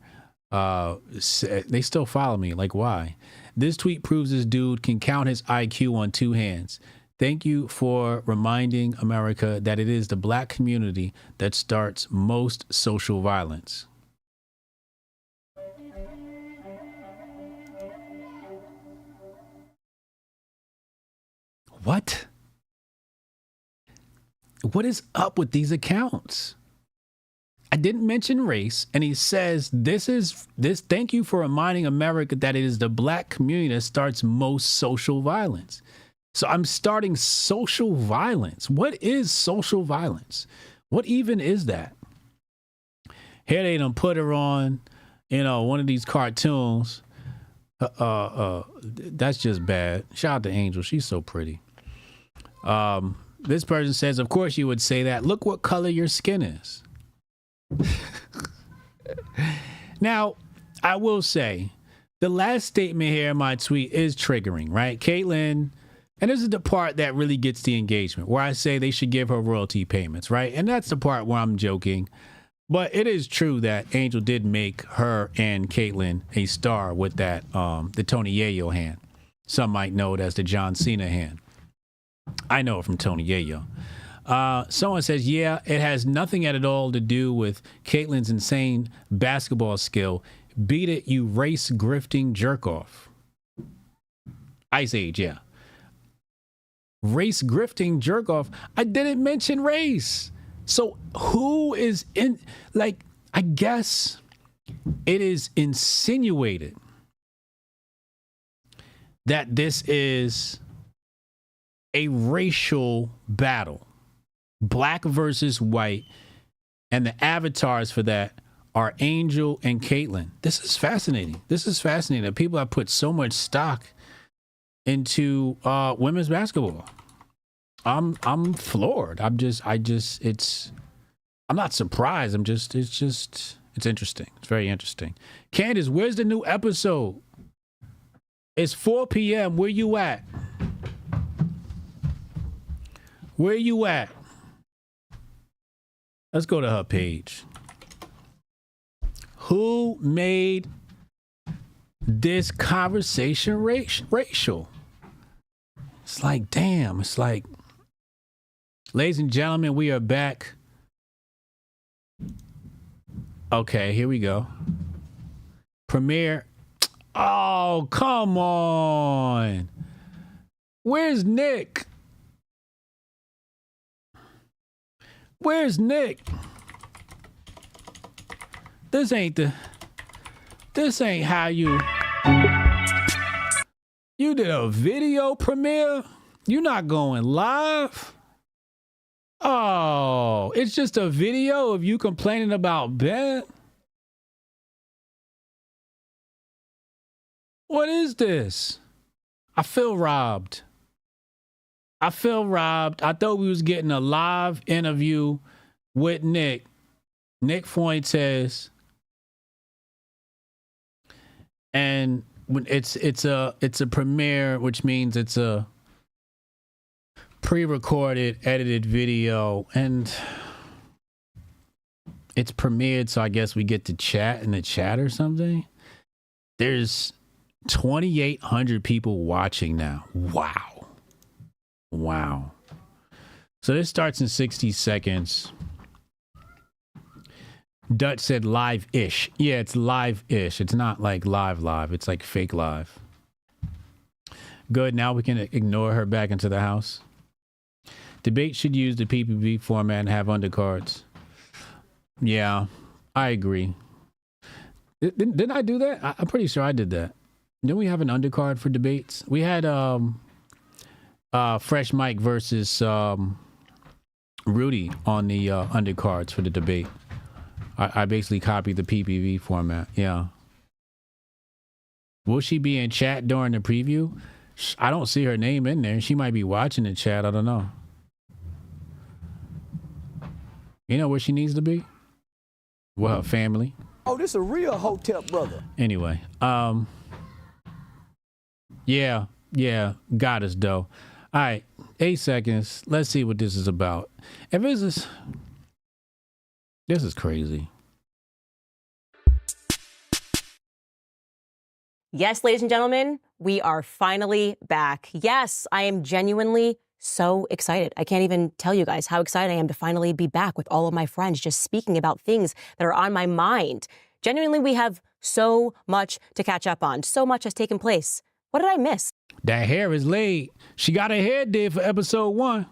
they still follow me. Like, why? This tweet proves this dude can count his IQ on two hands. Thank you for reminding America that it is the black community that starts most social violence. what? What is up with these accounts? I didn't mention race, and he says thank you for reminding America that it is the black community that starts most social violence. So I'm starting social violence. What is social violence? What even is that? Here they done put her on, one of these cartoons. That's just bad. Shout out to Angel. She's so pretty. This person says, of course you would say that. Look what color your skin is. Now, I will say, the last statement here in my tweet is triggering, right? Caitlyn, and this is the part that really gets the engagement, where I say they should give her royalty payments, right? And that's the part where I'm joking. But it is true that Angel did make her and Caitlyn a star with that, the Tony Yayo hand. Some might know it as the John Cena hand. I know it from Tony Yayo. Someone says, yeah, it has nothing at all to do with Caitlyn's insane basketball skill. Beat it, you race grifting jerk off. Ice Age, yeah. Race grifting jerk off. I didn't mention race. So who is in, I guess it is insinuated that this is a racial battle. Black versus white, and the avatars for that are Angel and Caitlyn. This is fascinating. People have put so much stock into women's basketball. I'm floored. I'm not surprised. It's interesting. It's very interesting. Candace, where's the new episode? It's 4 p.m. Where you at? Where you at? Let's go to her page. Who made this conversation racial? It's like, damn. It's like, ladies and gentlemen, we are back. Okay, here we go. Premiere. Oh, come on. Where's Nick? Where's Nick? This ain't how you did a video premiere? You're not going live? Oh, it's just a video of you complaining about Ben? What is this? I feel robbed. I thought we was getting a live interview with Nick Fuentes. And it's a premiere, which means it's a pre-recorded, edited video, and it's premiered, so I guess we get to chat in the chat or something. There's 2,800 people watching now. Wow. So this starts in 60 seconds. Dutch said live-ish. Yeah, it's live-ish. It's not like live. It's like fake live. Good. Now we can ignore her back into the house. Debate should use the PPV format and have undercards. Yeah, I agree. Didn't I do that? I'm pretty sure I did that. Didn't we have an undercard for debates? We had Fresh Mike versus Rudy on the undercards for the debate. I basically copied the PPV format. Yeah. Will she be in chat during the preview? I don't see her name in there. She might be watching the chat. I don't know. You know where she needs to be? Well, her family. Oh, this a real Hotep brother. Anyway, yeah, got us, though. All right, 8 seconds. Let's see what this is about. If this is crazy. Yes, ladies and gentlemen, we are finally back. Yes, I am genuinely so excited. I can't even tell you guys how excited I am to finally be back with all of my friends, just speaking about things that are on my mind. Genuinely, we have so much to catch up on. So much has taken place What did I miss? That hair is laid. She got her hair did for episode 1.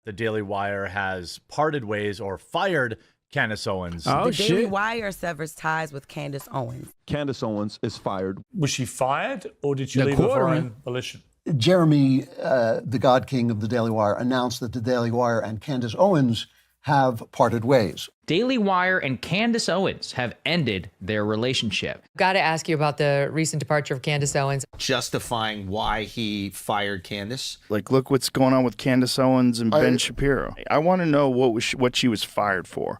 The Daily Wire has parted ways or fired Candace Owens. Oh, the Daily Wire severs ties with Candace Owens. Candace Owens is fired. Was she fired, or did she The leave of her quartering. own volition? Jeremy, the God King of the Daily Wire, announced that the Daily Wire and Candace Owens have parted ways. Daily Wire and Candace Owens have ended their relationship. Got to ask you about the recent departure of Candace Owens. Justifying why he fired Candace. Like, look what's going on with Candace Owens and Ben Shapiro. I want to know what she was fired for.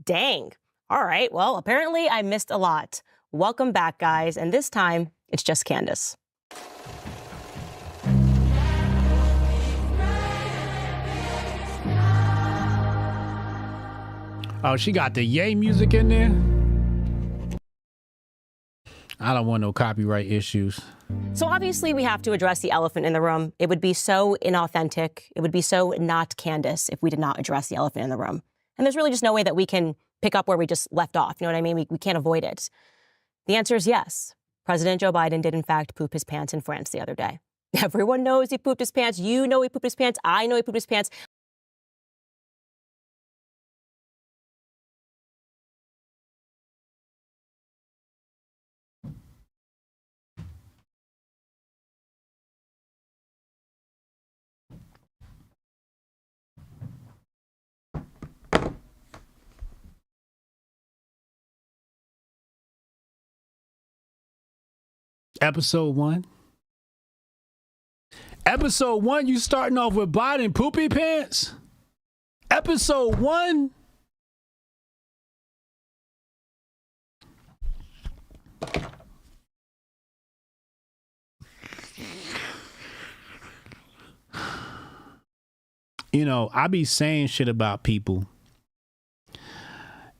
Dang. All right. Well, apparently I missed a lot. Welcome back, guys. And this time, it's just Candace. Oh, she got the yay music in there? I don't want no copyright issues. So obviously we have to address the elephant in the room. It would be so inauthentic. It would be so not Candace if we did not address the elephant in the room. And there's really just no way that we can pick up where we just left off. You know what I mean? We can't avoid it. The answer is yes. President Joe Biden did in fact poop his pants in France the other day. Everyone knows he pooped his pants. You know he pooped his pants. I know he pooped his pants. Episode 1. Episode 1, you starting off with Biden poopy pants? Episode 1? You know, I be saying shit about people.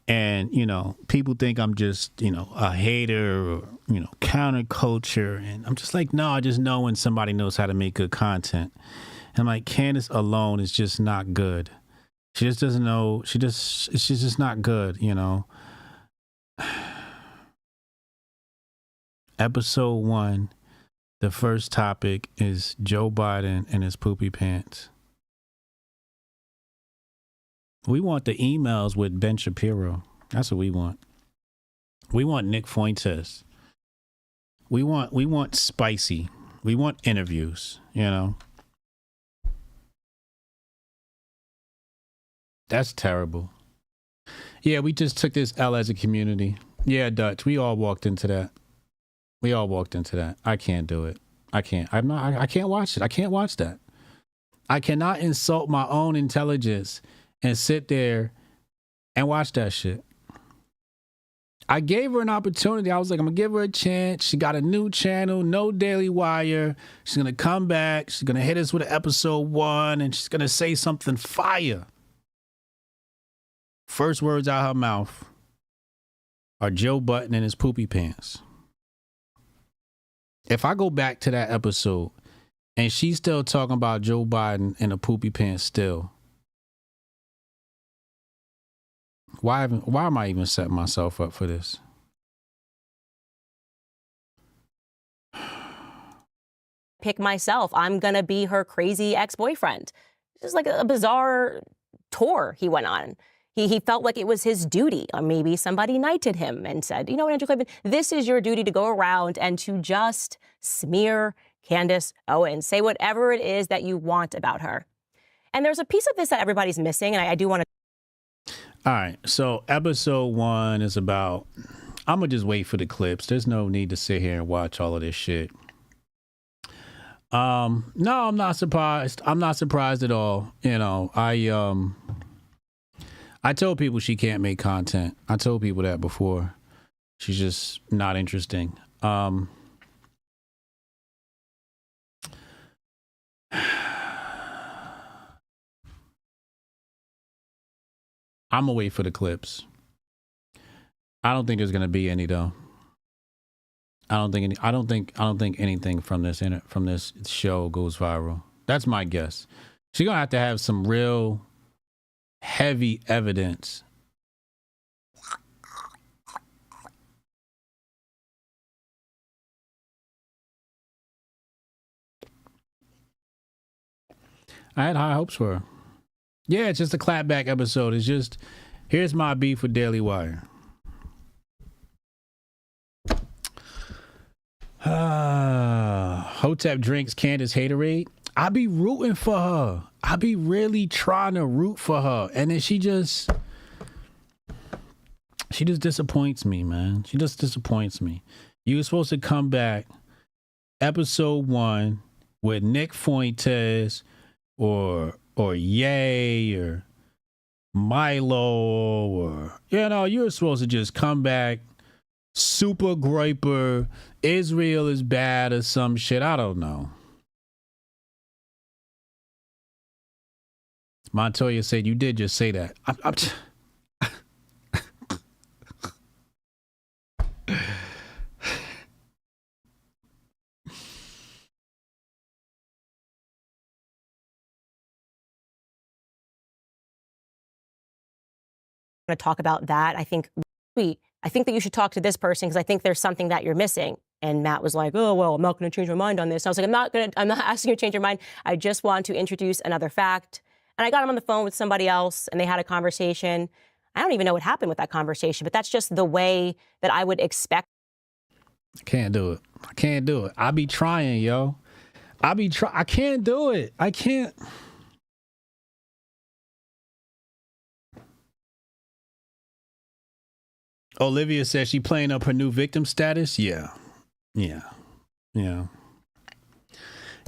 And, you know, people think I'm just, you know, a hater or, you know, counterculture. And I'm just like, no, I just know when somebody knows how to make good content. And like, Candace alone is just not good. She just doesn't know. She's just not good, you know. Episode 1, the first topic is Joe Biden and his poopy pants. We want the emails with Ben Shapiro. That's what we want. We want Nick Fuentes. We want spicy. We want interviews, you know. That's terrible. Yeah, we just took this L as a community. Yeah, Dutch, we all walked into that. I can't do it. I can't watch it. I can't watch that. I cannot insult my own intelligence and sit there and watch that shit. I gave her an opportunity. I was like, I'm going to give her a chance. She got a new channel, no Daily Wire. She's going to come back. She's going to hit us with an episode 1, and she's going to say something fire. First words out her mouth are Joe Biden and his poopy pants. If I go back to that episode and she's still talking about Joe Biden and a poopy pants still, why am I even setting myself up for this? Pick myself. I'm going to be her crazy ex-boyfriend. It's just like a bizarre tour he went on. He felt like it was his duty, or maybe somebody knighted him and said, you know what, Andrew Clavin, this is your duty to go around and to just smear Candace Owens. Say whatever it is that you want about her. And there's a piece of this that everybody's missing, and I do want to. All right, so episode 1 is about, I'm going to just wait for the clips. There's no need to sit here and watch all of this shit. No, I'm not surprised. I'm not surprised at all. You know, I told people she can't make content. I told people that before. She's just not interesting. I'm gonna wait for the clips. I don't think there's gonna be any though. I don't think anything from this show goes viral. That's my guess. She's gonna have to have some real heavy evidence I had high hopes for her. Yeah, it's just a clapback episode. It's just, here's my beef with Daily Wire. Hotep drinks Candace haterade. I be rooting for her. I be really trying to root for her. And then she just disappoints me, man. She just disappoints me. You were supposed to come back episode 1 with Nick Fuentes or Ye or Milo or, you know, you were supposed to just come back super griper, Israel is bad or some shit. I don't know. Montoya said you did just say that. I'm going to talk about that. I think that you should talk to this person because I think there's something that you're missing. And Matt was like, oh, well, I'm not going to change my mind on this. And I was like, I'm not asking you to change your mind. I just want to introduce another fact. And I got him on the phone with somebody else and they had a conversation. I don't even know what happened with that conversation, but that's just the way that I would expect. I can't do it. I can't do it. I be trying, yo. I can't do it. I can't. Olivia says she playing up her new victim status. Yeah.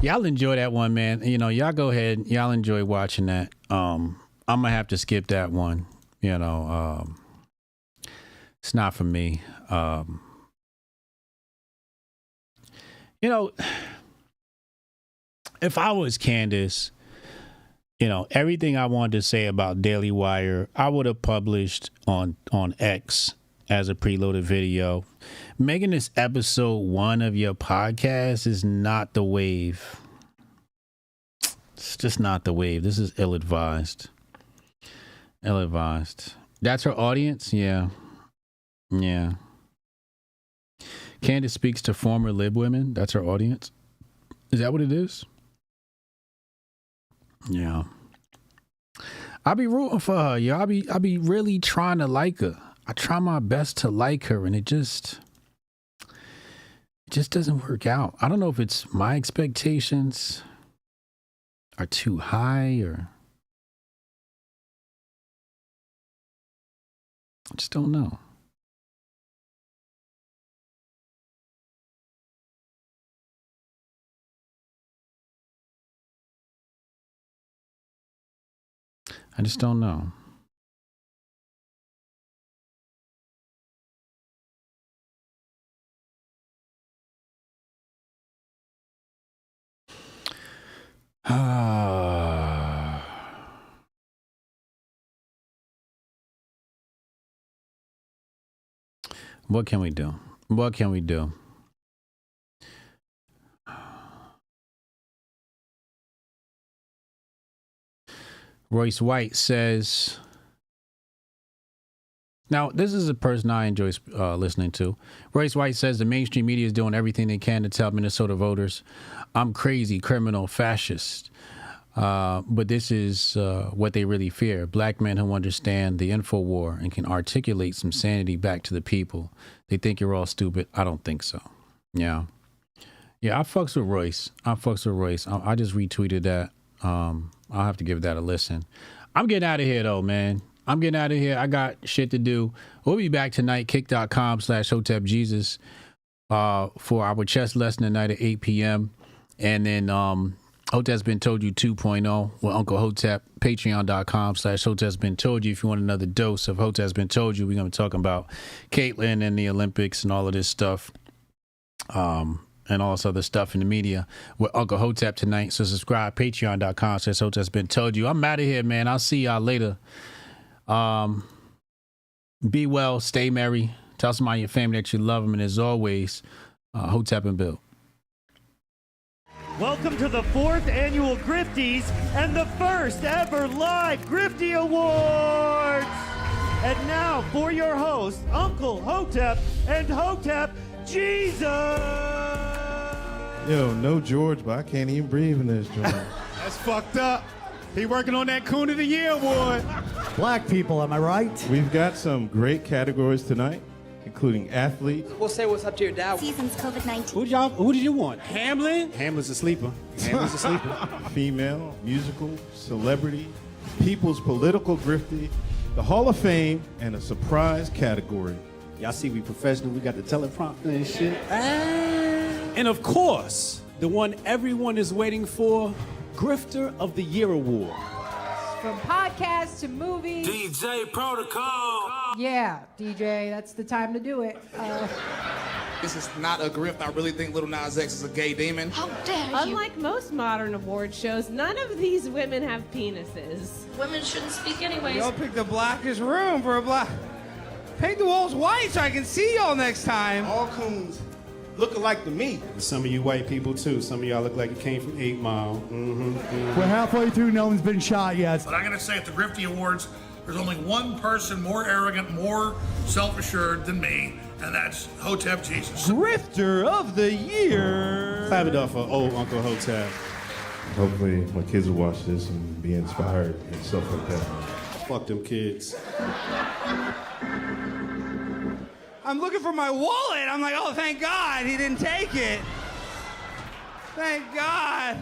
Y'all enjoy that one, man. You know, y'all go ahead. Y'all enjoy watching that. I'm gonna have to skip that one. You know, it's not for me. You know, if I was Candace, you know, everything I wanted to say about Daily Wire, I would have published on X as a preloaded video. Making this episode 1 of your podcast is not the wave. It's just not the wave. This is ill-advised. Ill-advised. That's her audience? Yeah. Candace speaks to former lib women. That's her audience. Is that what it is? Yeah. I be rooting for her, yo. I be really trying to like her. I try my best to like her, and it just doesn't work out. I don't know if it's my expectations are too high or I just don't know. I just don't know. What can we do? What can we do? Royce White says, now this is a person I enjoy listening to. Royce White says the mainstream media is doing everything they can to tell Minnesota voters, I'm crazy, criminal, fascist. But this is what they really fear. Black men who understand the info war and can articulate some sanity back to the people. They think you're all stupid. I don't think so. Yeah, I fucks with Royce. I just retweeted that. I'll have to give that a listen. I'm getting out of here though, man. I'm getting out of here. I got shit to do. We'll be back tonight, kick.com/HotepJesus for our chess lesson tonight at 8 p.m. And then Hotep's Been Told You 2.0 with Uncle Hotep, patreon.com/Hotep's Been Told You. If you want another dose of Hotep's Been Told You, we're going to be talking about Caitlyn and the Olympics and all of this stuff. And all this other stuff in the media with Uncle Hotep tonight. So subscribe, patreon.com/Hotep's Been Told You. I'm out of here, man. I'll see y'all later. Be well, stay merry. Tell somebody in your family that you love them. And as always, Hotep and Bill. Welcome to the 4th annual Grifties and the first ever live Grifty Awards. And now for your hosts, Uncle Hotep and Hotep Jesus. Yo, no George, but I can't even breathe in this joint. That's fucked up. He working on that Coon of the Year award. Black people, am I right? We've got some great categories tonight, including athletes. We'll say what's up to your dad. Season's COVID-19. Who did you want? Hamlin? Hamlin's a sleeper. Hamlin's a sleeper. Female, musical, celebrity, people's political grifty, the Hall of Fame, and a surprise category. Y'all see we professional. We got the teleprompter and shit. And of course, the one everyone is waiting for, Grifter of the Year award. From podcasts to movies. DJ Protocol. Yeah, DJ, that's the time to do it. This is not a grift. I really think Lil Nas X is a gay demon. How dare you? Unlike most modern award shows, none of these women have penises. Women shouldn't speak anyways. Y'all picked the blackest room for a black. Paint the walls white so I can see y'all next time. All coons look alike to me. Some of you white people too. Some of y'all look like you came from 8 Mile. We're halfway through, no one's been shot yet. But I'm going to say at the Grifty Awards, there's only one person more arrogant, more self-assured than me, and that's Hotep Jesus. Grifter of the Year. Clap it up for old Uncle Hotep. Hopefully my kids will watch this and be inspired and stuff like that. Fuck them kids. I'm looking for my wallet. I'm like, oh, thank God he didn't take it. Thank God.